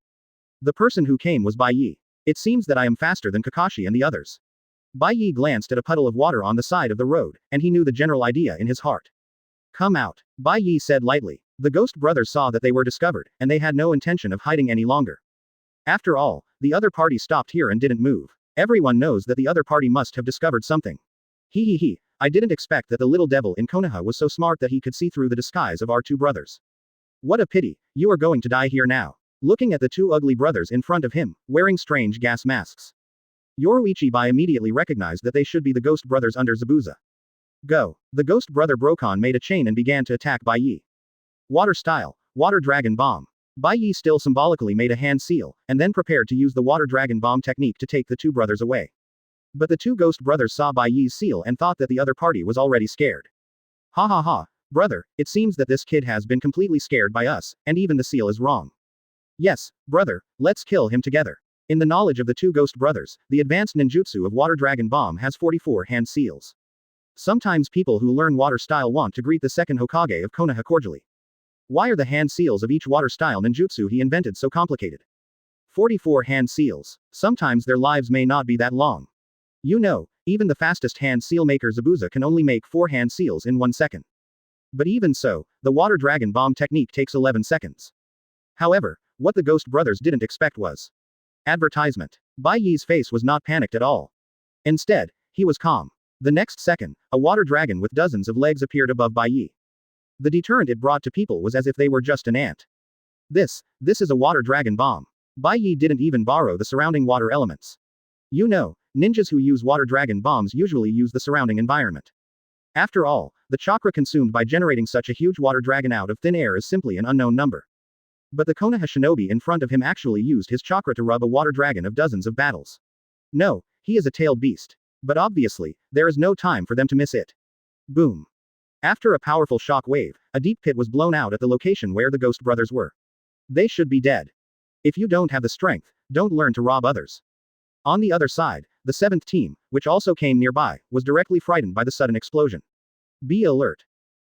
The person who came was Bai Ye. It seems that I am faster than Kakashi and the others. Bai Ye glanced at a puddle of water on the side of the road, and he knew the general idea in his heart. Come out, Bai Ye said lightly. The ghost brothers saw that they were discovered, and they had no intention of hiding any longer. After all, the other party stopped here and didn't move. Everyone knows that the other party must have discovered something. He, I didn't expect that the little devil in Konoha was so smart that he could see through the disguise of our two brothers. What a pity, you are going to die here now. Looking at the two ugly brothers in front of him, wearing strange gas masks. Yoroichi immediately recognized that they should be the ghost brothers under Zabuza. Go. The ghost brother Brokon made a chain and began to attack Bai Ye. Water style, water dragon bomb. Bai Ye still symbolically made a hand seal, and then prepared to use the water dragon bomb technique to take the two brothers away. But the two ghost brothers saw Bai Ye's seal and thought that the other party was already scared. Ha ha ha, brother, it seems that this kid has been completely scared by us, and even the seal is wrong. Yes, brother, let's kill him together. In the knowledge of the two ghost brothers, the advanced ninjutsu of water dragon bomb has 44 hand seals. Sometimes people who learn water style want to greet the second Hokage of Konoha cordially. Why are the hand seals of each water style ninjutsu he invented so complicated? 44 hand seals. Sometimes their lives may not be that long. You know, even the fastest hand seal maker Zabuza can only make 4 hand seals in 1 second. But even so, the water dragon bomb technique takes 11 seconds. However, what the ghost brothers didn't expect was advertisement. Bai Ye's face was not panicked at all. Instead, he was calm. The next second, a water dragon with dozens of legs appeared above Bai Ye. The deterrent it brought to people was as if they were just an ant. This is a water dragon bomb. Bai Ye didn't even borrow the surrounding water elements. You know, ninjas who use water dragon bombs usually use the surrounding environment. After all, the chakra consumed by generating such a huge water dragon out of thin air is simply an unknown number. But the Konoha shinobi in front of him actually used his chakra to rub a water dragon of dozens of battles. No, he is a tailed beast. But obviously, there is no time for them to miss it. Boom. After a powerful shock wave, a deep pit was blown out at the location where the ghost brothers were. They should be dead. If you don't have the strength, don't learn to rob others. On the other side, the 7th team, which also came nearby, was directly frightened by the sudden explosion. Be alert.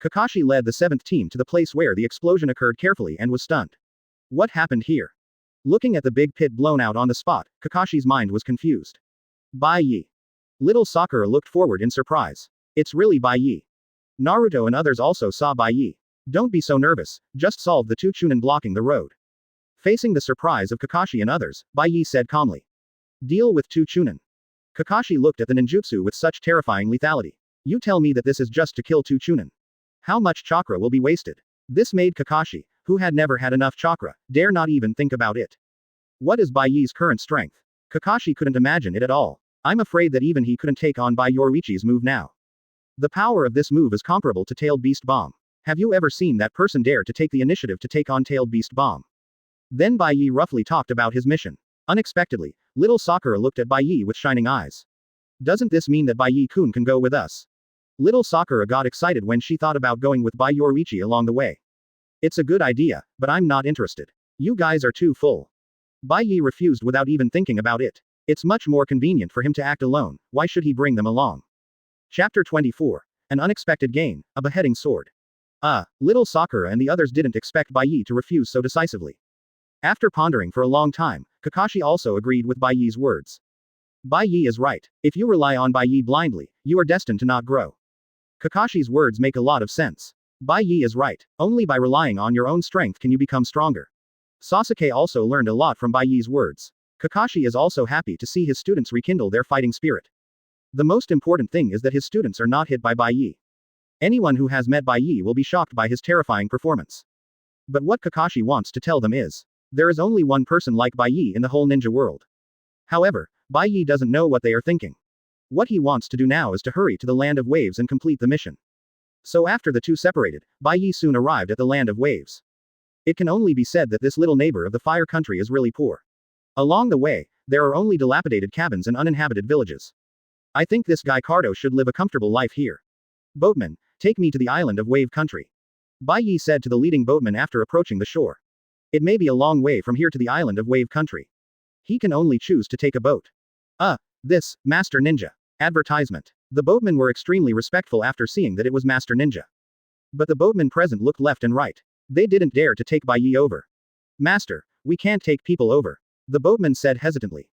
Kakashi led the 7th team to the place where the explosion occurred carefully and was stunned. What happened here? Looking at the big pit blown out on the spot, Kakashi's mind was confused. Bai Ye. Little Sakura looked forward in surprise. It's really Bai Ye. Naruto and others also saw Bai Ye. Don't be so nervous, just solve the two Chunin blocking the road. Facing the surprise of Kakashi and others, Bai Ye said calmly. Deal with two Chunin. Kakashi looked at the ninjutsu with such terrifying lethality. You tell me that this is just to kill two Chunin. How much chakra will be wasted? This made Kakashi, who had never had enough chakra, dare not even think about it. What is Bai Ye's current strength? Kakashi couldn't imagine it at all. I'm afraid that even he couldn't take on Bai Yoroichi's move now. The power of this move is comparable to Tailed Beast Bomb. Have you ever seen that person dare to take the initiative to take on Tailed Beast Bomb? Then Bai Ye roughly talked about his mission. Unexpectedly, little Sakura looked at Bai Ye with shining eyes. Doesn't this mean that Bai Ye-kun can go with us? Little Sakura got excited when she thought about going with Bai Yoruichi along the way. It's a good idea, but I'm not interested. You guys are too full. Bai Ye refused without even thinking about it. It's much more convenient for him to act alone, why should he bring them along? Chapter 24. An unexpected gain, a beheading sword. Little Sakura and the others didn't expect Bai Ye to refuse so decisively. After pondering for a long time, Kakashi also agreed with Bai Ye's words. Bai Ye is right. If you rely on Bai Ye blindly, you are destined to not grow. Kakashi's words make a lot of sense. Bai Ye is right. Only by relying on your own strength can you become stronger. Sasuke also learned a lot from Bai Ye's words. Kakashi is also happy to see his students rekindle their fighting spirit. The most important thing is that his students are not hit by Bai Ye. Anyone who has met Bai Ye will be shocked by his terrifying performance. But what Kakashi wants to tell them is, there is only one person like Bai Ye in the whole ninja world. However, Bai Ye doesn't know what they are thinking. What he wants to do now is to hurry to the Land of Waves and complete the mission. So after the two separated, Bai Ye soon arrived at the Land of Waves. It can only be said that this little neighbor of the fire country is really poor. Along the way, there are only dilapidated cabins and uninhabited villages. I think this guy Gardo should live a comfortable life here. Boatman, take me to the island of Wave Country. Bai Ye said to the leading boatman after approaching the shore. It may be a long way from here to the island of Wave Country. He can only choose to take a boat. This, Master Ninja. Advertisement. The boatmen were extremely respectful after seeing that it was Master Ninja. But the boatmen present looked left and right. They didn't dare to take Bai Ye over. Master, we can't take people over. The boatman said hesitantly.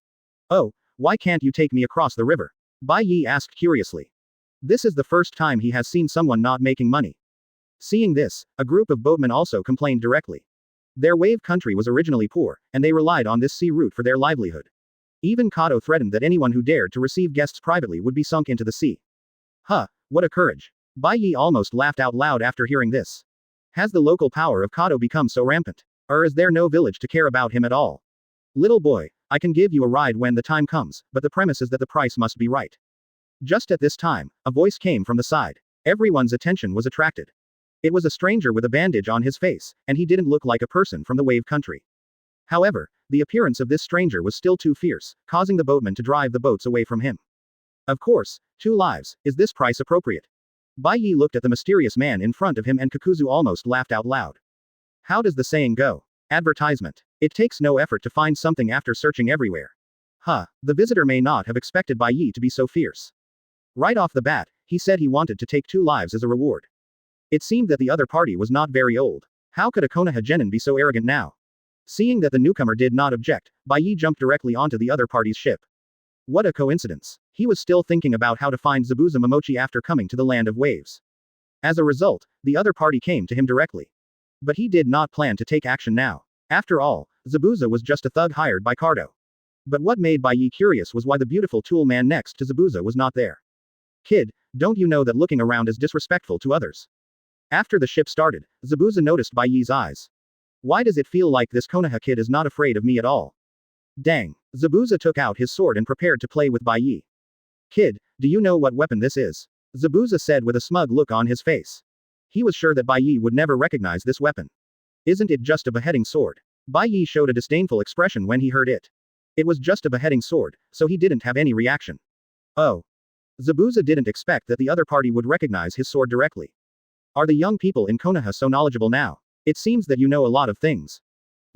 Oh, why can't you take me across the river? Bai Ye asked curiously. This is the first time he has seen someone not making money. Seeing this, a group of boatmen also complained directly. Their wave country was originally poor, and they relied on this sea route for their livelihood. Even Kato threatened that anyone who dared to receive guests privately would be sunk into the sea. What a courage. Bai Ye almost laughed out loud after hearing this. Has the local power of Kato become so rampant? Or is there no village to care about him at all? Little boy, I can give you a ride when the time comes, but the premise is that the price must be right. Just at this time, a voice came from the side. Everyone's attention was attracted. It was a stranger with a bandage on his face, and he didn't look like a person from the wave country. However, the appearance of this stranger was still too fierce, causing the boatman to drive the boats away from him. Of course, 2 lives, is this price appropriate? Bai Ye looked at the mysterious man in front of him and Kakuzu almost laughed out loud. How does the saying go? Advertisement. It takes no effort to find something after searching everywhere. The visitor may not have expected Bai Ye to be so fierce. Right off the bat, he said he wanted to take 2 lives as a reward. It seemed that the other party was not very old. How could a Konoha genin be so arrogant now? Seeing that the newcomer did not object, Bai Ye jumped directly onto the other party's ship. What a coincidence. He was still thinking about how to find Zabuza Momochi after coming to the Land of Waves. As a result, the other party came to him directly. But he did not plan to take action now. After all, Zabuza was just a thug hired by Gardo. But what made Bai Ye curious was why the beautiful tool man next to Zabuza was not there. Kid, don't you know that looking around is disrespectful to others? After the ship started, Zabuza noticed Bai Ye's eyes. Why does it feel like this Konoha kid is not afraid of me at all? Dang. Zabuza took out his sword and prepared to play with Bai Ye. Kid, do you know what weapon this is? Zabuza said with a smug look on his face. He was sure that Bai Ye would never recognize this weapon. Isn't it just a beheading sword? Bai Ye showed a disdainful expression when he heard it. It was just a beheading sword, so he didn't have any reaction. Oh. Zabuza didn't expect that the other party would recognize his sword directly. Are the young people in Konoha so knowledgeable now? It seems that you know a lot of things.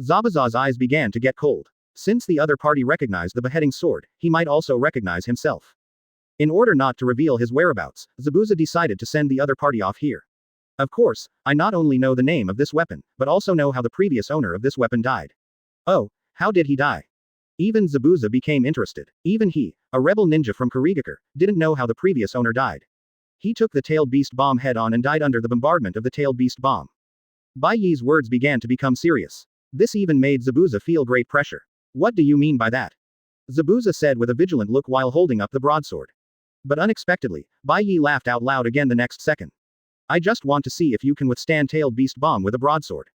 Zabuza's eyes began to get cold. Since the other party recognized the beheading sword, he might also recognize himself. In order not to reveal his whereabouts, Zabuza decided to send the other party off here. Of course, I not only know the name of this weapon, but also know how the previous owner of this weapon died. Oh, how did he die? Even Zabuza became interested. Even he, a rebel ninja from Kurigakure, didn't know how the previous owner died. He took the tailed beast bomb head on and died under the bombardment of the tailed beast bomb. Bai Ye's words began to become serious. This even made Zabuza feel great pressure. What do you mean by that? Zabuza said with a vigilant look while holding up the broadsword. But unexpectedly, Bai Ye laughed out loud again the next second. I just want to see if you can withstand tailed beast bomb with a broadsword.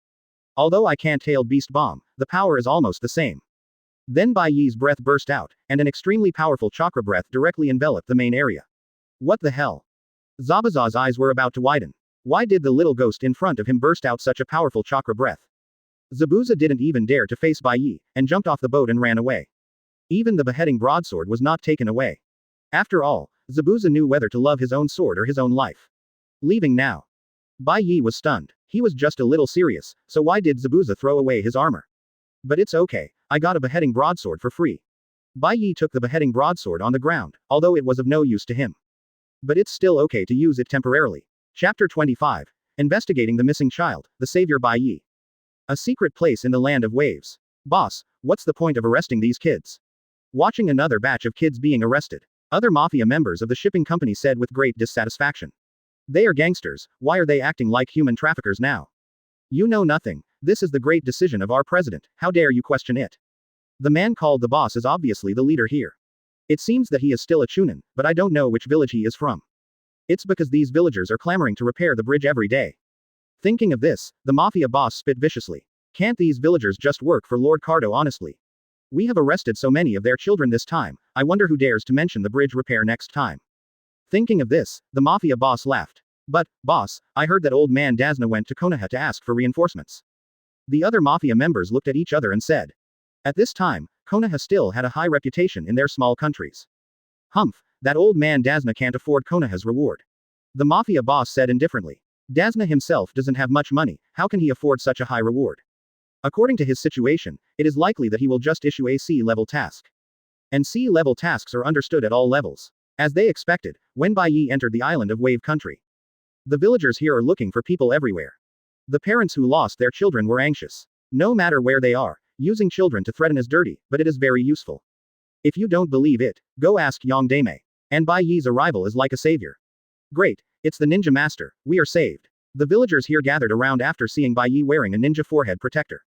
Although I can't tailed beast bomb, the power is almost the same. Then Bai Ye's breath burst out, and an extremely powerful chakra breath directly enveloped the main area. What the hell? Zabuza's eyes were about to widen. Why did the little ghost in front of him burst out such a powerful chakra breath? Zabuza didn't even dare to face Bai Ye, and jumped off the boat and ran away. Even the beheading broadsword was not taken away. After all, Zabuza knew whether to love his own sword or his own life. Leaving now. Bai Ye was stunned. He was just a little serious, so why did Zabuza throw away his armor? But it's okay, I got a beheading broadsword for free. Bai Ye took the beheading broadsword on the ground, although it was of no use to him. But it's still okay to use it temporarily. Chapter 25. Investigating the missing child, the savior Bai Ye. A secret place in the land of waves. Boss, what's the point of arresting these kids? Watching another batch of kids being arrested. Other mafia members of the shipping company said with great dissatisfaction. They are gangsters, why are they acting like human traffickers now? You know nothing, this is the great decision of our president, how dare you question it? The man called the boss is obviously the leader here. It seems that he is still a Chunin, but I don't know which village he is from. It's because these villagers are clamoring to repair the bridge every day. Thinking of this, the mafia boss spit viciously. Can't these villagers just work for Lord Gardo honestly? We have arrested so many of their children this time, I wonder who dares to mention the bridge repair next time. Thinking of this, the mafia boss laughed. But, boss, I heard that old man Dazna went to Konoha to ask for reinforcements. The other mafia members looked at each other and said. At this time, Konoha still had a high reputation in their small countries. Humph, that old man Dazna can't afford Konoha's reward. The mafia boss said indifferently. Dazna himself doesn't have much money, how can he afford such a high reward? According to his situation, it is likely that he will just issue a C-level task. And C-level tasks are understood at all levels. As they expected, when Bai Ye entered the island of Wave Country. The villagers here are looking for people everywhere. The parents who lost their children were anxious. No matter where they are, using children to threaten is dirty, but it is very useful. If you don't believe it, go ask Yongdame. And Bai Ye's arrival is like a savior. Great, it's the ninja master, we are saved. The villagers here gathered around after seeing Bai Ye wearing a ninja forehead protector.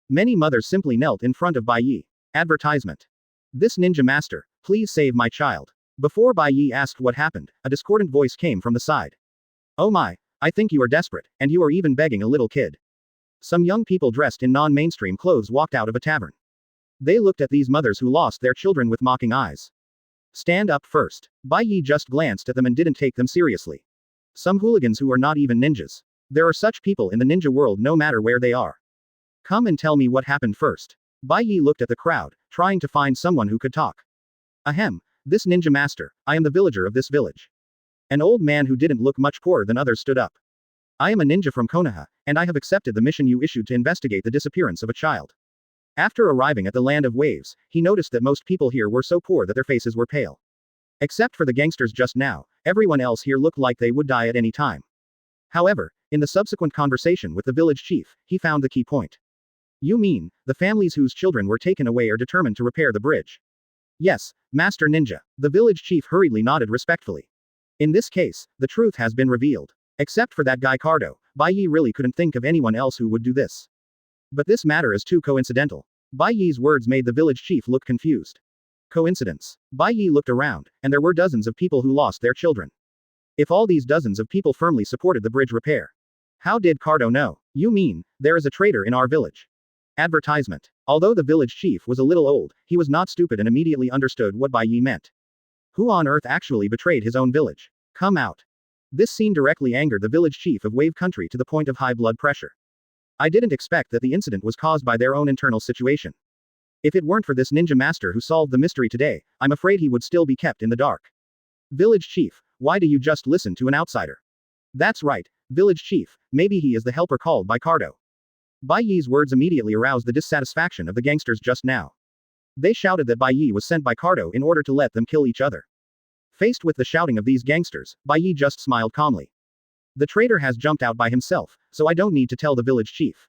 Many mothers simply knelt in front of Bai Ye. Advertisement. This ninja master, please save my child. Before Bai Ye asked what happened, a discordant voice came from the side. Oh my, I think you are desperate, and you are even begging a little kid. Some young people dressed in non-mainstream clothes walked out of a tavern. They looked at these mothers who lost their children with mocking eyes. Stand up first. Bai Ye just glanced at them and didn't take them seriously. Some hooligans who are not even ninjas. There are such people in the ninja world no matter where they are. Come and tell me what happened first. Bai Ye looked at the crowd, trying to find someone who could talk. Ahem, this ninja master, I am the villager of this village. An old man who didn't look much poorer than others stood up. I am a ninja from Konoha, and I have accepted the mission you issued to investigate the disappearance of a child. After arriving at the land of waves, he noticed that most people here were so poor that their faces were pale. Except for the gangsters just now, everyone else here looked like they would die at any time. However, in the subsequent conversation with the village chief, he found the key point. You mean, the families whose children were taken away are determined to repair the bridge? Yes, Master Ninja. The village chief hurriedly nodded respectfully. In this case, the truth has been revealed. Except for that guy Gardo, Bai Ye really couldn't think of anyone else who would do this. But this matter is too coincidental. Bai Ye's words made the village chief look confused. Coincidence. Bai Ye looked around, and there were dozens of people who lost their children. If all these dozens of people firmly supported the bridge repair. How did Gardo know? You mean, there is a traitor in our village? Advertisement. Although the village chief was a little old, he was not stupid and immediately understood what Bai Ye meant. Who on earth actually betrayed his own village? Come out. This scene directly angered the village chief of Wave Country to the point of high blood pressure. I didn't expect that the incident was caused by their own internal situation. If it weren't for this ninja master who solved the mystery today, I'm afraid he would still be kept in the dark. Village chief, why do you just listen to an outsider? That's right, village chief, maybe he is the helper called by Gardo. Bai Ye's words immediately aroused the dissatisfaction of the gangsters just now. They shouted that Bai Ye was sent by Gardo in order to let them kill each other. Faced with the shouting of these gangsters, Bai Ye just smiled calmly. The traitor has jumped out by himself, so I don't need to tell the village chief.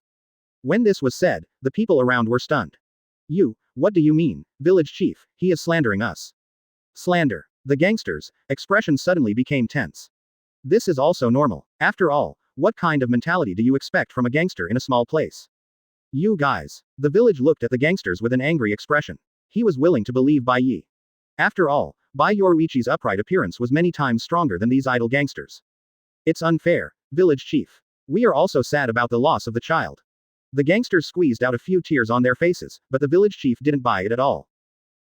When this was said, the people around were stunned. What do you mean, village chief, he is slandering us? Slander. The gangsters' expression suddenly became tense. This is also normal. After all, what kind of mentality do you expect from a gangster in a small place? You guys. The village looked at the gangsters with an angry expression. He was willing to believe Bai Ye. After all, Bai Yoruichi's upright appearance was many times stronger than these idle gangsters. It's unfair, village chief. We are also sad about the loss of the child. The gangsters squeezed out a few tears on their faces, but the village chief didn't buy it at all.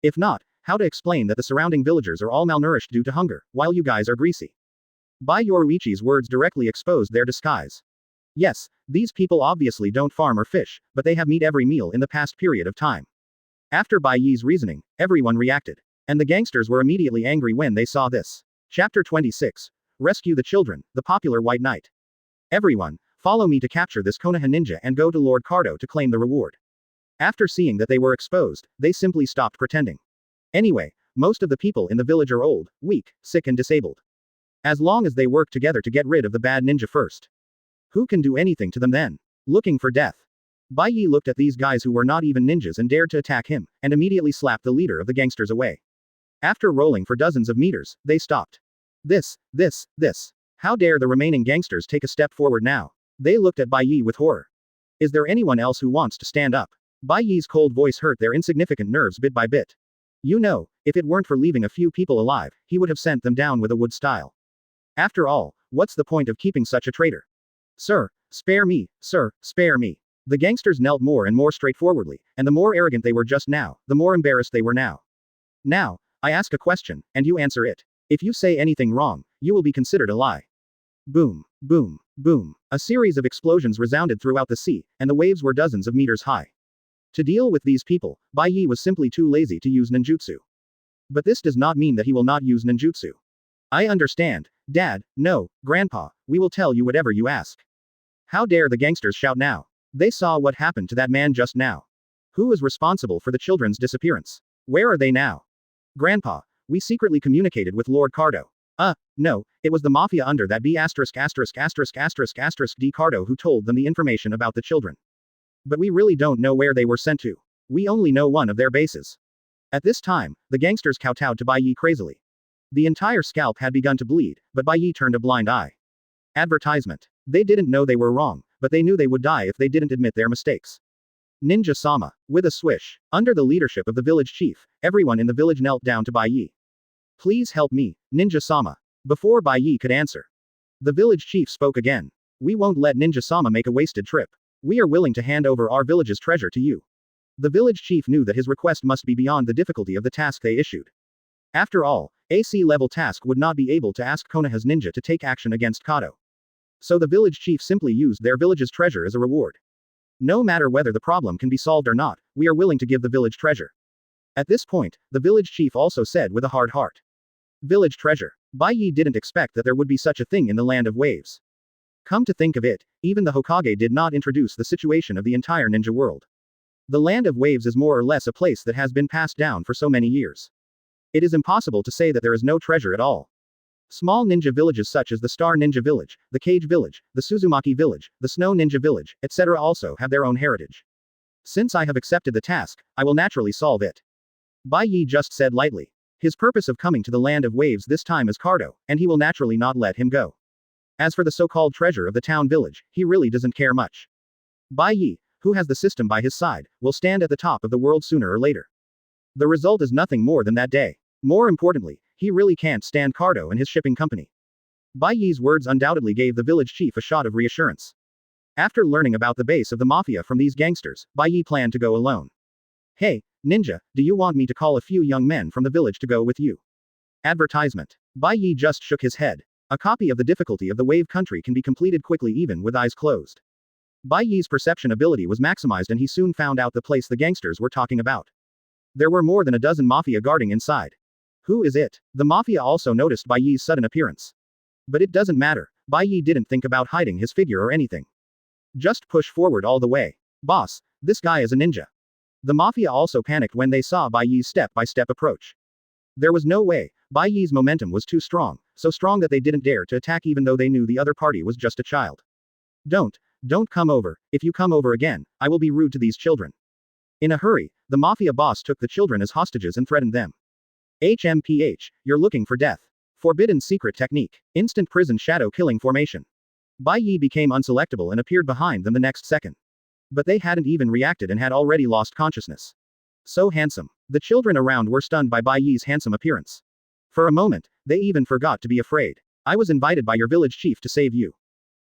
If not, how to explain that the surrounding villagers are all malnourished due to hunger, while you guys are greasy? Bai Yoruichi's words directly exposed their disguise. Yes, these people obviously don't farm or fish, but they have meat every meal in the past period of time. After Bai Ye's reasoning, everyone reacted. And the gangsters were immediately angry when they saw this. Chapter 26. Rescue the Children, the Popular White Knight. Everyone, follow me to capture this Konoha ninja and go to Lord Gardo to claim the reward. After seeing that they were exposed, they simply stopped pretending. Anyway, most of the people in the village are old, weak, sick and disabled. As long as they work together to get rid of the bad ninja first. Who can do anything to them then? Looking for death. Bai Ye looked at these guys who were not even ninjas and dared to attack him, and immediately slapped the leader of the gangsters away. After rolling for dozens of meters, they stopped. This. How dare the remaining gangsters take a step forward now? They looked at Bai Ye with horror. Is there anyone else who wants to stand up? Bai Ye's cold voice hurt their insignificant nerves bit by bit. You know, if it weren't for leaving a few people alive, he would have sent them down with a wood style. After all, what's the point of keeping such a traitor? Sir, spare me, sir, spare me. The gangsters knelt more and more straightforwardly, and the more arrogant they were just now, the more embarrassed they were now. Now, I ask a question, and you answer it. If you say anything wrong, you will be considered a lie. Boom, boom, boom. A series of explosions resounded throughout the sea, and the waves were dozens of meters high. To deal with these people, Bai Ye was simply too lazy to use ninjutsu. But this does not mean that he will not use ninjutsu. I understand, Dad, no, Grandpa, we will tell you whatever you ask. How dare the gangsters shout now? They saw what happened to that man just now. Who is responsible for the children's disappearance? Where are they now? Grandpa, we secretly communicated with Lord Gardo. No, it was the mafia under that D Gardo who told them the information about the children. But we really don't know where they were sent to. We only know one of their bases. At this time, the gangsters kowtowed to Bai Ye crazily. The entire scalp had begun to bleed, but Bai Ye turned a blind eye. Advertisement. They didn't know they were wrong, but they knew they would die if they didn't admit their mistakes. Ninja-sama. With a swish. Under the leadership of the village chief, everyone in the village knelt down to Bai Ye. Please help me, Ninja-sama. Before Bai Ye could answer, the village chief spoke again. We won't let Ninja-sama make a wasted trip. We are willing to hand over our village's treasure to you. The village chief knew that his request must be beyond the difficulty of the task they issued. After all, a C-level task would not be able to ask Konoha's ninja to take action against Kado. So the village chief simply used their village's treasure as a reward. No matter whether the problem can be solved or not, we are willing to give the village treasure. At this point, the village chief also said with a hard heart. Village treasure. Bai Ye didn't expect that there would be such a thing in the land of waves. Come to think of it, even the Hokage did not introduce the situation of the entire ninja world. The land of waves is more or less a place that has been passed down for so many years. It is impossible to say that there is no treasure at all. Small ninja villages such as the Star Ninja Village, the Cage Village, the Suzumaki Village, the Snow Ninja Village, etc. also have their own heritage. Since I have accepted the task, I will naturally solve it. Bai Ye just said lightly. His purpose of coming to the land of waves this time is Gardo, and he will naturally not let him go. As for the so-called treasure of the town village, he really doesn't care much. Bai Ye, who has the system by his side, will stand at the top of the world sooner or later. The result is nothing more than that day. More importantly, he really can't stand Gardo and his shipping company. Bai Ye's words undoubtedly gave the village chief a shot of reassurance. After learning about the base of the mafia from these gangsters, Bai Ye planned to go alone. Hey, ninja, do you want me to call a few young men from the village to go with you? Advertisement. Bai Ye just shook his head. A copy of the difficulty of the wave country can be completed quickly even with eyes closed. Bai Ye's perception ability was maximized and he soon found out the place the gangsters were talking about. There were more than a dozen mafia guarding inside. Who is it? The mafia also noticed Bai Ye's sudden appearance. But it doesn't matter, Bai Ye didn't think about hiding his figure or anything. Just push forward all the way. Boss, this guy is a ninja. The mafia also panicked when they saw Bai Ye's step-by-step approach. There was no way, Bai Ye's momentum was too strong, so strong that they didn't dare to attack even though they knew the other party was just a child. Don't come over, if you come over again, I will be rude to these children. In a hurry, the mafia boss took the children as hostages and threatened them. HMPH, you're looking for death. Forbidden secret technique. Instant prison shadow killing formation. Bai Ye became unselectable and appeared behind them the next second. But they hadn't even reacted and had already lost consciousness. So handsome. The children around were stunned by Bai Ye's handsome appearance. For a moment, they even forgot to be afraid. I was invited by your village chief to save you.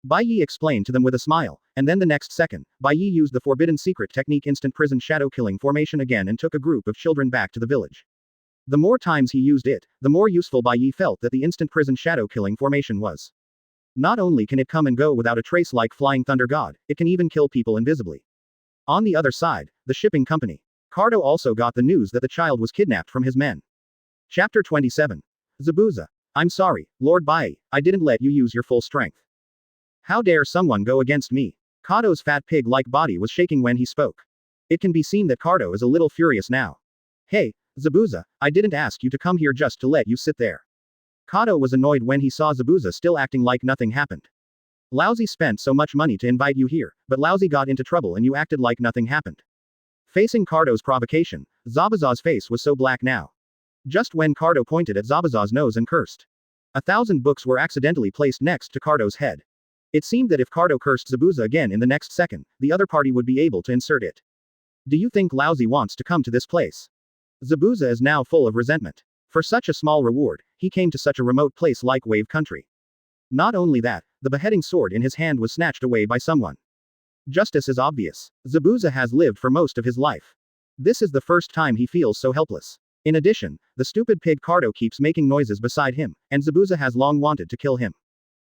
Bai Ye explained to them with a smile, and then the next second, Bai Ye used the forbidden secret technique instant prison shadow killing formation again and took a group of children back to the village. The more times he used it, the more useful Bai Ye felt that the instant prison shadow killing formation was. Not only can it come and go without a trace like Flying Thunder God, it can even kill people invisibly. On the other side, the shipping company. Gardo also got the news that the child was kidnapped from his men. Chapter 27. Zabuza. I'm sorry, Lord Bai, I didn't let you use your full strength. How dare someone go against me? Kado's fat pig-like body was shaking when he spoke. It can be seen that Gardo is a little furious now. Hey, Zabuza, I didn't ask you to come here just to let you sit there. Kado was annoyed when he saw Zabuza still acting like nothing happened. Lousy spent so much money to invite you here, but Lousy got into trouble and you acted like nothing happened. Facing Gardo's provocation, Zabuza's face was so black now. Just when Gardo pointed at Zabuza's nose and cursed. 1,000 books were accidentally placed next to Gardo's head. It seemed that if Gardo cursed Zabuza again in the next second, the other party would be able to insert it. Do you think Lousy wants to come to this place? Zabuza is now full of resentment. For such a small reward, he came to such a remote place like Wave Country. Not only that, the beheading sword in his hand was snatched away by someone. Justice is obvious. Zabuza has lived for most of his life. This is the first time he feels so helpless. In addition, the stupid pig Gardo keeps making noises beside him, and Zabuza has long wanted to kill him.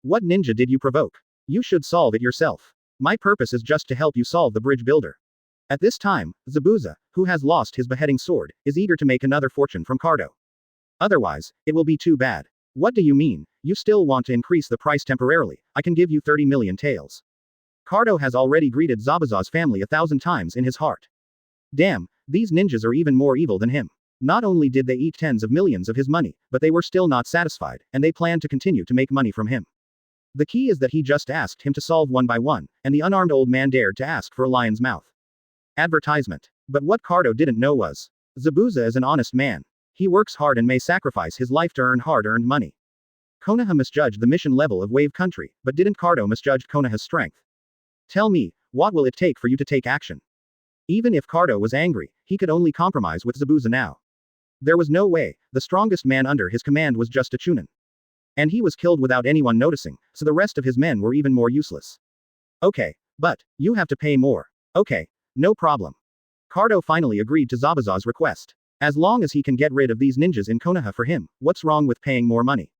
What ninja did you provoke? You should solve it yourself. My purpose is just to help you solve the bridge builder. At this time, Zabuza, who has lost his beheading sword, is eager to make another fortune from Gardo. Otherwise, it will be too bad. What do you mean? You still want to increase the price temporarily? I can give you 30 million taels. Gardo has already greeted Zabuza's family 1,000 times in his heart. Damn, these ninjas are even more evil than him. Not only did they eat tens of millions of his money, but they were still not satisfied, and they planned to continue to make money from him. The key is that he just asked him to solve one by one, and the unarmed old man dared to ask for a lion's mouth. Advertisement. But what Gardo didn't know was, Zabuza is an honest man. He works hard and may sacrifice his life to earn hard-earned money. Konoha misjudged the mission level of Wave Country, but didn't Gardo misjudge Konoha's strength? Tell me, what will it take for you to take action? Even if Gardo was angry, he could only compromise with Zabuza now. There was no way, the strongest man under his command was just a Chunin. And he was killed without anyone noticing, so the rest of his men were even more useless. Okay, but, you have to pay more. Okay, no problem. Gardo finally agreed to Zabuza's request. As long as he can get rid of these ninjas in Konoha for him, what's wrong with paying more money?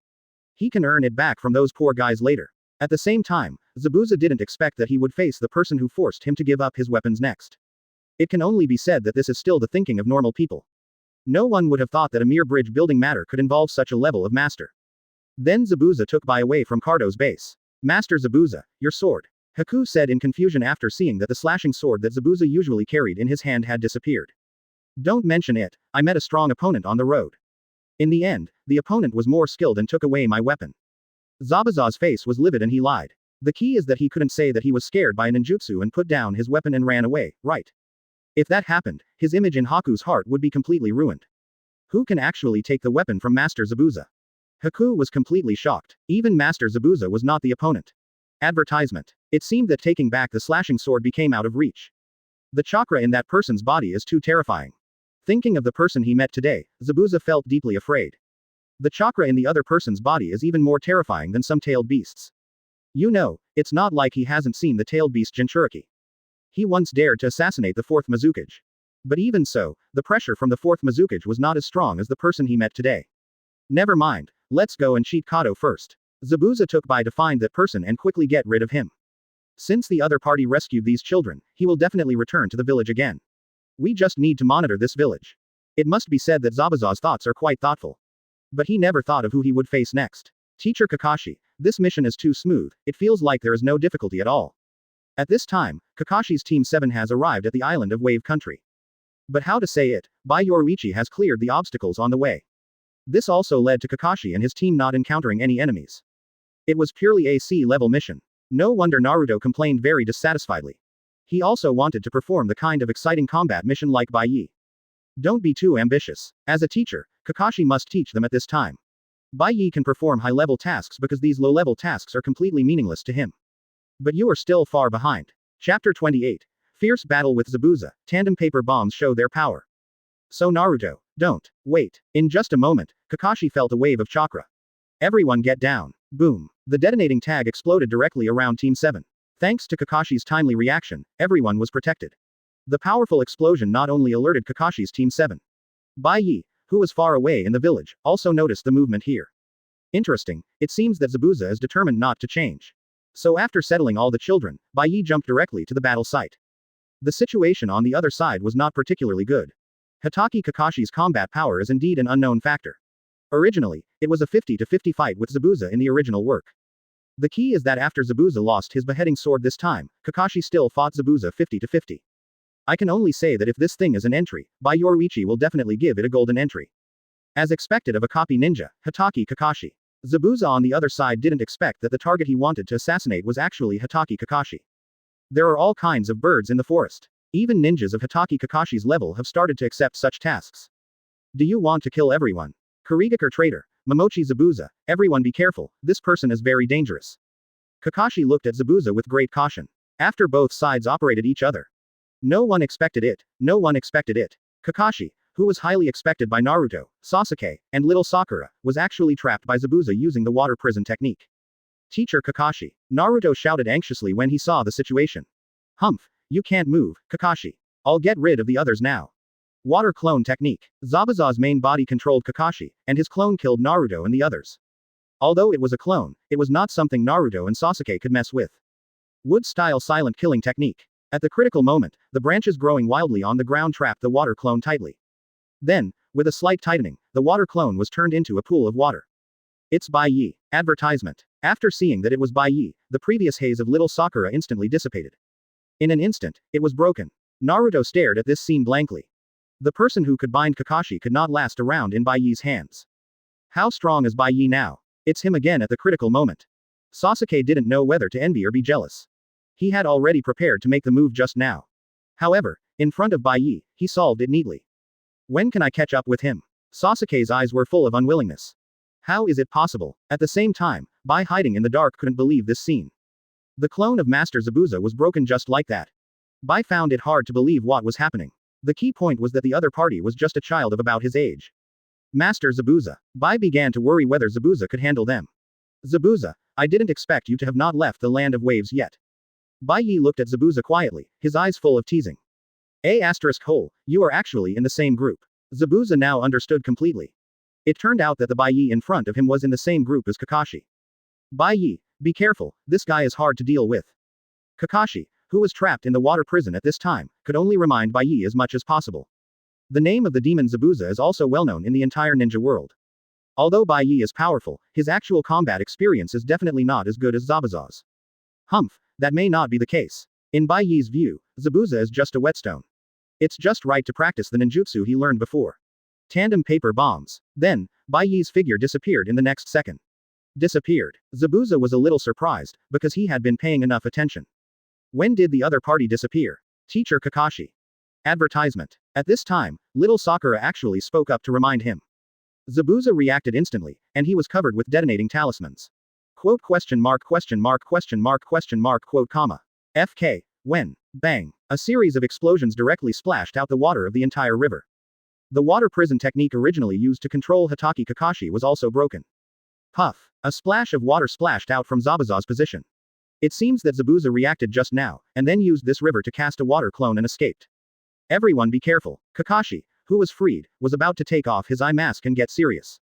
He can earn it back from those poor guys later. At the same time, Zabuza didn't expect that he would face the person who forced him to give up his weapons next. It can only be said that this is still the thinking of normal people. No one would have thought that a mere bridge building matter could involve such a level of master. Then Zabuza took Bai away from Gardo's base. Master Zabuza, your sword. Haku said in confusion after seeing that the slashing sword that Zabuza usually carried in his hand had disappeared. Don't mention it, I met a strong opponent on the road. In the end, the opponent was more skilled and took away my weapon. Zabuza's face was livid and he lied. The key is that he couldn't say that he was scared by a ninjutsu and put down his weapon and ran away, right? If that happened, his image in Haku's heart would be completely ruined. Who can actually take the weapon from Master Zabuza? Haku was completely shocked. Even Master Zabuza was not the opponent. Advertisement. It seemed that taking back the slashing sword became out of reach. The chakra in that person's body is too terrifying. Thinking of the person he met today, Zabuza felt deeply afraid. The chakra in the other person's body is even more terrifying than some tailed beasts. You know, it's not like he hasn't seen the tailed beast Jinchuriki. He once dared to assassinate the fourth Mizukage. But even so, the pressure from the fourth Mizukage was not as strong as the person he met today. Never mind, let's go and cheat Kado first. Zabuza took Bai to find that person and quickly get rid of him. Since the other party rescued these children, he will definitely return to the village again. We just need to monitor this village. It must be said that Zabuza's thoughts are quite thoughtful. But he never thought of who he would face next. Teacher Kakashi, this mission is too smooth, it feels like there is no difficulty at all. At this time, Kakashi's Team 7 has arrived at the island of Wave Country. But how to say it, Bai Yoruichi has cleared the obstacles on the way. This also led to Kakashi and his team not encountering any enemies. It was purely a C-level mission. No wonder Naruto complained very dissatisfiedly. He also wanted to perform the kind of exciting combat mission like Bai Ye. Don't be too ambitious. As a teacher, Kakashi must teach them at this time. Bai Ye can perform high-level tasks because these low-level tasks are completely meaningless to him. But you are still far behind. Chapter 28. Fierce battle with Zabuza. Tandem paper bombs show their power. So Naruto, don't wait. In just a moment, Kakashi felt a wave of chakra. Everyone get down. Boom. The detonating tag exploded directly around Team 7. Thanks to Kakashi's timely reaction, everyone was protected. The powerful explosion not only alerted Kakashi's Team 7. Bai Ye, who was far away in the village, also noticed the movement here. Interesting, it seems that Zabuza is determined not to change. So after settling all the children, Bai Ye jumped directly to the battle site. The situation on the other side was not particularly good. Hitaki Kakashi's combat power is indeed an unknown factor. Originally, it was a 50-50 fight with Zabuza in the original work. The key is that after Zabuza lost his beheading sword this time, Kakashi still fought Zabuza 50-50. I can only say that if this thing is an entry, Bai Ye will definitely give it a golden entry. As expected of a copy ninja, Hatake Kakashi. Zabuza on the other side didn't expect that the target he wanted to assassinate was actually Hatake Kakashi. There are all kinds of birds in the forest. Even ninjas of Hatake Kakashi's level have started to accept such tasks. Do you want to kill everyone? Kurigakure Traitor, Momochi Zabuza, everyone be careful, this person is very dangerous. Kakashi looked at Zabuza with great caution. After both sides operated each other. No one expected it. No one expected it. Kakashi, who was highly expected by Naruto, Sasuke, and little Sakura, was actually trapped by Zabuza using the water prison technique. Teacher Kakashi. Naruto shouted anxiously when he saw the situation. Humph, you can't move, Kakashi. I'll get rid of the others now. Water clone technique. Zabuza's main body controlled Kakashi, and his clone killed Naruto and the others. Although it was a clone, it was not something Naruto and Sasuke could mess with. Wood-style silent killing technique. At the critical moment, the branches growing wildly on the ground trapped the water clone tightly. Then, with a slight tightening, the water clone was turned into a pool of water. It's Bai Ye. Advertisement. After seeing that it was Bai Ye, the previous haze of little Sakura instantly dissipated. In an instant, it was broken. Naruto stared at this scene blankly. The person who could bind Kakashi could not last around in Bai Ye's hands. How strong is Bai Ye now? It's him again at the critical moment. Sasuke didn't know whether to envy or be jealous. He had already prepared to make the move just now. However, in front of Bai Ye, he solved it neatly. When can I catch up with him? Sasuke's eyes were full of unwillingness. How is it possible? At the same time, Bai hiding in the dark couldn't believe this scene. The clone of Master Zabuza was broken just like that. Bai found it hard to believe what was happening. The key point was that the other party was just a child of about his age. Master Zabuza. Bai began to worry whether Zabuza could handle them. Zabuza, I didn't expect you to have not left the land of waves yet. Bai Ye looked at Zabuza quietly, his eyes full of teasing. You are actually in the same group. Zabuza now understood completely. It turned out that the Bai Ye in front of him was in the same group as Kakashi. Bai Ye, be careful, this guy is hard to deal with. Kakashi, who was trapped in the water prison at this time, could only remind Bai Ye as much as possible. The name of the demon Zabuza is also well known in the entire ninja world. Although Bai Ye is powerful, his actual combat experience is definitely not as good as Zabuza's. Humph, that may not be the case. In Bai Ye's view, Zabuza is just a whetstone. It's just right to practice the ninjutsu he learned before. Tandem paper bombs. Then, Bai Ye's figure disappeared in the next second. Disappeared. Zabuza was a little surprised, because he had been paying enough attention. When did the other party disappear? Teacher Kakashi. Advertisement. At this time, little Sakura actually spoke up to remind him. Zabuza reacted instantly, and he was covered with detonating talismans. Quote question mark question mark question mark question mark quote comma. FK. When. Bang. A series of explosions directly splashed out the water of the entire river. The water prison technique originally used to control Hatake Kakashi was also broken. Puff. A splash of water splashed out from Zabuza's position. It seems that Zabuza reacted just now, and then used this river to cast a water clone and escaped. Everyone be careful. Kakashi, who was freed, was about to take off his eye mask and get serious.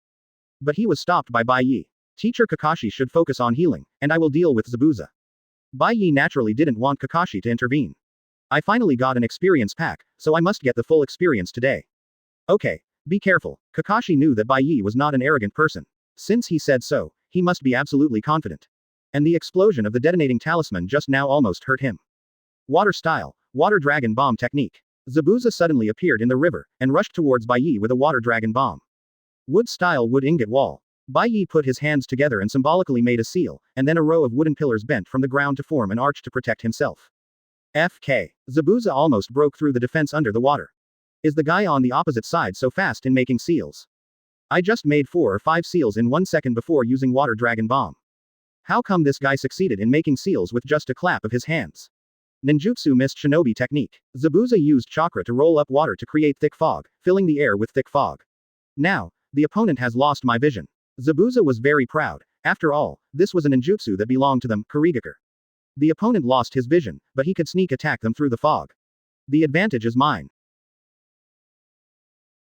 But he was stopped by Bai Ye. Teacher Kakashi should focus on healing, and I will deal with Zabuza. Bai Ye naturally didn't want Kakashi to intervene. I finally got an experience pack, so I must get the full experience today. Okay, be careful. Kakashi knew that Bai Ye was not an arrogant person. Since he said so, he must be absolutely confident. And the explosion of the detonating talisman just now almost hurt him. Water style, water dragon bomb technique. Zabuza suddenly appeared in the river, and rushed towards Bai Ye with a water dragon bomb. Wood style wood ingot wall. Bai Ye put his hands together and symbolically made a seal, and then a row of wooden pillars bent from the ground to form an arch to protect himself. FK. Zabuza almost broke through the defense under the water. Is the guy on the opposite side so fast in making seals? I just made 4 or 5 seals in 1 second before using water dragon bomb. How come this guy succeeded in making seals with just a clap of his hands? Ninjutsu mist shinobi technique. Zabuza used chakra to roll up water to create thick fog, filling the air with thick fog. Now, the opponent has lost my vision. Zabuza was very proud. After all, this was a ninjutsu that belonged to them, Kurigakure. The opponent lost his vision, but he could sneak attack them through the fog. The advantage is mine.